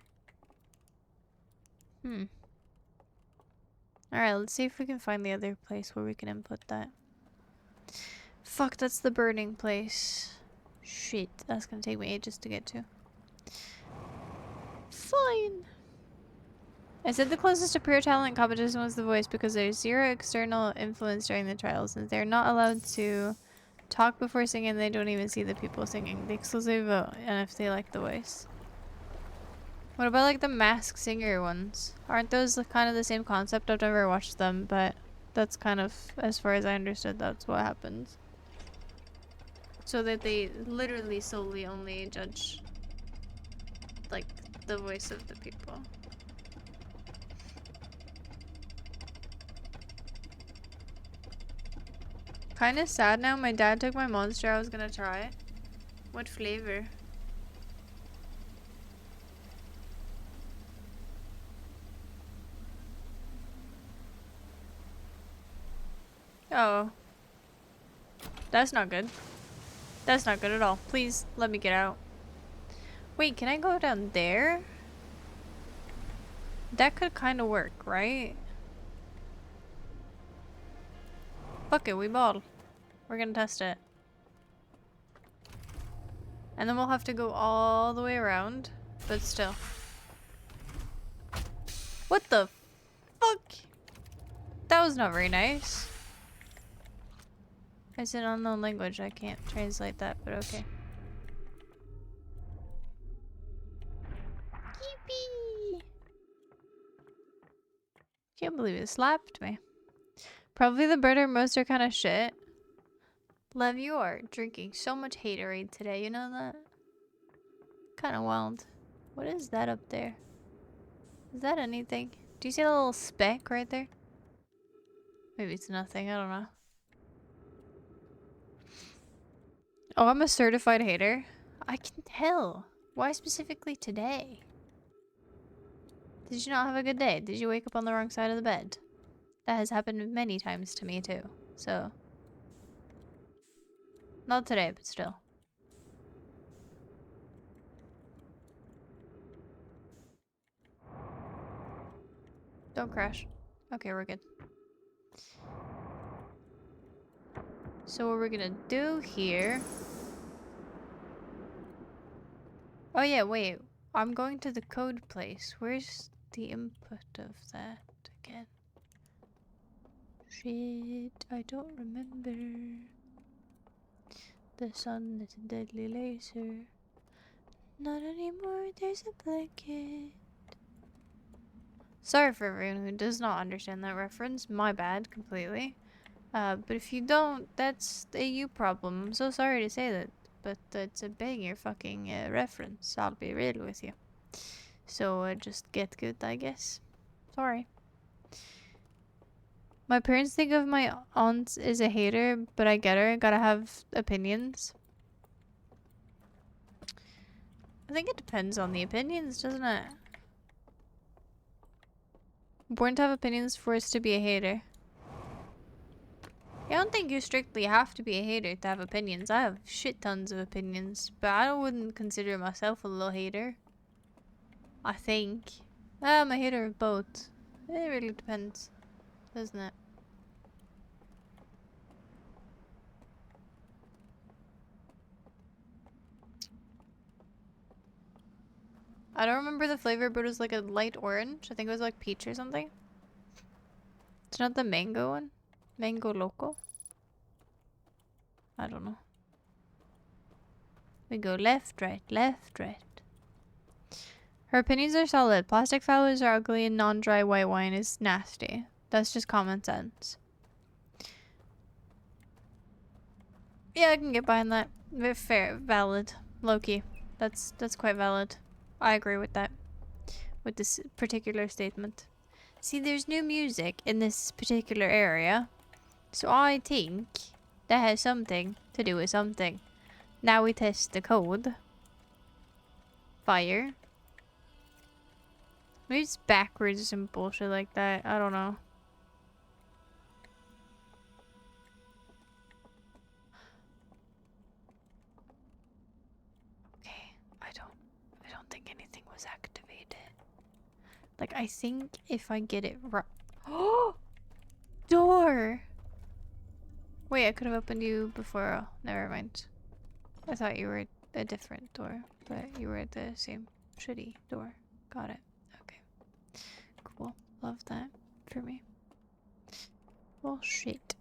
Alright, let's see if we can find the other place where we can input that. Fuck, that's the burning place. Shit, that's gonna take me ages to get to. Fine. I said the closest to pure talent competition was The Voice because there's zero external influence during the trials, and they're not allowed to talk before singing. They don't even see the people singing. They exclusively vote, and if they like the voice. What about like the Masked Singer ones? Aren't those kind of the same concept? I've never watched them, but that's kind of, as far as I understood, that's what happens. So that they literally solely only judge like the voice of the people. Kind of sad now. My dad took my monster. I was gonna try it. What flavor? Oh. That's not good. That's not good at all. Please let me get out. Wait, can I go down there? That could kind of work, right? Fuck it, we ball. We're gonna test it. And then we'll have to go all the way around, but still. What the fuck? That was not very nice. It's an unknown language. I can't translate that, but okay. Yippee! Can't believe it slapped me. Probably the bird or most are kind of shit. Lev, you are drinking so much haterade today, you know that? Kind of wild. What is that up there? Is that anything? Do you see a little speck right there? Maybe it's nothing, I don't know. Oh, I'm a certified hater? I can tell. Why specifically today? Did you not have a good day? Did you wake up on the wrong side of the bed? That has happened many times to me too, so. Not today, but still. Don't crash. Okay, we're good. So what we're gonna do here... Oh yeah, wait. I'm going to the code place. Where's the input of that again? Shit, I don't remember. The sun is a deadly laser. Not anymore, there's a blanket. Sorry for everyone who does not understand that reference. My bad, completely. But if you don't, that's a you problem. I'm so sorry to say that, but it's a banger fucking reference. I'll be real with you. So just get good, I guess. Sorry. My parents think of my aunt as a hater, but I get her. Gotta have opinions. I think it depends on the opinions, doesn't it? Born to have opinions, forced to be a hater. I don't think you strictly have to be a hater to have opinions. I have shit tons of opinions, but I wouldn't consider myself a little hater. I think. I'm a hater of both. It really depends, doesn't it? I don't remember the flavor, but it was like a light orange. I think it was like peach or something. It's not the mango one? Mango Loco? I don't know. We go left, right, left, right. Her opinions are solid. Plastic flowers are ugly and non-dry white wine is nasty. That's just common sense. Yeah, I can get behind that. Fair, valid. Low-key. That's quite valid. I agree with that. With this particular statement. See, there's new music in this particular area. So I think that has something to do with something. Now we test the code. Fire. Maybe it's backwards or some bullshit like that. I don't know. Okay, I don't think anything was activated. Like, I think if I get it right. Oh! Door! Wait, I could have opened you before. Oh, never mind. I thought you were a different door, but you were at the same shitty door. Got it. Okay. Cool. Love that for me. Well, shit.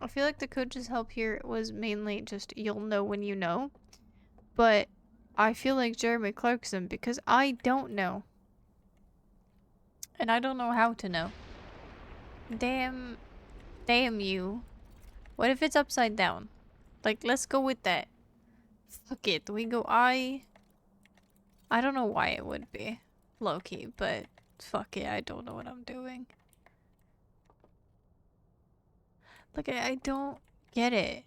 I feel like the coach's help here was mainly just you'll know when you know. But I feel like Jeremy Clarkson because I don't know. And I don't know how to know. Damn you. What if it's upside down? Like, let's go with that. Fuck it. We go I don't know why it would be low-key, but fuck it. I don't know what I'm doing. Look, I don't get it.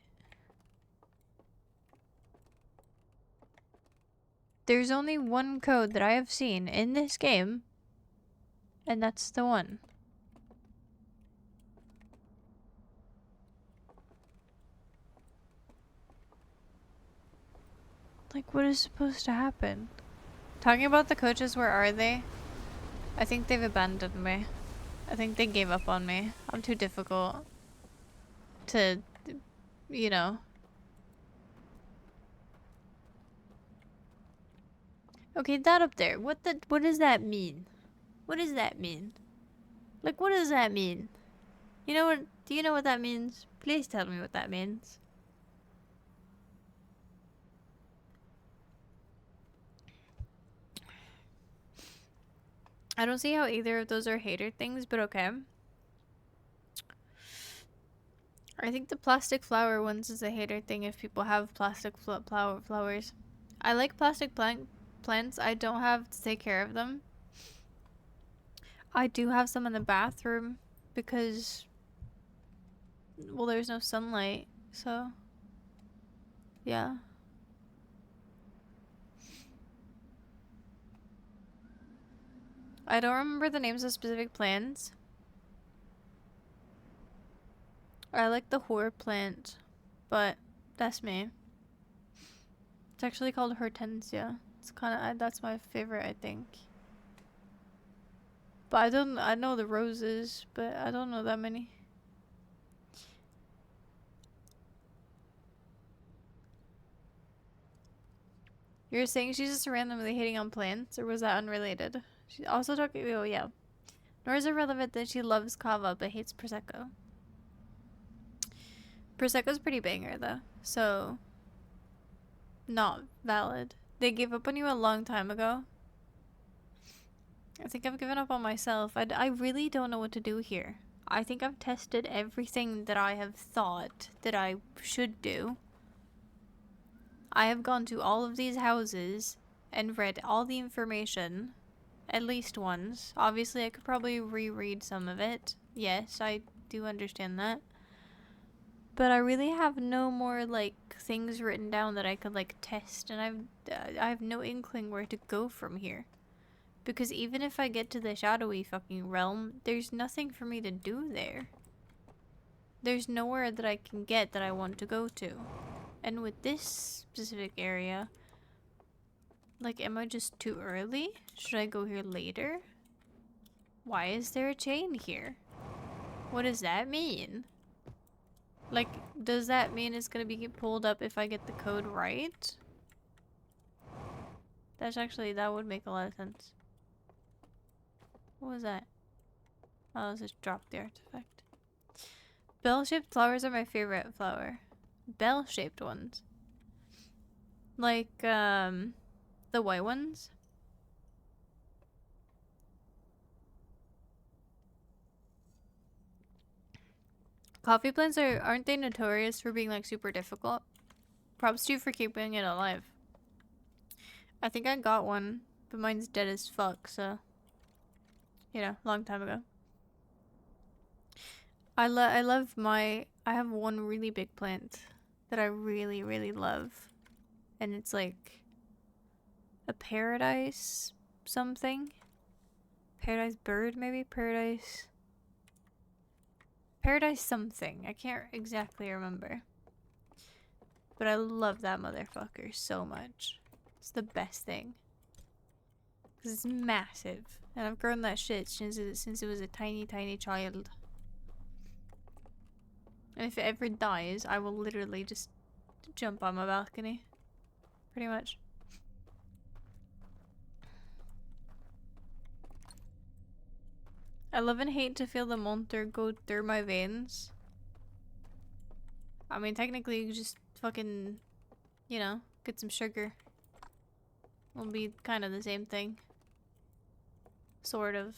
There's only one code that I have seen in this game, and that's the one. Like, what is supposed to happen? Talking about the coaches, where are they? I think they've abandoned me. I think they gave up on me. I'm too difficult to, you know. Okay, that up there. What does that mean? What does that mean? Like, what does that mean? You know what? Do you know what that means? Please tell me what that means. I don't see how either of those are hater things, but okay. I think the plastic flower ones is a hater thing if people have plastic flowers. I like plastic plants. I don't have to take care of them. I do have some in the bathroom because, well, there's no sunlight, so yeah. I don't remember the names of specific plants. I like the whore plant, but that's me. It's actually called hortensia. It's kind of, that's my favorite, I think. But I know the roses, but I don't know that many. You're saying she's just randomly hitting on plants, or was that unrelated? She's also talking, oh yeah. Nor is it relevant that she loves kava but hates Prosecco. Prosecco's pretty banger though, so not valid. They gave up on you a long time ago. I think I've given up on myself. I really don't know what to do here. I think I've tested everything that I have thought that I should do. I have gone to all of these houses and read all the information at least once. Obviously, I could probably reread some of it. Yes, I do understand that. But I really have no more, like, things written down that I could, like, test. And I have no inkling where to go from here. Because even if I get to the shadowy fucking realm, there's nothing for me to do there. There's nowhere that I can get that I want to go to. And with this specific area, like, am I just too early? Should I go here later? Why is there a chain here? What does that mean? Like, does that mean it's gonna be pulled up if I get the code right? That would make a lot of sense. What was that? Oh, it just dropped the artifact. Bell-shaped flowers are my favorite flower. Bell-shaped ones. Like, the white ones. Coffee plants aren't they notorious for being, like, super difficult? Props to you for keeping it alive. I think I got one, but mine's dead as fuck, so, you know, long time ago. I have one really big plant that I really, really love. And it's like a paradise something. Paradise bird, maybe? Paradise something. I can't exactly remember. But I love that motherfucker so much. It's the best thing. Because it's massive. And I've grown that shit since it was a tiny, tiny child. And if it ever dies, I will literally just jump on my balcony. Pretty much. I love and hate to feel the monster go through my veins. I mean, technically, you just fucking, you know, get some sugar. Will be kind of the same thing. Sort of.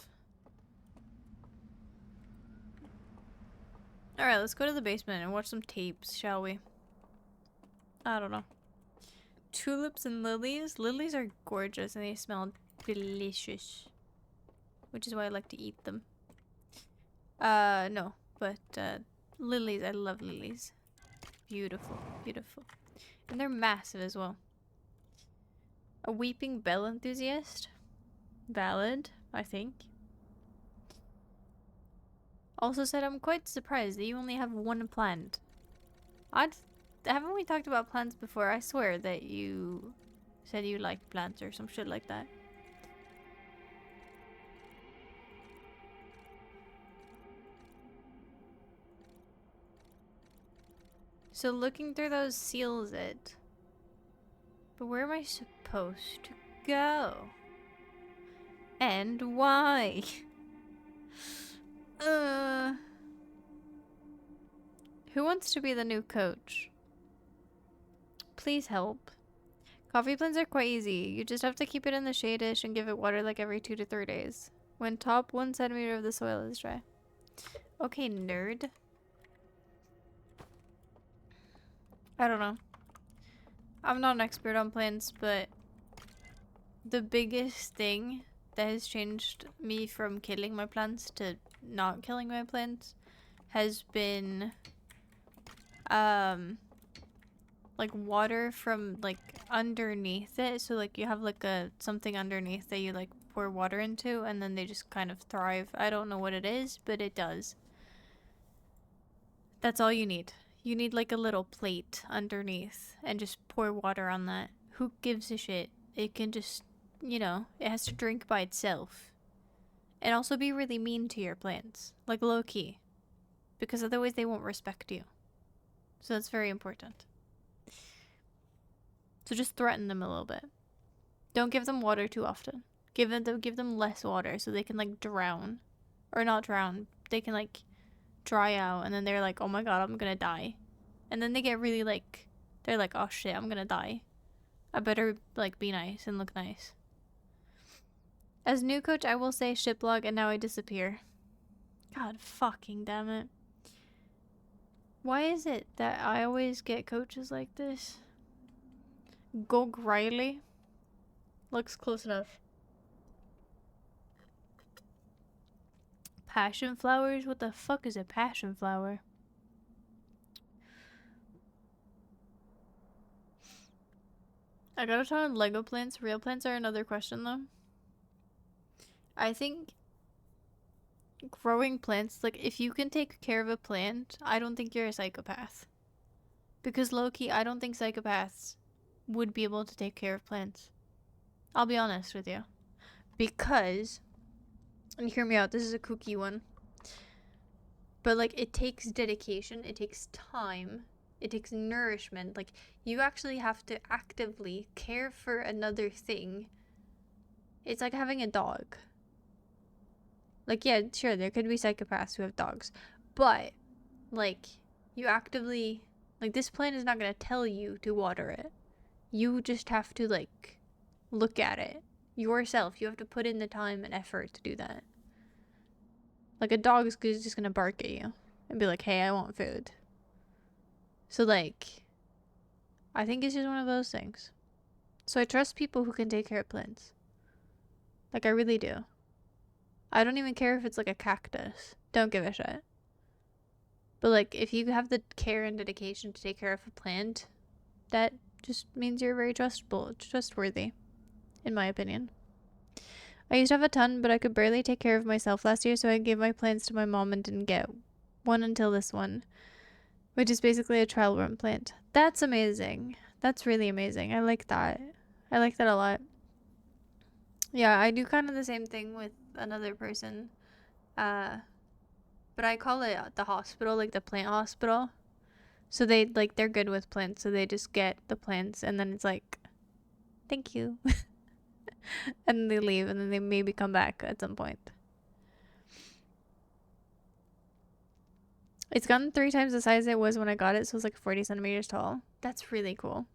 Alright, let's go to the basement and watch some tapes, shall we? I don't know. Tulips and lilies? Lilies are gorgeous and they smell delicious. Which is why I like to eat them. No. But, lilies, I love lilies. Beautiful, beautiful. And they're massive as well. A weeping bell enthusiast? Valid, I think. Also said, I'm quite surprised that you only have one plant. Odd. haven't we talked about plants before? I swear that you said you liked plants or some shit like that. So looking through those seals it. But where am I supposed to go? And why? Who wants to be the new coach? Please help. Coffee plants are quite easy. You just have to keep it in the shade dish and give it water like every 2 to 3 days. When top 1 centimeter of the soil is dry. Okay, nerd. I don't know. I'm not an expert on plants, but the biggest thing that has changed me from killing my plants to not killing my plants has been like water from like underneath it. So like you have like a something underneath that you like pour water into and then they just kind of thrive. I don't know what it is, but it does. That's all you need. You need like a little plate underneath and just pour water on that. Who gives a shit? It can just, you know, it has to drink by itself. And also be really mean to your plants. Like low key. Because otherwise they won't respect you. So that's very important. So just threaten them a little bit. Don't give them water too often. Give them less water so they can like drown. Or not drown. They can like dry out and then they're like, oh my god, I'm gonna die. And then they get really like, they're like, oh shit, I'm gonna die. I better like be nice and look nice. As new coach, I will say shiplog and now I disappear. God fucking damn it. Why is it that I always get coaches like this? Gog Riley? Looks close enough. Passion flowers? What the fuck is a passion flower? I got a ton of Lego plants. Real plants are another question though. I think growing plants, like if you can take care of a plant, I don't think you're a psychopath. Because low-key, I don't think psychopaths would be able to take care of plants. I'll be honest with you. Because, and hear me out, this is a kooky one. But like it takes dedication, it takes time, it takes nourishment. Like you actually have to actively care for another thing. It's like having a dog. Like yeah, sure, there could be psychopaths who have dogs. But like you actively, like this plant is not going to tell you to water it. You just have to like look at it yourself. You have to put in the time and effort to do that. Like a dog is just gonna bark at you and be like, hey, I want food. So like, I think it's just one of those things. So I trust people who can take care of plants. Like I really do. I don't even care if it's like a cactus. Don't give a shit. But like, if you have the care and dedication to take care of a plant, that just means you're very trustworthy, in my opinion. I used to have a ton, but I could barely take care of myself last year, so I gave my plants to my mom and didn't get one until this one, which is basically a trial run plant. That's amazing. That's really amazing. I like that. I like that a lot. Yeah, I do kind of the same thing with another person. But I call it the hospital, like the plant hospital. So they, like, they're good with plants, so they just get the plants, and then it's like, thank you. And then they leave, and then they maybe come back at some point. It's gotten 3 times the size it was when I got it, so it's like 40 centimeters tall. That's really cool.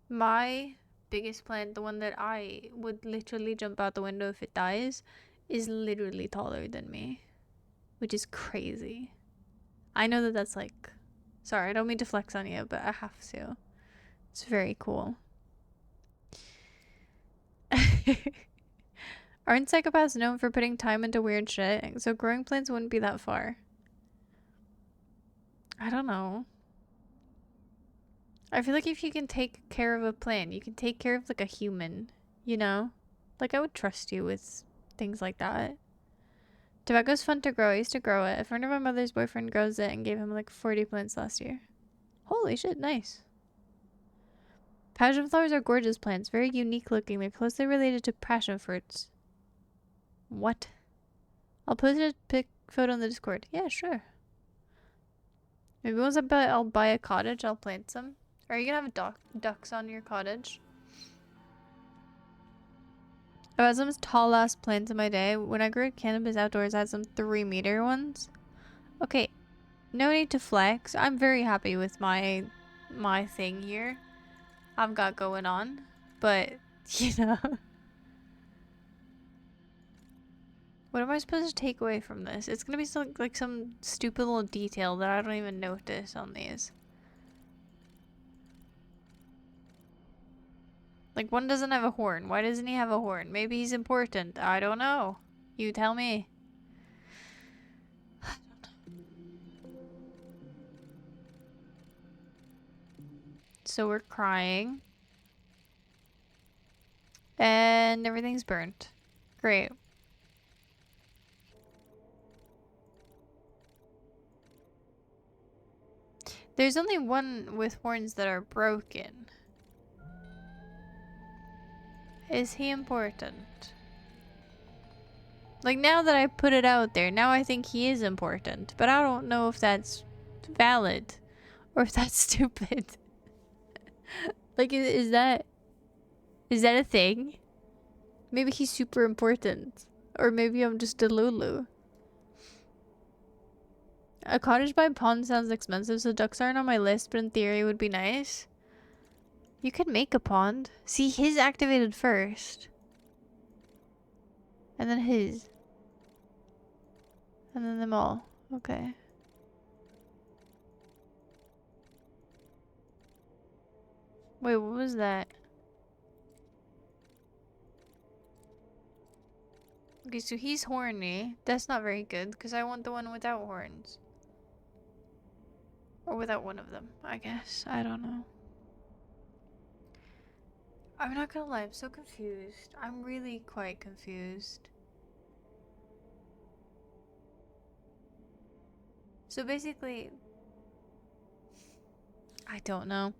My biggest plant, the one that I would literally jump out the window if it dies, is literally taller than me, which is crazy. I know that that's like, sorry, I don't mean to flex on you, but I have to. It's very cool. Aren't psychopaths known for putting time into weird shit? So growing plants wouldn't be that far. I don't know. I feel like if you can take care of a plant, you can take care of like a human, you know? Like I would trust you with things like that. Tobacco's fun to grow. I used to grow it. A friend of my mother's boyfriend grows it and gave him like 40 plants last year. Holy shit, nice. Passion flowers are gorgeous plants, very unique looking. They're closely related to passion fruits. What? I'll post a photo on the Discord. Yeah, sure. Maybe once I'll buy a cottage, I'll plant some. Are you gonna have ducks on your cottage? I've had some tall ass plants in my day. When I grew cannabis outdoors, I had some 3-meter ones. Okay, no need to flex. I'm very happy with my thing here I've got going on, but you know. What am I supposed to take away from this? It's gonna be like some stupid little detail that I don't even notice on these. Like, one doesn't have a horn. Why doesn't he have a horn? Maybe he's important. I don't know. You tell me. So we're crying. And everything's burnt. Great. There's only one with horns that are broken. Is he important? Like, now that I put it out there, now I think he is important. But I don't know if that's valid. Or if that's stupid. Like, is that a thing? Maybe he's super important. Or maybe I'm just a Lulu. A cottage by a pond sounds expensive, so ducks aren't on my list, but in theory it would be nice. You could make a pond. See, his activated first. And then his. And then them all. Okay. Wait, what was that? Okay, so he's horny. That's not very good, because I want the one without horns. Or without one of them, I guess. I don't know. I'm not gonna lie, I'm so confused. I'm really quite confused. So basically, I don't know.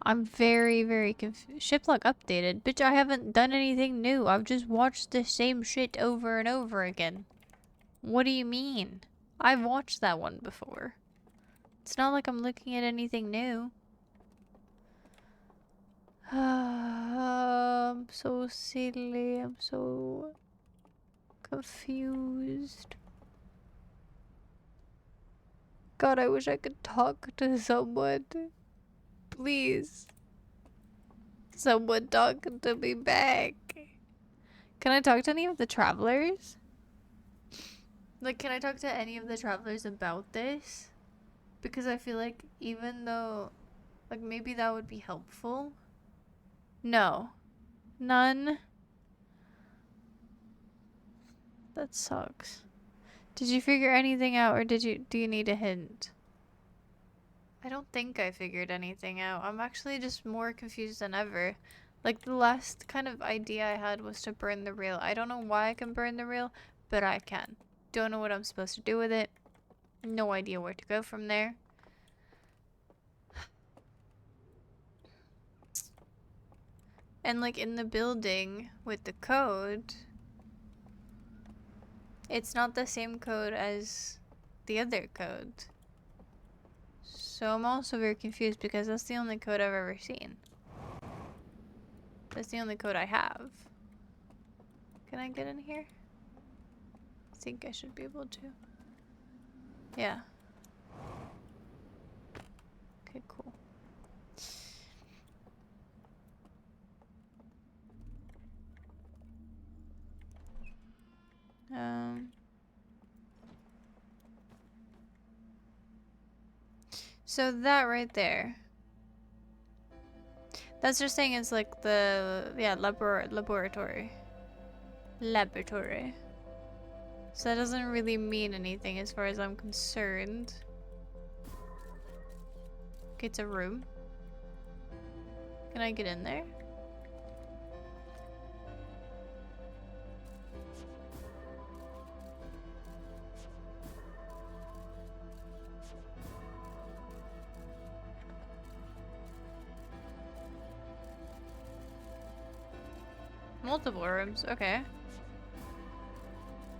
I'm very, very confused. Shiplog updated. Bitch, I haven't done anything new. I've just watched the same shit over and over again. What do you mean? I've watched that one before. It's not like I'm looking at anything new. I'm so silly. I'm so confused. God, I wish I could talk to someone. Please. Someone talk to me back. Can I talk to any of the travelers? Like, can I talk to any of the travelers about this? Because I feel like even though, like, maybe that would be helpful. No. None. That sucks. Did you figure anything out, or do you need a hint? I don't think I figured anything out. I'm actually just more confused than ever. Like, the last kind of idea I had was to burn the reel. I don't know why I can burn the reel, but I can. Don't know what I'm supposed to do with it. No idea where to go from there. And like in the building with the code, it's not the same code as the other code. So I'm also very confused because that's the only code I've ever seen. That's the only code I have. Can I get in here? I think I should be able to. Yeah. Okay, cool. So that right there. That's just saying it's like the, yeah, laboratory. Laboratory. So that doesn't really mean anything as far as I'm concerned. Okay, it's a room. Can I get in there? Multiple rooms, okay.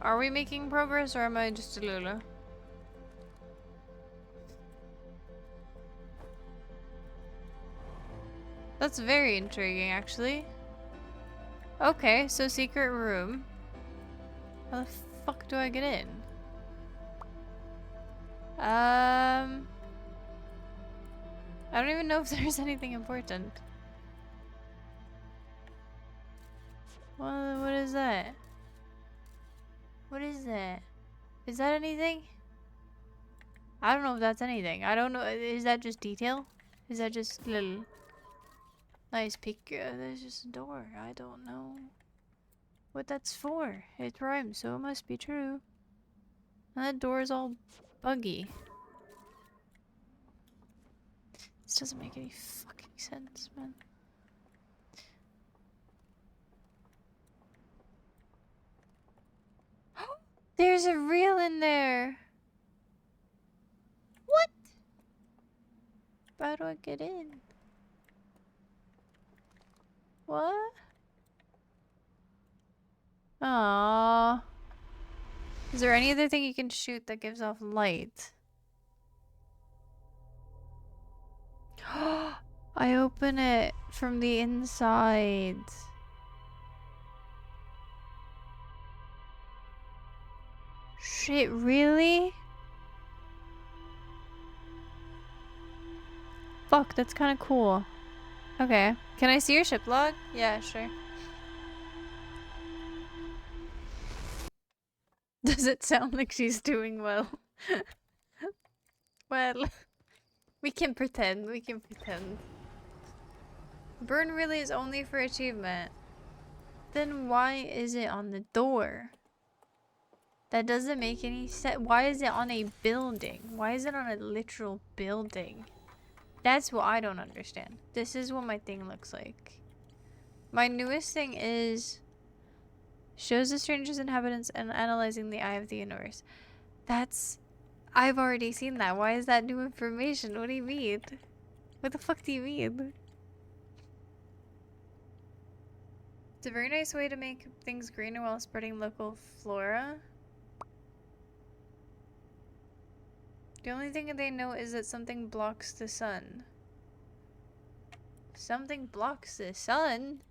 Are we making progress or am I just a Lula? That's very intriguing, actually. Okay, so secret room. How the fuck do I get in? I don't even know if there's anything important. What is that? What is that? Is that anything? I don't know if that's anything. I don't know. Is that just detail? Is that just little nice peek? There's just a door. I don't know what that's for. It rhymes, so it must be true. And that door is all buggy. This doesn't make any fucking sense, man. There's a reel in there. What? How do I get in? What? Aww. Is there any other thing you can shoot that gives off light? I open it from the inside. Shit, really? Fuck, that's kind of cool. Okay. Can I see your ship log? Yeah, sure. Does it sound like she's doing well? Well, we can pretend. We can pretend. Burn really is only for achievement. Then why is it on the door? That doesn't make any sense. Why is it on a building? Why is it on a literal building? That's what I don't understand. This is what my thing looks like. My newest thing is shows the stranger's inhabitants and analyzing the eye of the universe. That's... I've already seen that. Why is that new information? What do you mean? What the fuck do you mean? It's a very nice way to make things greener while spreading local flora. The only thing they know is that something blocks the sun. Something blocks the sun?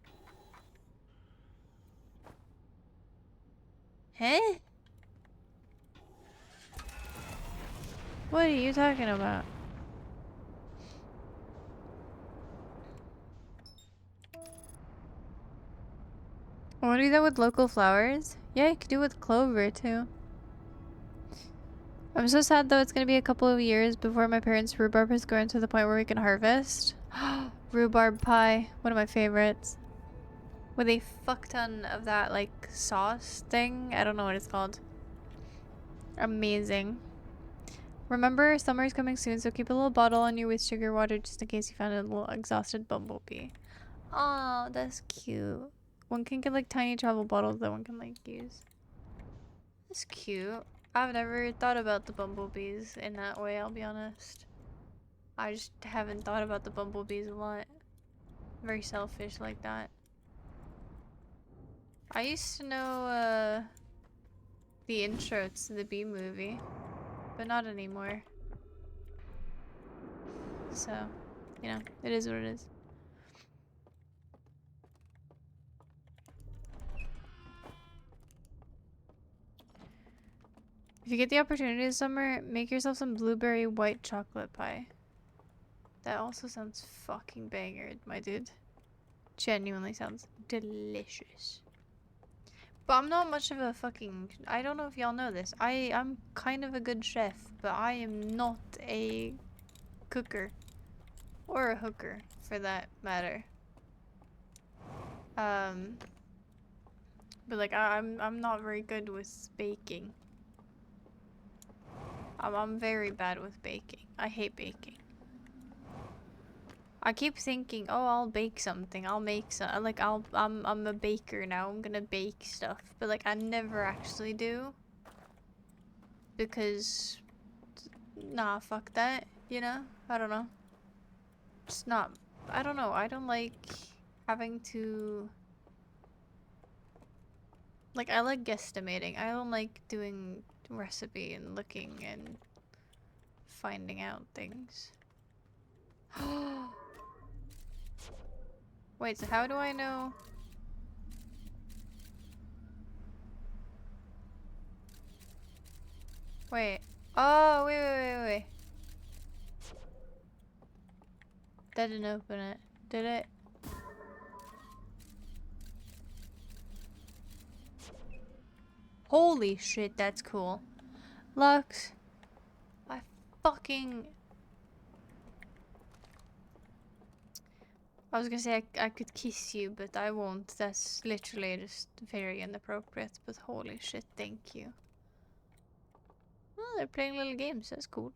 Huh? What are you talking about? I want to do that with local flowers? Yeah, you could do it with clover too. I'm so sad though, it's gonna be a couple of years before my parents' rhubarb has grown to the point where we can harvest. Rhubarb pie, one of my favorites. With a fuck ton of that like sauce thing. I don't know what it's called. Amazing. Remember, summer's coming soon, so keep a little bottle on you with sugar water just in case you found a little exhausted bumblebee. Oh, that's cute. One can get like tiny travel bottles that one can like use. That's cute. I've never thought about the bumblebees in that way, I'll be honest. I just haven't thought about the bumblebees a lot. Very selfish like that. I used to know the intro to the Bee Movie, but not anymore. So, you know, it is what it is. If you get the opportunity this summer, make yourself some blueberry white chocolate pie. That also sounds fucking banger, my dude. Genuinely sounds delicious. But I'm not much of a fucking... I don't know if y'all know this. I'm kind of a good chef, but I am not a cooker. Or a hooker, for that matter. But like, I'm not very good with baking. I'm very bad with baking. I hate baking. I keep thinking, oh, I'll bake something. I'll make some. Like, I'm a baker now. I'm gonna bake stuff. But like, I never actually do. Because, nah, fuck that. You know? I don't know. It's not. I don't know. I don't like having to Like, I like guesstimating. I don't like doing recipe and looking and finding out things. Wait, so how do I know? Wait. Oh, wait. That didn't open it. Did it? Holy shit, that's cool. Lux. I fucking... I was gonna say I could kiss you, but I won't. That's literally just very inappropriate. But holy shit, thank you. Oh, they're playing little games. That's cool.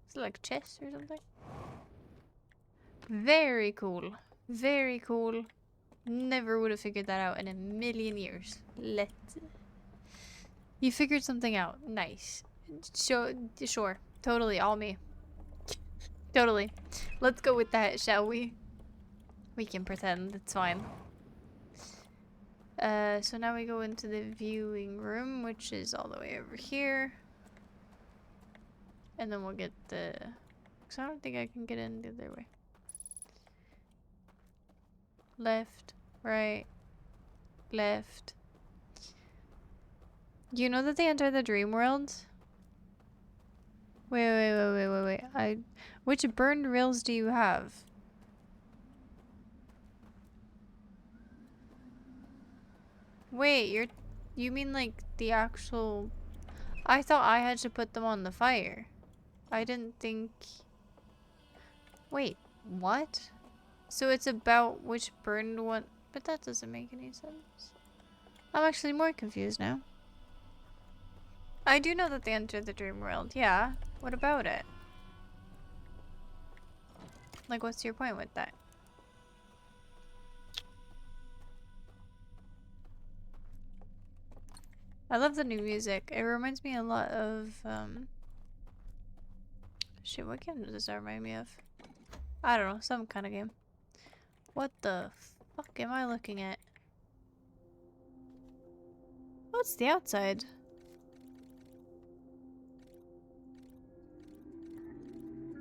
It's like chess or something. Very cool. Very cool. Never would have figured that out in a million years. You figured something out. Nice. Sure. Totally. All me. Totally. Let's go with that, shall we? We can pretend. It's fine. So now we go into the viewing room, which is all the way over here. And then we'll get the... Because I don't think I can get in the other way. Left, right, left. You know that they enter the dream world? Wait. Which burned rails do you have? Wait, you mean like the actual... I thought I had to put them on the fire. I didn't think... Wait, what? So it's about which burned one... But that doesn't make any sense. I'm actually more confused now. I do know that they enter the dream world, yeah. What about it? Like, what's your point with that? I love the new music. It reminds me a lot of, shit, what game does this remind me of? I don't know, some kind of game. What the fuck am I looking at? What's the outside?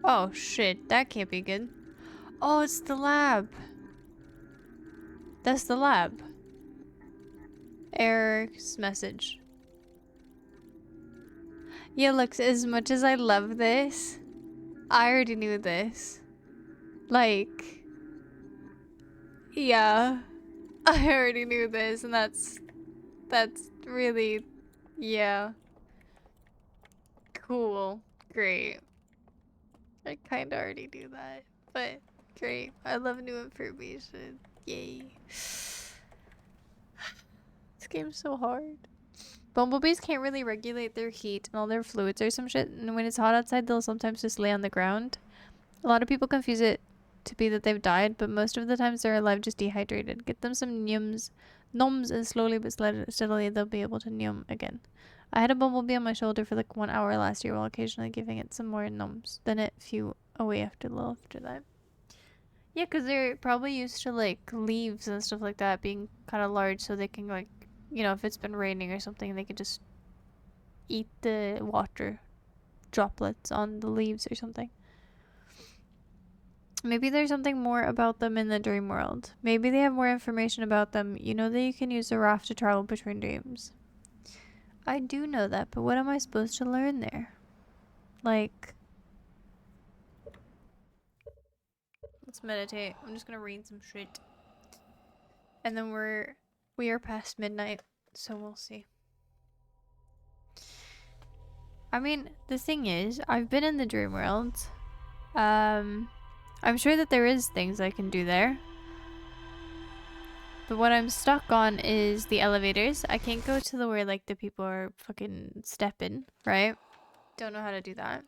Oh shit, that can't be good. Oh, it's the lab. That's the lab. Eric's message. Yeah, look, as much as I love this, I already knew this. Like, yeah, I already knew this, and that's really, yeah, cool, great. I kind of already knew that, but great. I love new information. Yay. This game's so hard. Bumblebees can't really regulate their heat and all their fluids or some shit, and when it's hot outside, they'll sometimes just lay on the ground. A lot of people confuse it to be that they've died, but most of the times they're alive, just dehydrated. Get them some noms, and slowly but steadily they'll be able to num again. I had a bumblebee on my shoulder for like 1 hour last year while occasionally giving it some more noms. Then it flew away after a little after that. Yeah, because they're probably used to like leaves and stuff like that being kind of large, so they can like, you know, if it's been raining or something, they can just eat the water droplets on the leaves or something. Maybe there's something more about them in the dream world. Maybe they have more information about them. You know that you can use a raft to travel between dreams. I do know that, but what am I supposed to learn there? Like, let's meditate. I'm just gonna read some shit. And then we are past midnight, so we'll see. I mean, the thing is, I've been in the dream world. I'm sure that there is things I can do there. But what I'm stuck on is the elevators. I can't go to the where like the people are fucking stepping, right? Don't know how to do that.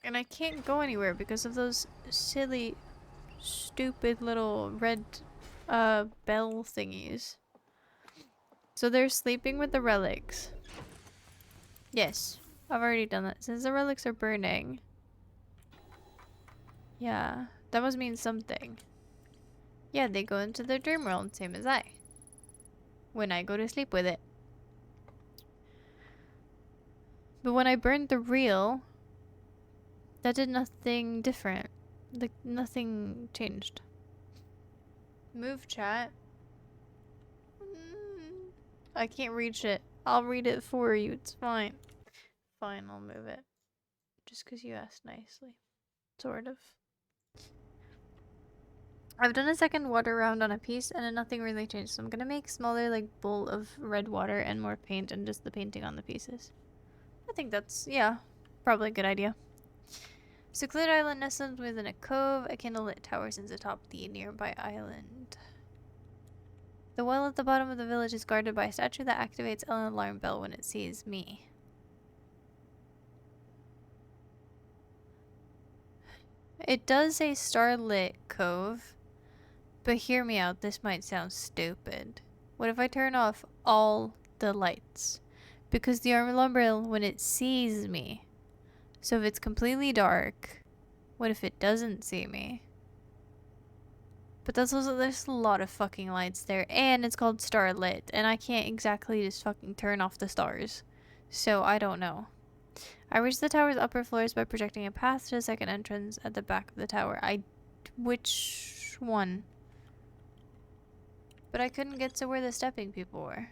And I can't go anywhere because of those silly, stupid little red bell thingies. So they're sleeping with the relics. Yes, I've already done that. Since the relics are burning. Yeah, that must mean something. Yeah, they go into their dream world, same as I. When I go to sleep with it. But when I burned the reel, that did nothing different. Like, nothing changed. Move chat. I can't reach it. I'll read it for you. It's fine. Fine, I'll move it. Just because you asked nicely. Sort of. I've done a second water round on a piece and then nothing really changed. So I'm gonna make smaller like bowl of red water and more paint and just the painting on the pieces. I think that's, yeah, probably a good idea. Secluded island nestled within a cove. A candlelit tower sits atop the nearby island. The well at the bottom of the village is guarded by a statue that activates an alarm bell when it sees me. It does say Starlit Cove, but hear me out, this might sound stupid. What if I turn off all the lights? Because the alarm bell, when it sees me, so if it's completely dark, what if it doesn't see me? But that's also, there's a lot of fucking lights there, and it's called Starlit, and I can't exactly just fucking turn off the stars. So, I don't know. I reached the tower's upper floors by projecting a path to the second entrance at the back of the tower. Which one? But I couldn't get to where the stepping people were.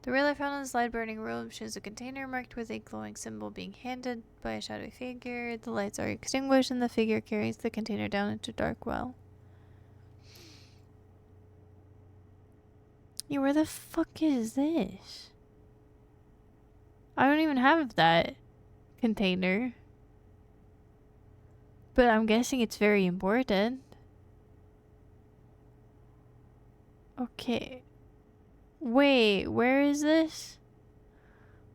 The reel I found on the slide burning robe shows a container marked with a glowing symbol being handed by a shadowy figure. The lights are extinguished and the figure carries the container down into a dark well. Yeah, where the fuck is this? I don't even have that container. But I'm guessing it's very important. Okay. Wait, where is this?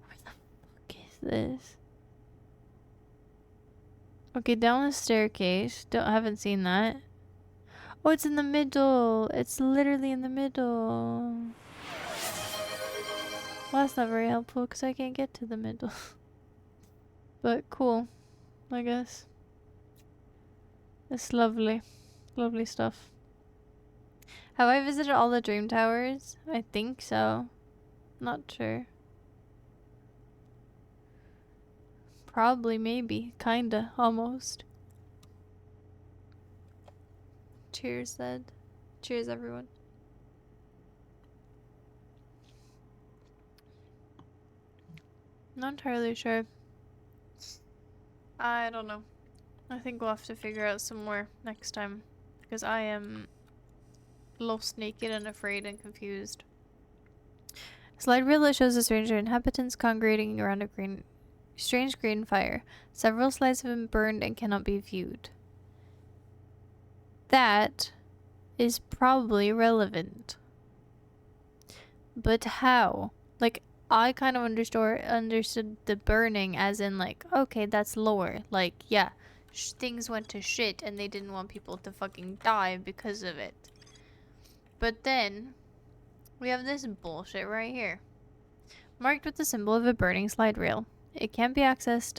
Where the fuck is this? Okay, down the staircase. Haven't seen that. Oh, it's in the middle. It's literally in the middle. Well, that's not very helpful because I can't get to the middle. But cool, I guess. It's lovely. Lovely stuff. Have I visited all the dream towers? I think so. Not sure. Probably, maybe. Kinda. Almost. Cheers, Ed. Cheers, everyone. Not entirely sure. I don't know. I think we'll have to figure out some more next time. Because I am lost, naked, and afraid and confused. Slide reel that shows the stranger inhabitants congregating around a strange green fire. Several slides have been burned and cannot be viewed. That is probably relevant. But how? Like, I kind of understood the burning as in like, okay, that's lore. Like, yeah, things went to shit and they didn't want people to fucking die because of it. But then, we have this bullshit right here. Marked with the symbol of a burning slide rail. It can be accessed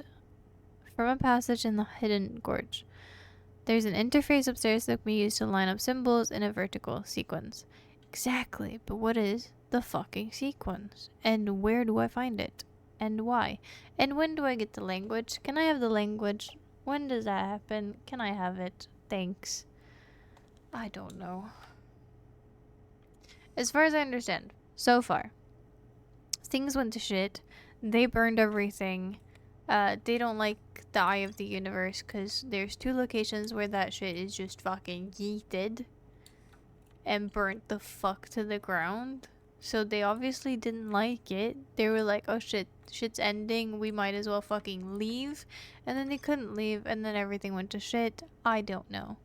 from a passage in the hidden gorge. There's an interface upstairs that can be used to line up symbols in a vertical sequence. Exactly, but what is the fucking sequence? And where do I find it? And why? And when do I get the language? Can I have the language? When does that happen? Can I have it? Thanks. I don't know. As far as I understand, so far, things went to shit. They burned everything. They don't like the Eye of the Universe because there's 2 locations where that shit is just fucking yeeted and burnt the fuck to the ground. So they obviously didn't like it. They were like, oh shit, shit's ending. We might as well fucking leave. And then they couldn't leave and then everything went to shit. I don't know.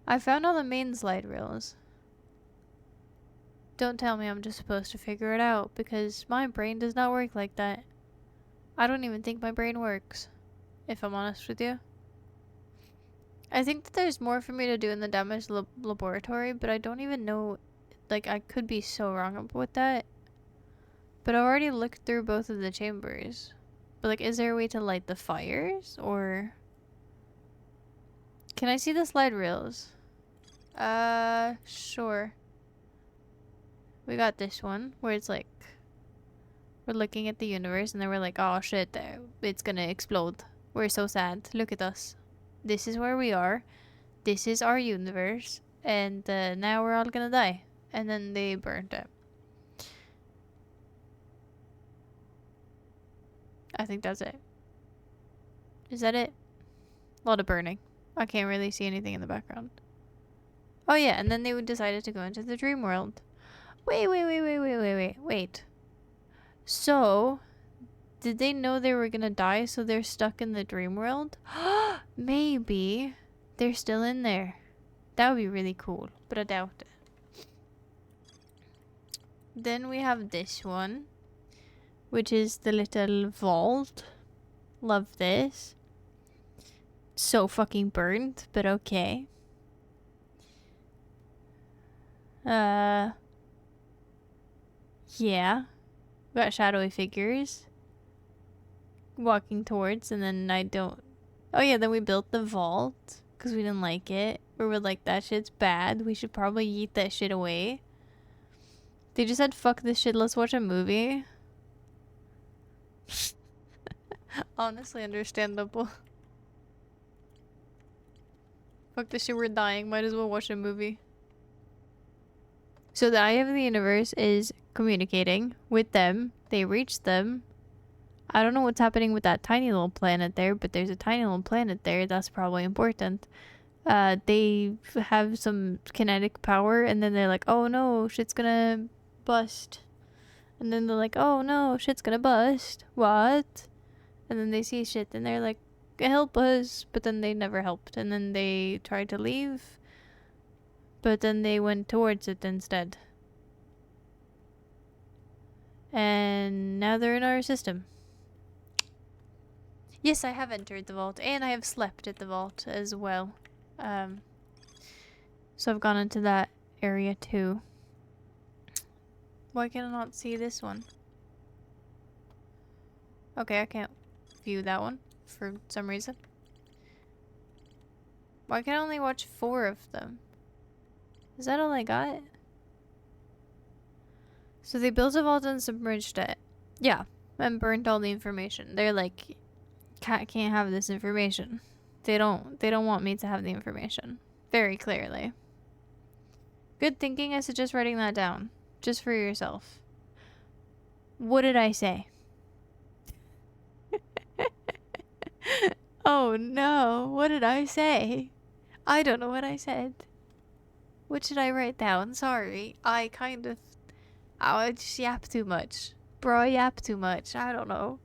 I found all the main slide rails. Don't tell me I'm just supposed to figure it out because my brain does not work like that. I don't even think my brain works, if I'm honest with you. I think that there's more for me to do in the damaged laboratory, but I don't even know, like, I could be so wrong with that. But I already looked through both of the chambers. But, like, is there a way to light the fires, or Can I see the slide reels? Sure. We got this one where it's like we're looking at the universe and then we're like, oh shit, it's gonna explode. We're so sad. Look at us. This is where we are. This is our universe. And now we're all gonna die. And then they burned it. I think that's it. Is that it? A lot of burning. I can't really see anything in the background. Oh yeah, and then they decided to go into the dream world. Wait. So, did they know they were gonna die, so they're stuck in the dream world? Maybe they're still in there. That would be really cool, but I doubt it. Then we have this one, which is the little vault. Love this. So fucking burned, but okay. Yeah. We got shadowy figures walking towards, and then I don't... Oh yeah, then we built the vault because we didn't like it. We were like, that shit's bad. We should probably eat that shit away. They just said, fuck this shit, let's watch a movie. Honestly understandable. Fuck this shit, we're dying. Might as well watch a movie. So the eye of the universe is communicating with them. They reach them. I don't know what's happening with that tiny little planet there, but there's a tiny little planet there. That's probably important. They have some kinetic power, and then they're like, oh no, shit's gonna bust. And then they're like, oh no, shit's gonna bust. What? And then they see shit, and they're like, help us. But then they never helped. And then they tried to leave, but then they went towards it instead. And now they're in our system. Yes, I have entered the vault, and I have slept at the vault as well. So I've gone into that area too. Why can I not see this one? Okay, I can't view that one for some reason. Why can I only watch 4 of them? Is that all I got? So they built a vault and submerged it. Yeah, and burned all the information. They're like, cat can't have this information. They don't want me to have the information. Very clearly. Good thinking. I suggest writing that down. Just for yourself. What did I say? Oh no, what did I say? I don't know what I said. What should I write down? Sorry. I just yap too much. Bro, I yap too much. I don't know.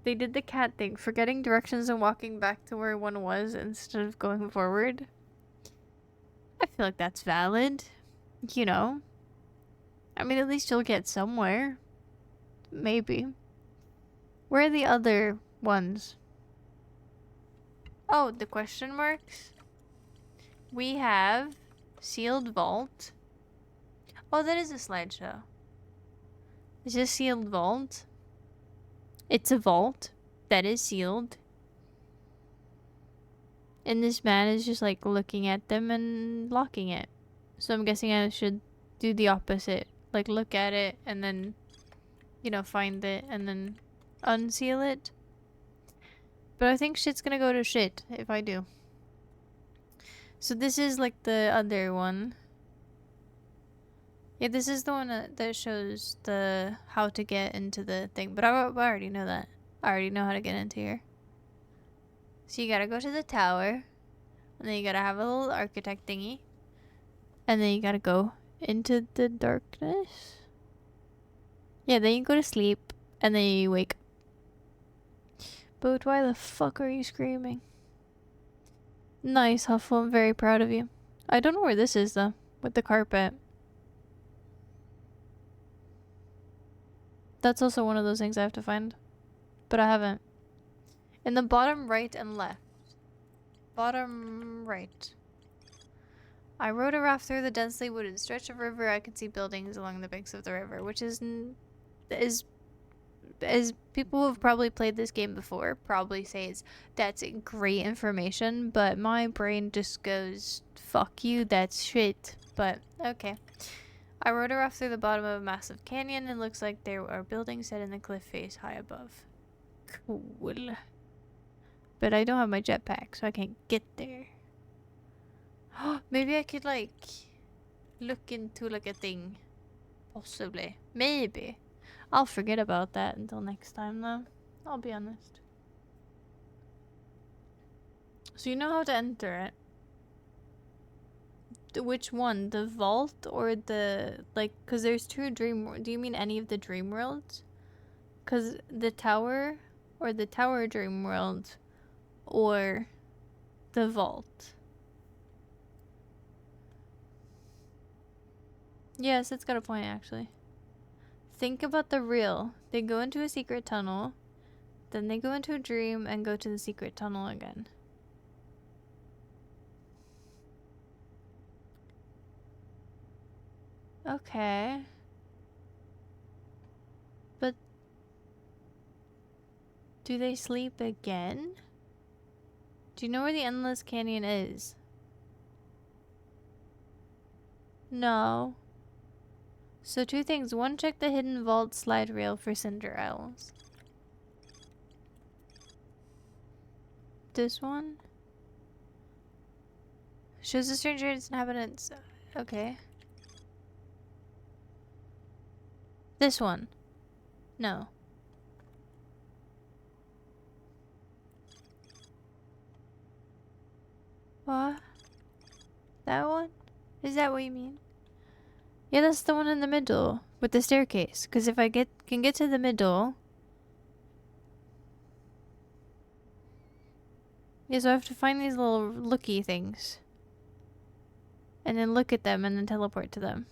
They did the cat thing, forgetting directions and walking back to where one was instead of going forward. I feel like that's valid. You know. I mean, at least you'll get somewhere. Maybe. Where are the other ones? Oh, the question marks? We have sealed vault. Oh, that is a slideshow. It's a sealed vault. It's a vault that is sealed. And this man is just like looking at them and locking it. So I'm guessing I should do the opposite. Like look at it and then, you know, find it and then unseal it. But I think shit's gonna go to shit if I do. So this is like the other one. Yeah, this is the one that shows the how to get into the thing. But I already know that. I already know how to get into here. So you gotta go to the tower. And then you gotta have a little architect thingy. And then you gotta go into the darkness. Yeah, then you go to sleep. And then you wake up. But why the fuck are you screaming? Nice, Huffle. I'm very proud of you. I don't know where this is, though. With the carpet. That's also one of those things I have to find. But I haven't. In the bottom right and left. Bottom right. I rode a raft through the densely wooded stretch of river. I could see buildings along the banks of the river, which is as people who have probably played this game before probably say that's great information, but my brain just goes, fuck you, that's shit. But okay. I rode her off through the bottom of a massive canyon and looks like there are buildings set in the cliff face high above. Cool. But I don't have my jetpack, so I can't get there. Maybe I could like look into like a thing. Possibly. Maybe. I'll forget about that until next time though. I'll be honest. So you know how to enter it. Which one? The vault or the like, cause there's two dream. Do you mean any of the dream worlds? Cause the tower or the tower dream world or the vault. Yes, it's got a point actually. Think about the real. They go into a secret tunnel, then they go into a dream and go to the secret tunnel again. Okay. But do they sleep again? Do you know where the Endless Canyon is? No. So two things. One, check the hidden vault slide rail for cinder owls. This one? Shows the stranger its inhabitants. Okay. This one. No. What? That one? Is that what you mean? Yeah, that's the one in the middle with the staircase. Because if I can get to the middle. Yeah, so I have to find these little looky things. And then look at them and then teleport to them.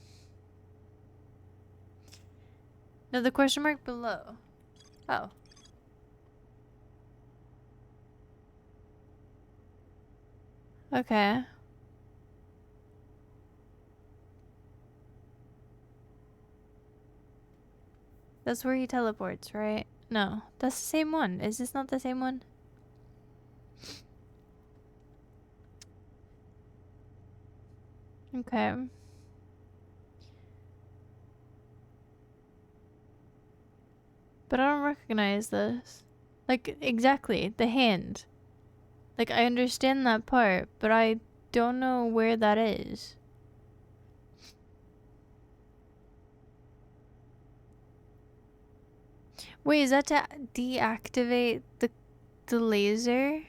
No, the question mark below. Oh. Okay. That's where he teleports, right? No, that's the same one. Is this not the same one? Okay. But I don't recognize this. Like, exactly, the hand. Like, I understand that part, but I don't know where that is. Wait, is that to deactivate the laser?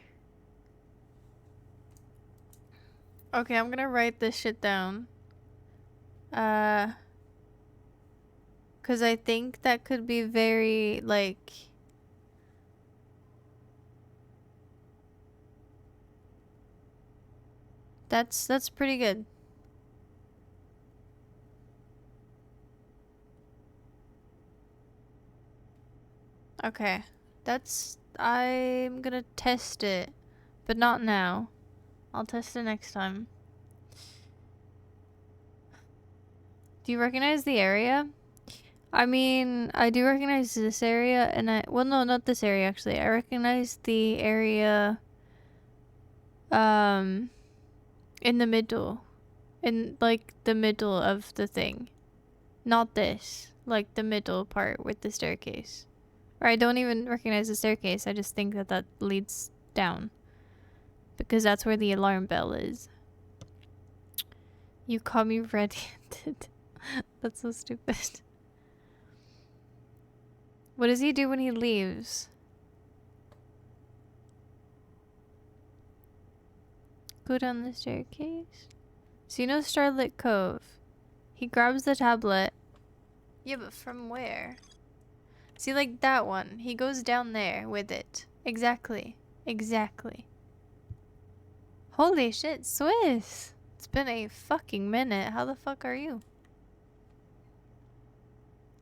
Okay, I'm gonna write this shit down. Cause I think that could be very, like... That's pretty good. Okay. I'm gonna test it. But not now. I'll test it next time. Do you recognize the area? I mean, I do recognize this area, and well, no, not this area, actually. I recognize the area, in the middle. In, like, the middle of the thing. Not this. Like, the middle part with the staircase. Or I don't even recognize the staircase, I just think that leads down. Because that's where the alarm bell is. You call me red-handed. That's so stupid. What does he do when he leaves? Go down the staircase? So you know Starlit Cove. He grabs the tablet. Yeah, but from where? See, like that one. He goes down there with it. Exactly. Exactly. Holy shit, Swiss! It's been a fucking minute. How the fuck are you?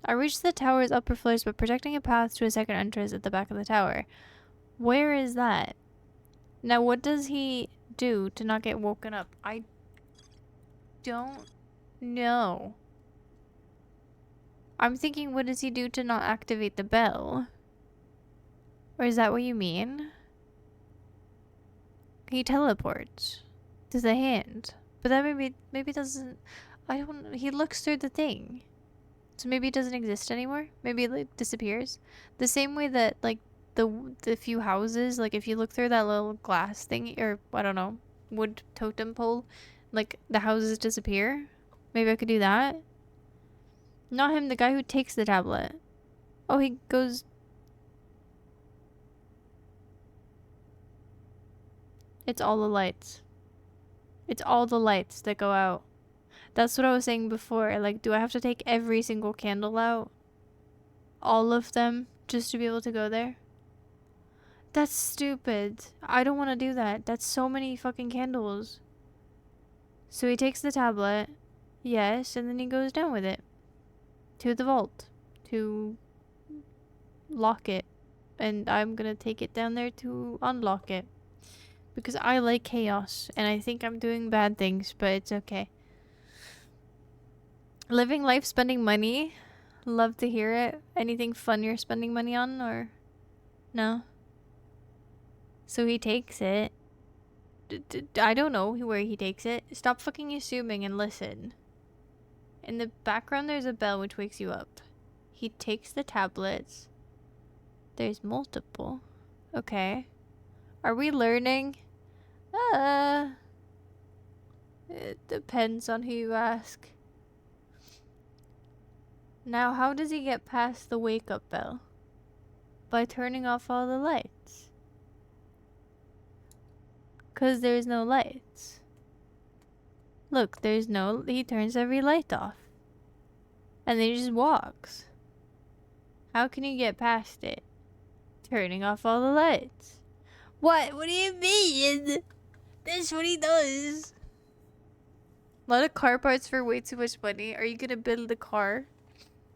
I reached the tower's upper floors, but projecting a path to a second entrance at the back of the tower. Where is that? Now, what does he do to not get woken up? I don't know. I'm thinking, what does he do to not activate the bell? Or is that what you mean? He teleports to the hand. But that maybe doesn't... I don't... He looks through the thing. So maybe it doesn't exist anymore? Maybe it like, disappears? The same way that, like, the few houses, like, if you look through that little glass thing, or, I don't know, wood totem pole, like, the houses disappear? Maybe I could do that? Not him, the guy who takes the tablet. Oh, he goes... It's all the lights. It's all the lights that go out. That's what I was saying before. Like, do I have to take every single candle out? All of them? Just to be able to go there? That's stupid. I don't want to do that. That's so many fucking candles. So he takes the tablet. Yes, and then he goes down with it. To the vault. To lock it. And I'm gonna take it down there to unlock it. Because I like chaos. And I think I'm doing bad things, but it's okay. Living life, spending money. Love to hear it. Anything fun you're spending money on, or no? So he takes it. I don't know where he takes it. Stop fucking assuming and listen. In the background, there's a bell which wakes you up. He takes the tablets. There's multiple. Okay. Are we learning? It depends on who you ask. Now, how does he get past the wake-up bell? By turning off all the lights. 'Cause there's no lights. Look, there's no... He turns every light off. And then he just walks. How can you get past it? Turning off all the lights. What? What do you mean? That's what he does. A lot of car parts for way too much money. Are you gonna build a car?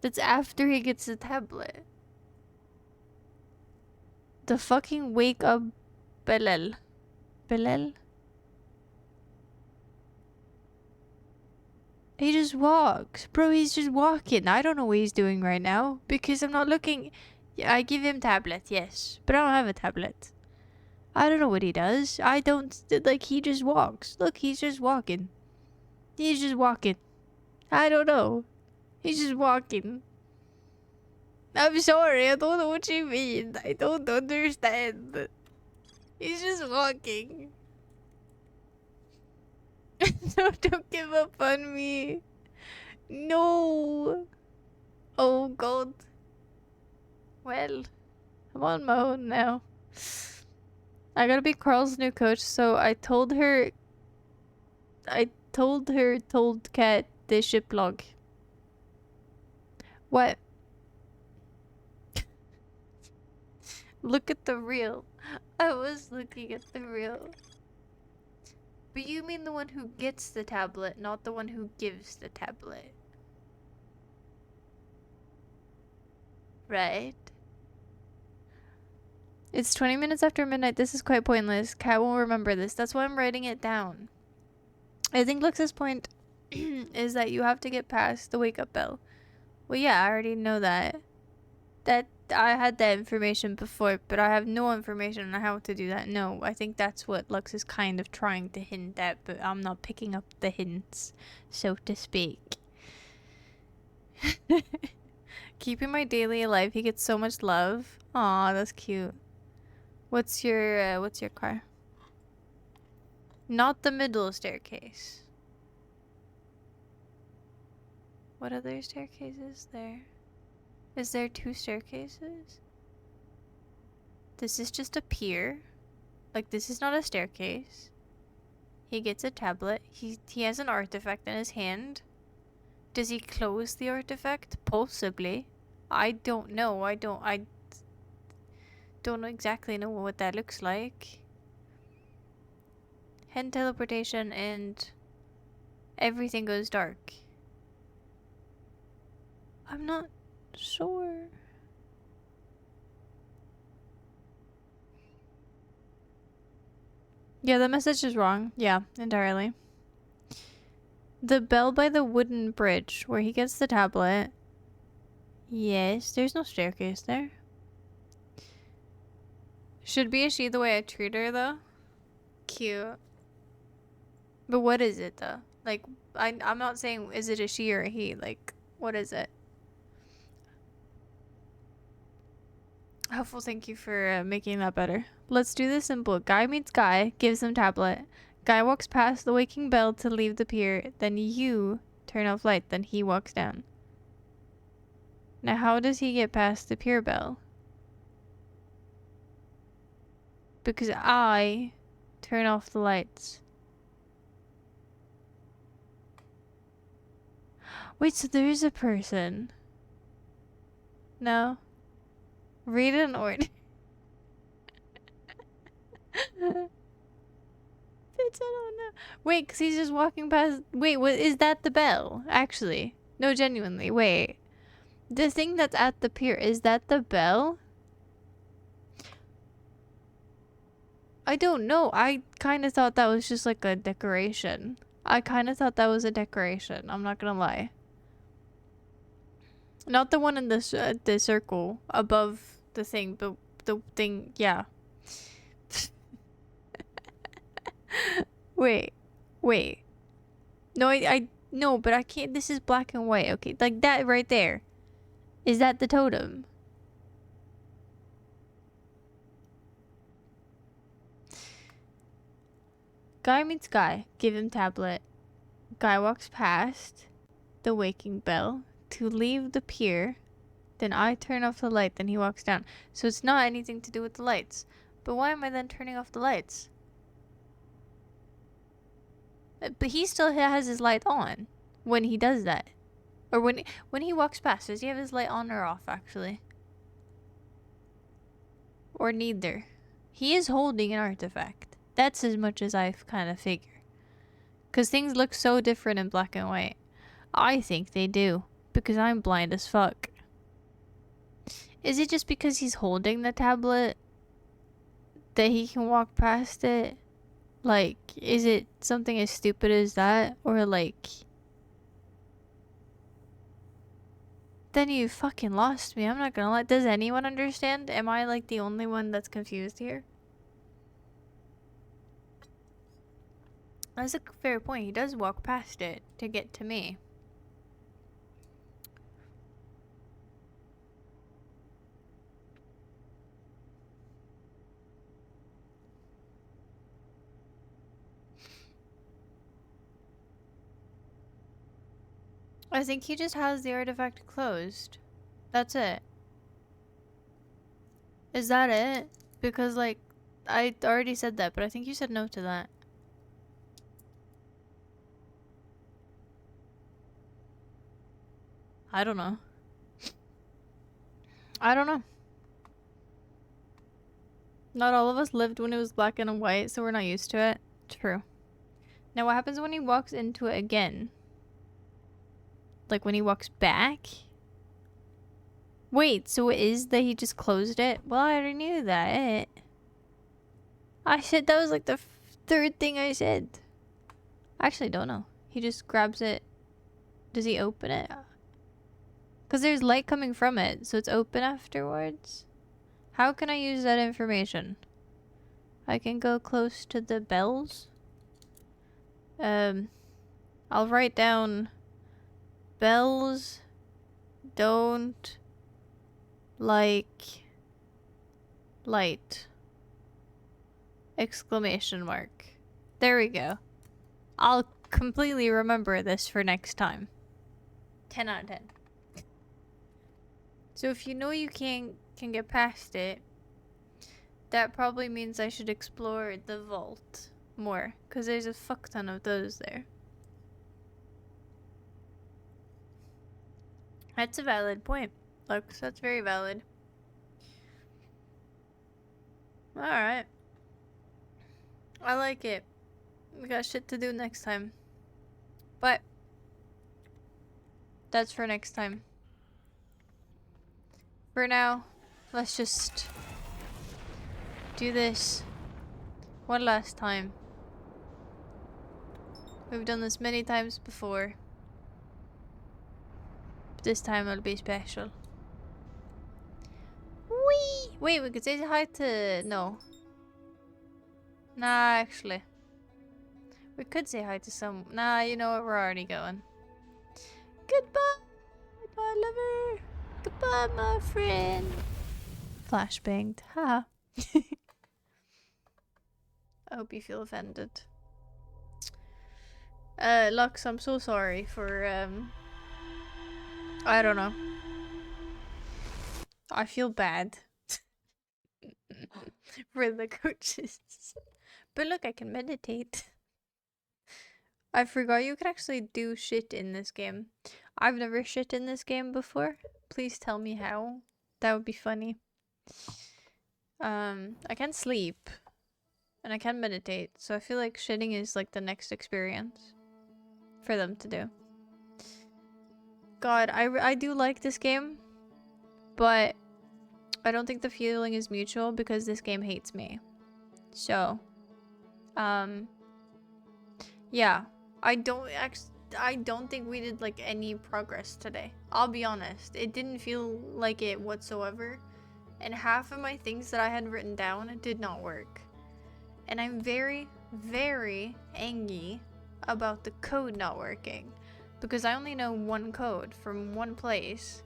That's after he gets the tablet. The fucking wake up Belel. Belel? He just walks. Bro, he's just walking. I don't know what he's doing right now. Because I'm not looking... Yeah, I give him tablet, yes. But I don't have a tablet. I don't know what he does. I don't... Like, he just walks. Look, he's just walking. He's just walking. I don't know. He's just walking. I'm sorry, I don't know what you mean. I don't understand. He's just walking. No, don't give up on me. No. Oh, God. Well, I'm on my own now. I gotta be Carl's new coach, so I told Cat the ship log. What? Look at the reel. I was looking at the reel. But you mean the one who gets the tablet, not the one who gives the tablet. Right? It's 20 minutes after midnight. This is quite pointless. Cat won't remember this. That's why I'm writing it down. I think Lux's point is that you have to get past the wake-up bell. Well, yeah, I already know that. I had that information before, but I have no information on how to do that. No, I think that's what Lux is kind of trying to hint at, but I'm not picking up the hints, so to speak. Keeping my daily alive. He gets so much love. Aw, that's cute. What's your car? Not the middle staircase. What other staircase is there? Is there 2 staircases? This is just a pier. Like, this is not a staircase. He gets a tablet. He has an artifact in his hand. Does he close the artifact? Possibly. I don't know. I don't exactly know what that looks like. Hand teleportation and everything goes dark. I'm not sure. Yeah, the message is wrong. Yeah, entirely. The bell by the wooden bridge where he gets the tablet. Yes, there's no staircase there. Should be a she the way I treat her, though. Cute. But what is it, though? Like, I'm not saying is it a she or a he. Like, what is it? Helpful, thank you for making that better. Let's do this simple. Guy meets guy, gives him tablet. Guy walks past the waking bell to leave the pier. Then you turn off light. Then he walks down. Now, how does he get past the pier bell? Because I turn off the lights. Wait, so there is a person. No. Read it in order. Bitch, I don't know. Wait, because he's just walking past. Wait, what is that the bell? Actually. No, genuinely. Wait. The thing that's at the pier, is that the bell? I don't know. I kind of thought that was just like a decoration. I kind of thought that was a decoration. I'm not gonna lie. Not the one in the circle above the thing, but the thing, yeah. Wait. Wait. No, no, but I can't. This is black and white. Okay, like that right there. Is that the totem? Guy meets guy. Give him tablet. Guy walks past the waking bell to leave the pier. Then I turn off the light. Then he walks down. So it's not anything to do with the lights. But why am I then turning off the lights? But he still has his light on when he does that. Or when he walks past, does he have his light on or off, actually? Or neither. He is holding an artifact. That's as much as I kind of figure. Because things look so different in black and white. I think they do. Because I'm blind as fuck. Is it just because he's holding the tablet that he can walk past it? Like, is it something as stupid as that? Or like... Then you fucking lost me. I'm not gonna lie. Does anyone understand? Am I like the only one that's confused here? That's a fair point. He does walk past it to get to me. I think he just has the artifact closed. That's it. Is that it? Because, like, I already said that, but I think you said no to that. I don't know. I don't know. Not all of us lived when it was black and white, so we're not used to it. True. Now, what happens when he walks into it again? Like, when he walks back? Wait, so it is that he just closed it? Well, I already knew that. I said that was like the third thing I said. I actually don't know. He just grabs it. Does he open it? Because there's light coming from it, so it's open afterwards. How can I use that information? I can go close to the bells. I'll write down bells don't like light. Exclamation mark. There we go. I'll completely remember this for next time. 10 out of 10. So if you know you can get past it, that probably means I should explore the vault more, because there's a fuck ton of those there. That's a valid point. Lux, that's very valid. Alright. I like it. We got shit to do next time. But that's for next time. For now, let's just do this one last time. We've done this many times before. But this time it'll be special. Wait, we could say hi to... No. Nah, actually. We could say hi to some... Nah, you know what? We're already going. Goodbye, my lover. Goodbye, my friend. Flashbanged. Ha. I hope you feel offended. Lux, I'm so sorry for, I don't know. I feel bad. For the coaches. But look, I can meditate. I forgot you could actually do shit in this game. I've never shit in this game before. Please tell me how. That would be funny. I can sleep. And I can meditate. So I feel like shitting is like the next experience for them to do. God, I do like this game. But I don't think the feeling is mutual because this game hates me. So, yeah. I don't think we did like any progress today. I'll be honest. It didn't feel like it whatsoever. And half of my things that I had written down did not work. And I'm very, very angry about the code not working. Because I only know one code from one place.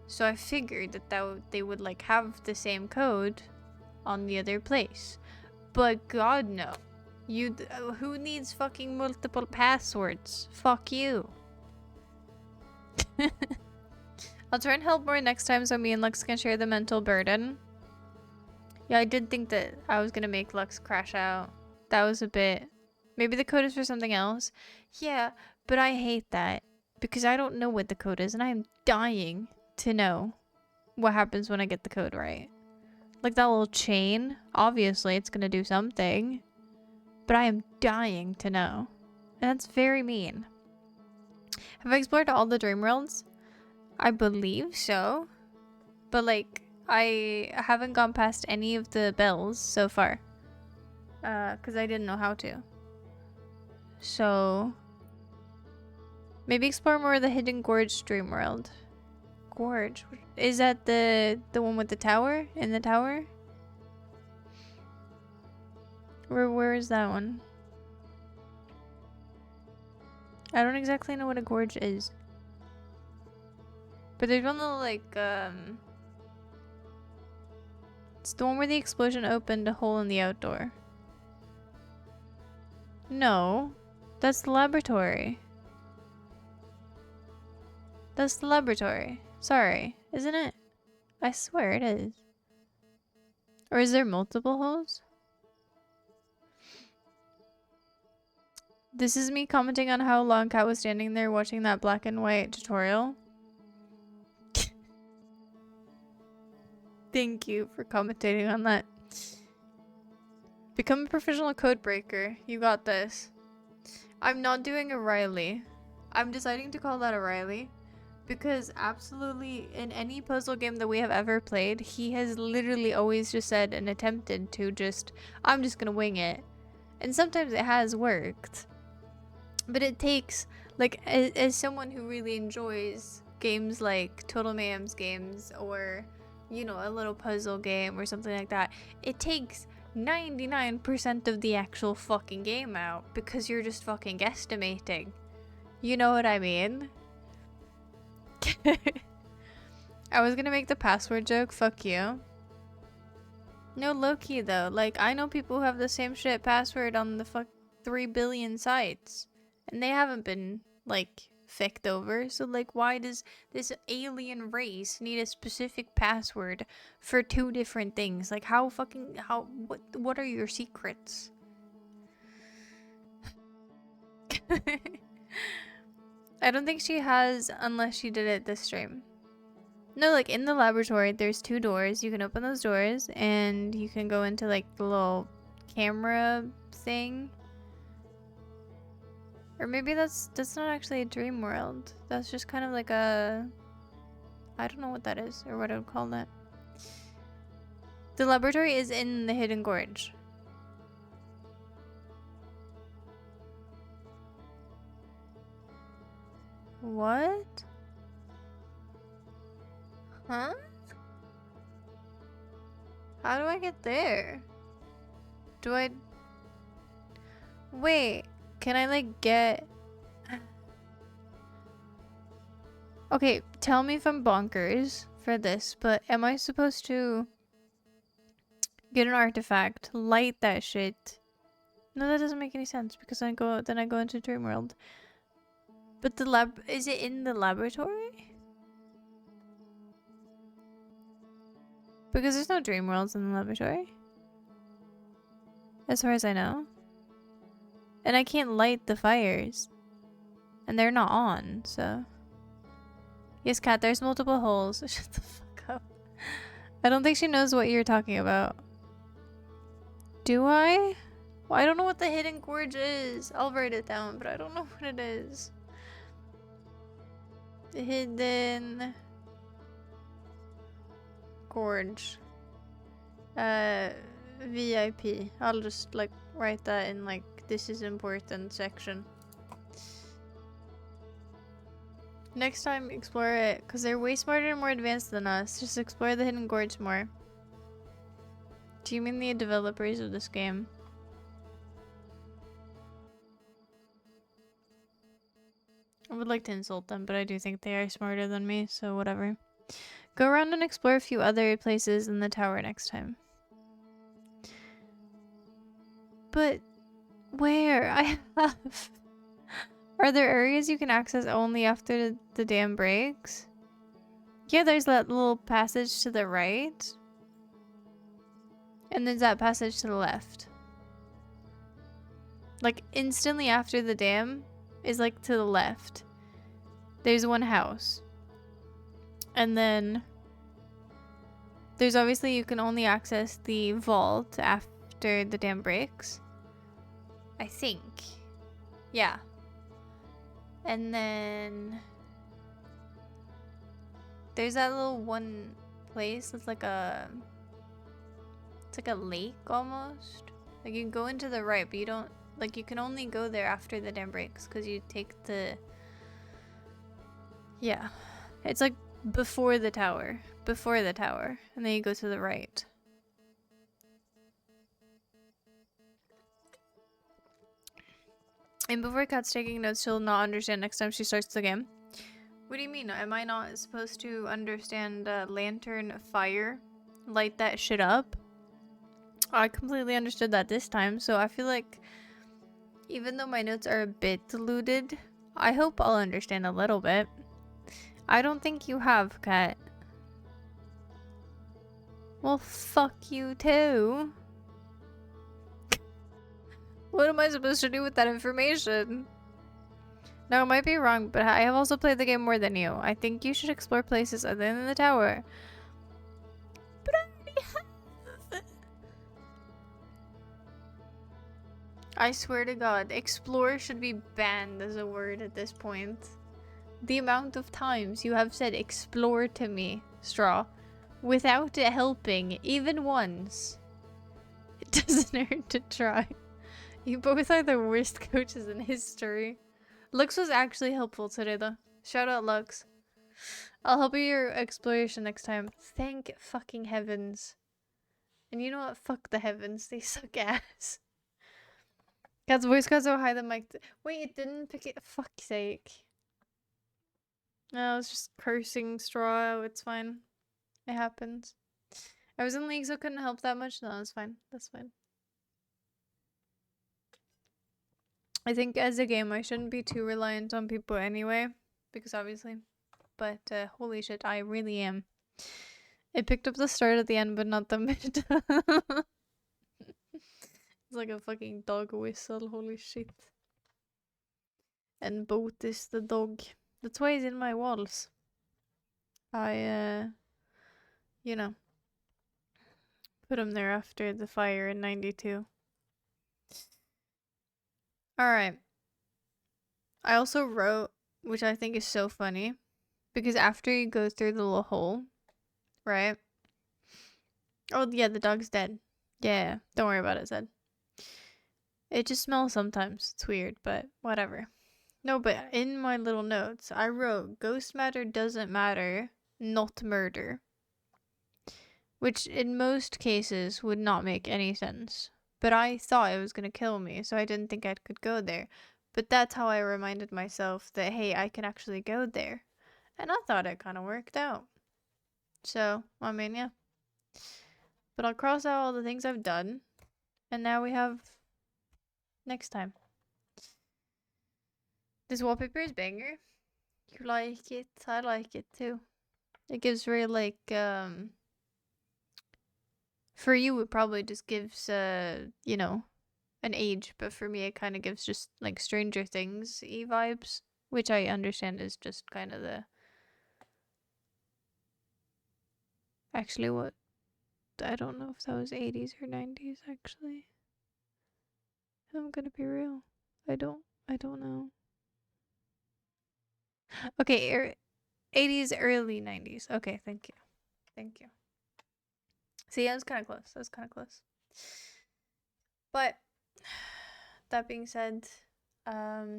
So I figured that they would like have the same code on the other place. But God no. Who needs fucking multiple passwords? Fuck you. I'll try and help more next time so me and Lux can share the mental burden. Yeah, I did think that I was gonna make Lux crash out. That was a bit... Maybe the code is for something else. Yeah, but I hate that. Because I don't know what the code is and I am dying to know what happens when I get the code right. Like that little chain, obviously it's gonna do something. But I am dying to know. And that's very mean. Have I explored all the dream worlds? I believe so. But like, I haven't gone past any of the bells so far. Because I didn't know how to. So... maybe explore more of the Hidden Gorge dream world. Gorge? Is that the one with the tower? In the tower? Where is that one? I don't exactly know what a gorge is. But there's one that like, it's the one where the explosion opened a hole in the outdoor. No. That's the laboratory. That's the laboratory. Sorry. Isn't it? I swear it is. Or is there multiple holes? This is me commenting on how long Kat was standing there watching that black and white tutorial. Thank you for commentating on that. Become a professional code breaker. You got this. I'm not doing a Riley. I'm deciding to call that a Riley. Because absolutely in any puzzle game that we have ever played, he has literally always just said and attempted to just, I'm just gonna wing it. And sometimes it has worked. But it takes, like, as someone who really enjoys games like Total Mayhem's games or, you know, a little puzzle game or something like that, it takes 99% of the actual fucking game out because you're just fucking guesstimating. You know what I mean? I was gonna make the password joke, fuck you. No, low-key though, like, I know people who have the same shit password on the 3 billion sites. And they haven't been, like, ficked over. So, like, why does this alien race need a specific password for 2 different things? Like, what are your secrets? I don't think she has, unless she did it this stream. No, like, in the laboratory, there's 2 doors. You can open those doors, and you can go into, like, the little camera thing. Or maybe that's not actually a dream world. That's just kind of like a... I don't know what that is, or what I would call that. The laboratory is in the Hidden Gorge. What? Huh? How do I get there? Do I... Wait, can I like get... Okay, tell me if I'm bonkers for this, but am I supposed to get an artifact, light that shit? No, that doesn't make any sense because then I go into Dream World. But the lab, is it in the laboratory? Because there's no Dream Worlds in the laboratory. As far as I know. And I can't light the fires. And they're not on, so. Yes, Kat, there's multiple holes. Shut the fuck up. I don't think she knows what you're talking about. Do I? Well, I don't know what the hidden gorge is. I'll write it down, but I don't know what it is. The hidden gorge. VIP. I'll just like write that in like this is important section. Next time, explore it, because they're way smarter and more advanced than us. Just explore the hidden gorge more. Do you mean the developers of this game? I would like to insult them, but I do think they are smarter than me, so whatever. Go around and explore a few other places in the tower next time. But where? I have... Are there areas you can access only after the dam breaks? Yeah, there's that little passage to the right. And there's that passage to the left. Like, instantly after the dam is, like, to the left. There's one house. And then... There's obviously you can only access the vault after the dam breaks. I think. Yeah. And then... There's that little one place that's like a... It's like a lake almost. Like you can go into the right, but you don't... Like you can only go there after the dam breaks because you take the... Yeah. It's like before the tower. Before the tower. And then you go to the right. And before Kat's taking notes, she'll not understand next time she starts the game. What do you mean? Am I not supposed to understand lantern fire? Light that shit up? I completely understood that this time, so I feel like even though my notes are a bit diluted, I hope I'll understand a little bit. I don't think you have, Kat. Well, fuck you too. What am I supposed to do with that information? Now, I might be wrong, but I have also played the game more than you. I think you should explore places other than the tower. But I already have. I swear to God, explore should be banned as a word at this point. The amount of times you have said explore to me, Straw, without it helping, even once. It doesn't hurt to try. You both are the worst coaches in history. Lux was actually helpful today, though. Shout out, Lux. I'll help you your exploration next time. Thank fucking heavens. And you know what? Fuck the heavens. They suck ass. Cat's voice got so high the mic. Wait, it didn't pick it. Fuck's sake. No, I was just cursing Straw. It's fine. It happens. I was in league, so couldn't help that much. No, it's fine. That's fine. I think as a game, I shouldn't be too reliant on people anyway, because obviously, but holy shit, I really am. It picked up the start at the end, but not the mid. It's like a fucking dog whistle, holy shit. And Boat is the dog. That's why he's in my walls. I, you know, put him there after the fire in 92. Alright. I also wrote, which I think is so funny, because after you go through the little hole, right? Oh, yeah, the dog's dead. Yeah, don't worry about it, Zed. It just smells sometimes. It's weird, but whatever. No, but in my little notes, I wrote, ghost matter doesn't matter, not murder. which in most cases would not make any sense. But I thought it was going to kill me, so I didn't think I could go there. But that's how I reminded myself that, hey, I can actually go there. And I thought it kind of worked out. So, I mean, yeah. But I'll cross out all the things I've done. And now we have next time. This wallpaper is banger. You like it? I like it too. It gives very like for you it probably just gives you know, an age, but for me it kind of gives just like Stranger Things-y vibes, which I understand is just kind of the actually what I don't know if that was 80s or 90s actually. I'm gonna be real. I don't know. Okay, 80s, early 90s. Okay, thank you. Thank you. See, I was kind of close. I was kind of close. But that being said, yeah,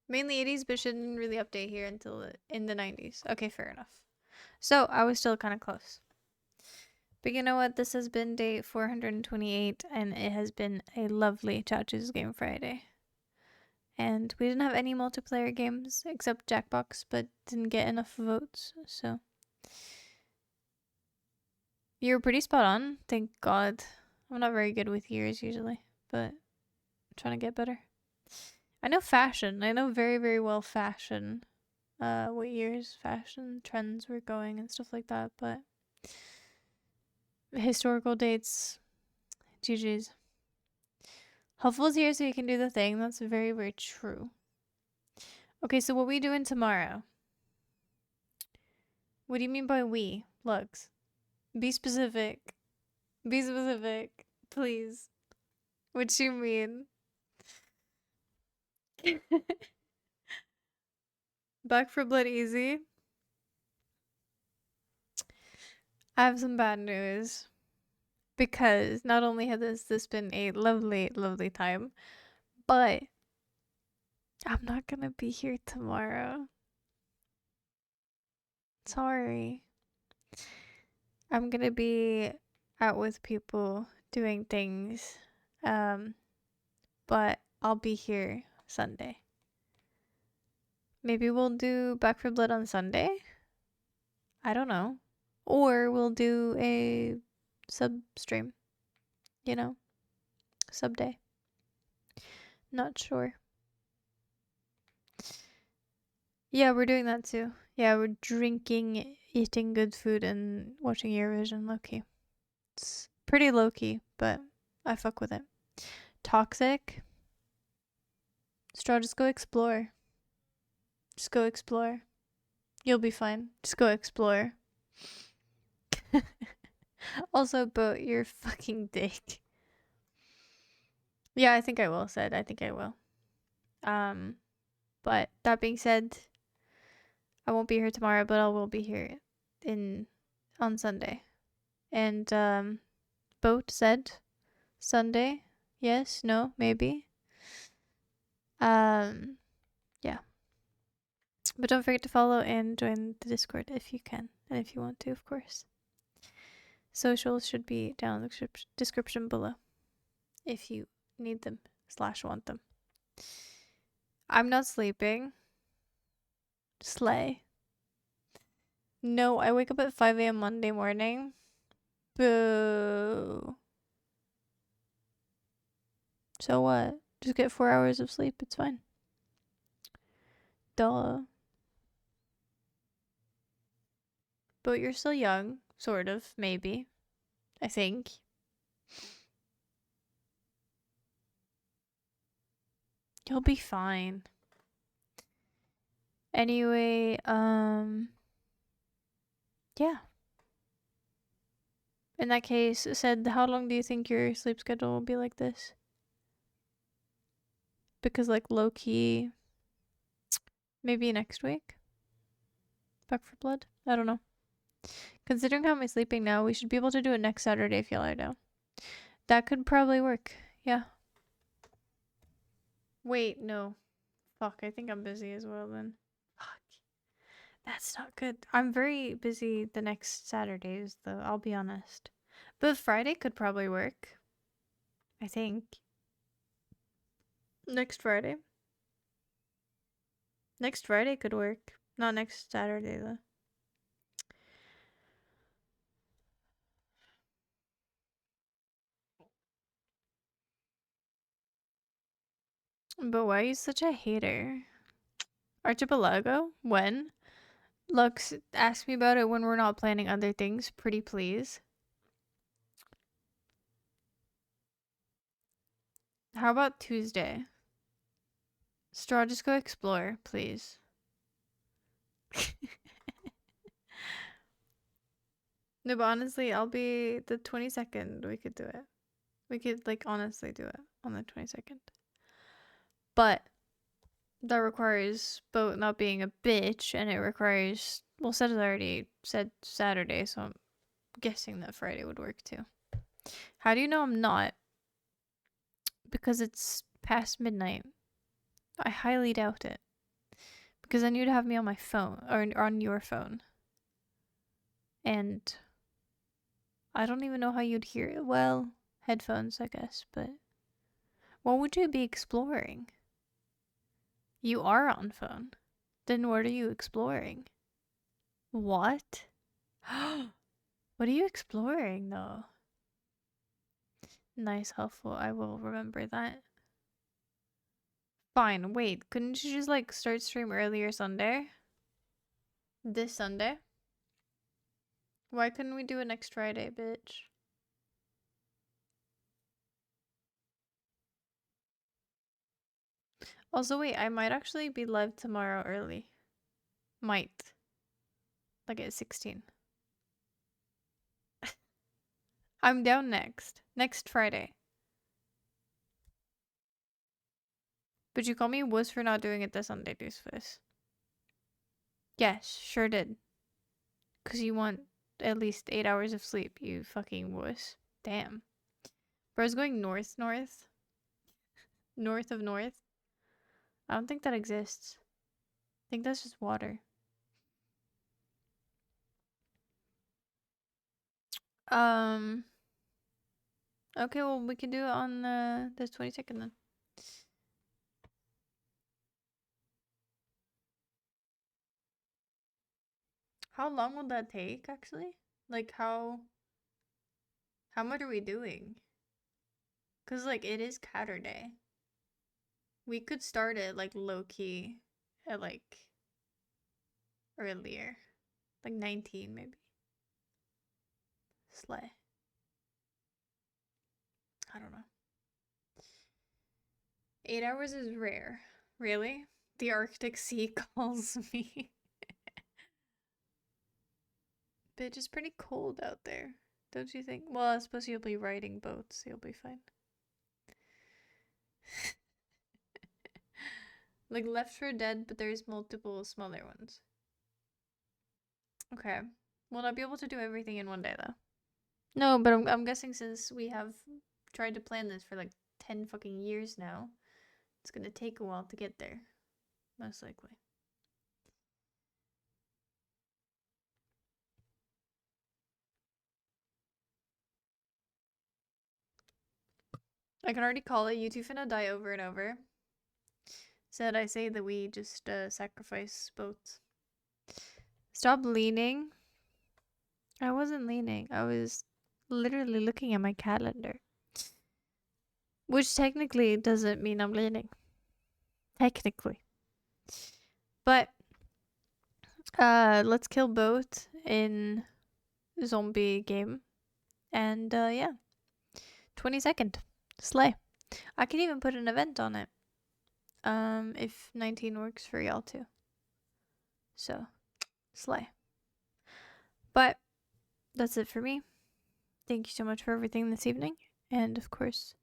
mainly 80s, but shouldn't really update here until in the 90s. Okay, fair enough. So I was still kind of close. But you know what? This has been day 428, and it has been a lovely Chat Jesus Game Friday. And we didn't have any multiplayer games except Jackbox, but didn't get enough votes, so. You were pretty spot on, thank God. I'm not very good with years usually, but I'm trying to get better. I know fashion. I know very, very well fashion. What years fashion trends were going and stuff like that, but historical dates, GG's. Helpful's here so you can do the thing. That's very, very true. Okay, so what we doing tomorrow? What do you mean by we? Lugs. Be specific. Be specific. Please. What you mean? Back for Blood easy. I have some bad news. Because not only has this been a lovely, lovely time, but I'm not gonna be here tomorrow. Sorry. I'm gonna be out with people doing things. But I'll be here Sunday. Maybe we'll do Back for Blood on Sunday? I don't know. Or we'll do a sub stream. You know? Sub day. Not sure. Yeah, we're doing that too. Yeah, we're drinking, eating good food, and watching Eurovision low-key. It's pretty low-key, but I fuck with it. Toxic. Straw, just go explore. Just go explore. You'll be fine. Just go explore. Also, about your fucking dick. Yeah, I think I will, said. I think I will. But that being said, I won't be here tomorrow, but I will be here on Sunday. And Boat said Sunday. Yes, no, maybe. Yeah. But don't forget to follow and join the Discord if you can, and if you want to, of course. Socials should be down in the description below if you need them / want them. I'm not sleeping. Slay. No, I wake up at 5 a.m. Monday morning. Boo. So what? Just get 4 hours of sleep. It's fine. Duh. But you're still young. Sort of. Maybe. I think. You'll be fine. Anyway, yeah. In that case, said, how long do you think your sleep schedule will be like this? Because, like, low-key, maybe next week? Back for Blood? I don't know. Considering how I'm sleeping now, we should be able to do it next Saturday if you lie down. That could probably work. Yeah. Wait, no. Fuck, I think I'm busy as well then. Fuck. That's not good. I'm very busy the next Saturdays, though, I'll be honest. But Friday could probably work. I think. Next Friday. Next Friday could work. Not next Saturday, though. But why are you such a hater? Archipelago? When? Lux, ask me about it when we're not planning other things, pretty please. How about Tuesday? Straw, just go explore, please. No, but honestly, I'll be the 22nd. We could do it. We could, like, honestly do it on the 22nd. But that requires Boat not being a bitch, and it requires. Well, Seth has already said Saturday, so I'm guessing that Friday would work too. How do you know I'm not? Because it's past midnight. I highly doubt it. Because then you'd have me on my phone, or on your phone. And I don't even know how you'd hear it. Well, headphones, I guess, but what would you be exploring? You are on phone. Then what are you exploring? What? What are you exploring, though? Nice, helpful. I will remember that. Fine, wait. Couldn't you just, like, start stream earlier Sunday? This Sunday? Why couldn't we do it next Friday, bitch? Also, wait, I might actually be live tomorrow early. Might. Like at 16. I'm down next Friday. But you call me wuss for not doing it this Sunday, Doofus. Yes, sure did. Because you want at least 8 hours of sleep, you fucking wuss. Damn. Bro's going north. North of north. I don't think that exists. I think that's just water. Um. Okay, well, we can do it on the 22nd then. How long will that take, actually? Like, how much are we doing? Because, like, it is Saturday. We could start it, like, low-key at, like, earlier. Like, 19, maybe. Slay. I don't know. 8 hours is rare. Really? The Arctic Sea calls me. Bitch, it's pretty cold out there. Don't you think? Well, I suppose you'll be riding boats, so you'll be fine. Like Left 4 Dead, but there's multiple smaller ones. Okay. Will I be able to do everything in one day, though? No, but I'm guessing since we have tried to plan this for like 10 fucking years now, it's gonna take a while to get there. Most likely. I can already call it. You two finna die over and over. Said I say that we just sacrifice boats. Stop leaning. I wasn't leaning. I was literally looking at my calendar. Which technically doesn't mean I'm leaning. Technically. But let's kill boat in zombie game. And yeah. 22nd. Slay. I can even put an event on it. If 19 works for y'all too. So, slay. But that's it for me. Thank you so much for everything this evening. And of course,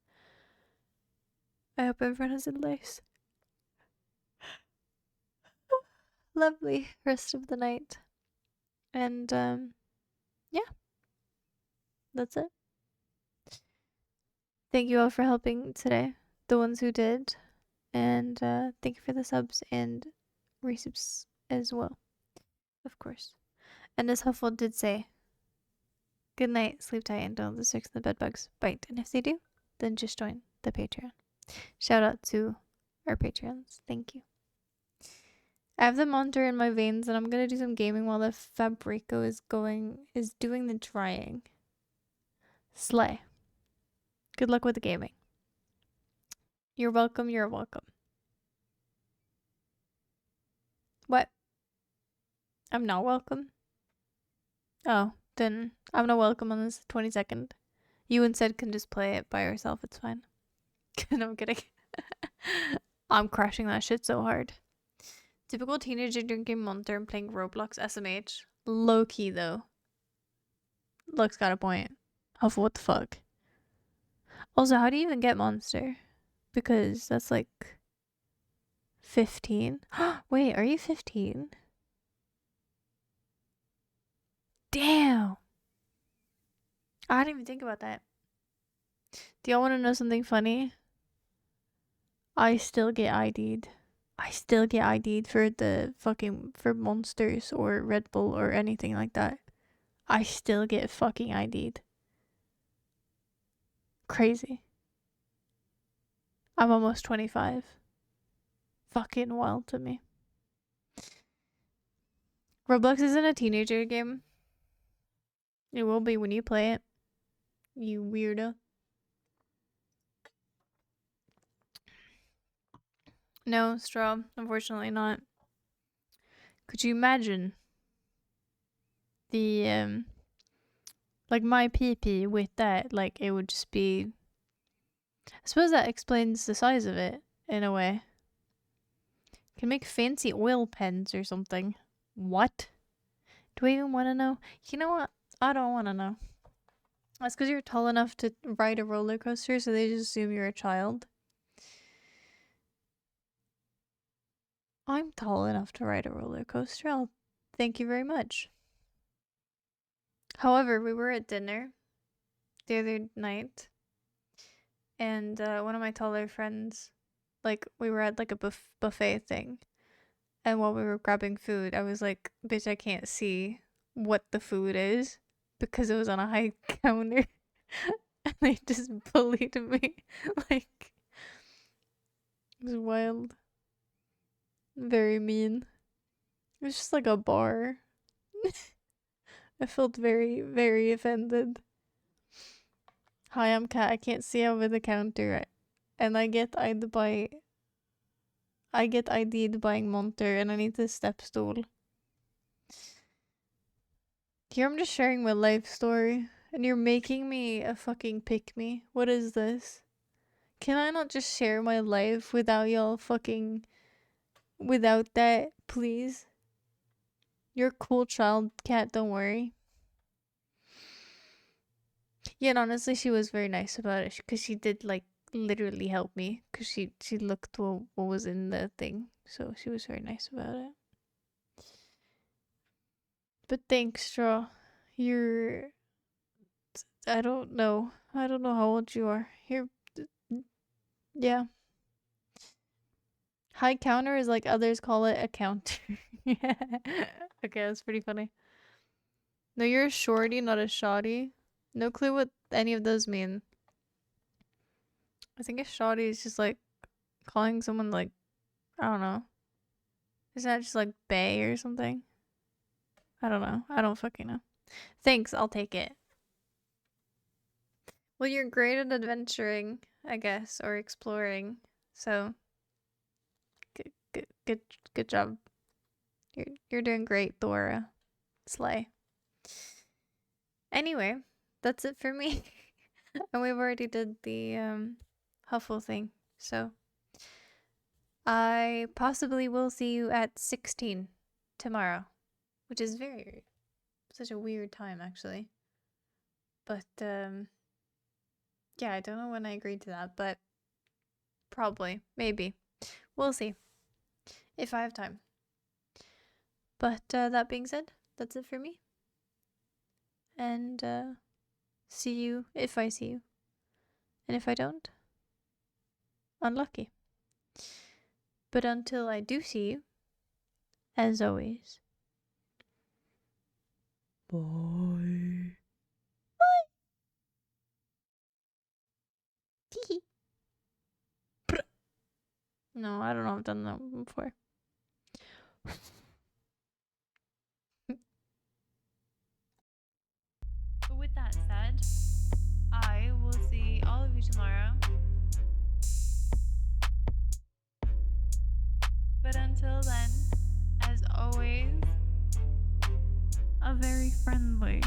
I hope everyone has a nice, lovely rest of the night. And yeah, that's it. Thank you all for helping today, the ones who did. And thank you for the subs and resubs as well. Of course. And as Huffle did say, good night, sleep tight, and don't let the six the bed bugs bite. And if they do, then just join the Patreon. Shout out to our Patreons. Thank you. I have the monitor in my veins, and I'm gonna do some gaming while the Fabrico is doing the drying. Slay. Good luck with the gaming. You're welcome. You're welcome. What? I'm not welcome. Oh, then I'm not welcome on this 22nd. You instead can just play it by yourself. It's fine. No, I'm kidding. I'm crashing that shit so hard. Typical teenager drinking Monster and playing Roblox SMH. Low key though. Luck's got a point. Of what the fuck? Also, how do you even get Monster? Because that's like 15. Wait, are you 15? Damn. I didn't even think about that. Do y'all want to know something funny? I still get ID'd. I still get ID'd for for Monsters or Red Bull or anything like that. I still get fucking ID'd. Crazy. I'm almost 25. Fucking wild to me. Roblox isn't a teenager game. It will be when you play it. You weirdo. No, Straw. Unfortunately not. Could you imagine the like my PP with that? Like it would just be. I suppose that explains the size of it in a way. You can make fancy oil pens or something. What? Do I even want to know? You know what? I don't want to know. That's because you're tall enough to ride a roller coaster, so they just assume you're a child. I'm tall enough to ride a roller coaster. Thank you very much. However, we were at dinner the other night, and one of my taller friends, like, we were at like a buffet thing, and while we were grabbing food, I was like, bitch, I can't see what the food is because it was on a high counter. And they just bullied me. Like, it was wild. Very mean. It was just like a bar. I felt very, very offended. Hi, I'm Kat. I can't see over the counter. And I get ID'd buying Monter and I need the step stool. Here I'm just sharing my life story. And you're making me a fucking pick me. What is this? Can I not just share my life without y'all fucking... without that, please? You're a cool child, Cat, don't worry. Yeah, and honestly, she was very nice about it because she did, like, literally help me because she looked what was in the thing. So she was very nice about it. But thanks, Straw. You're... I don't know. I don't know how old you are. You're... Yeah. High counter is like others call it a counter. Yeah. Okay, that's pretty funny. No, you're a shorty, not a shoddy. No clue what any of those mean. I think a shoddy is just like calling someone like, I don't know. Isn't that just like bae or something? I don't know. I don't fucking know. Thanks, I'll take it. Well, you're great at adventuring, I guess, or exploring. So, good job. You're doing great, Dora. Slay. Anyway, that's it for me. And we've already did the Huffle thing. So, I possibly will see you at 16 tomorrow, which is such a weird time actually. But yeah, I don't know when I agreed to that, but probably, maybe. We'll see if I have time. But that being said, that's it for me. And see you if I see you. And if I don't, unlucky. But until I do see you, as always, Bye. No, I don't know. I've done that before. But with that said, I will see all of you tomorrow. But until then, as always, a very friendly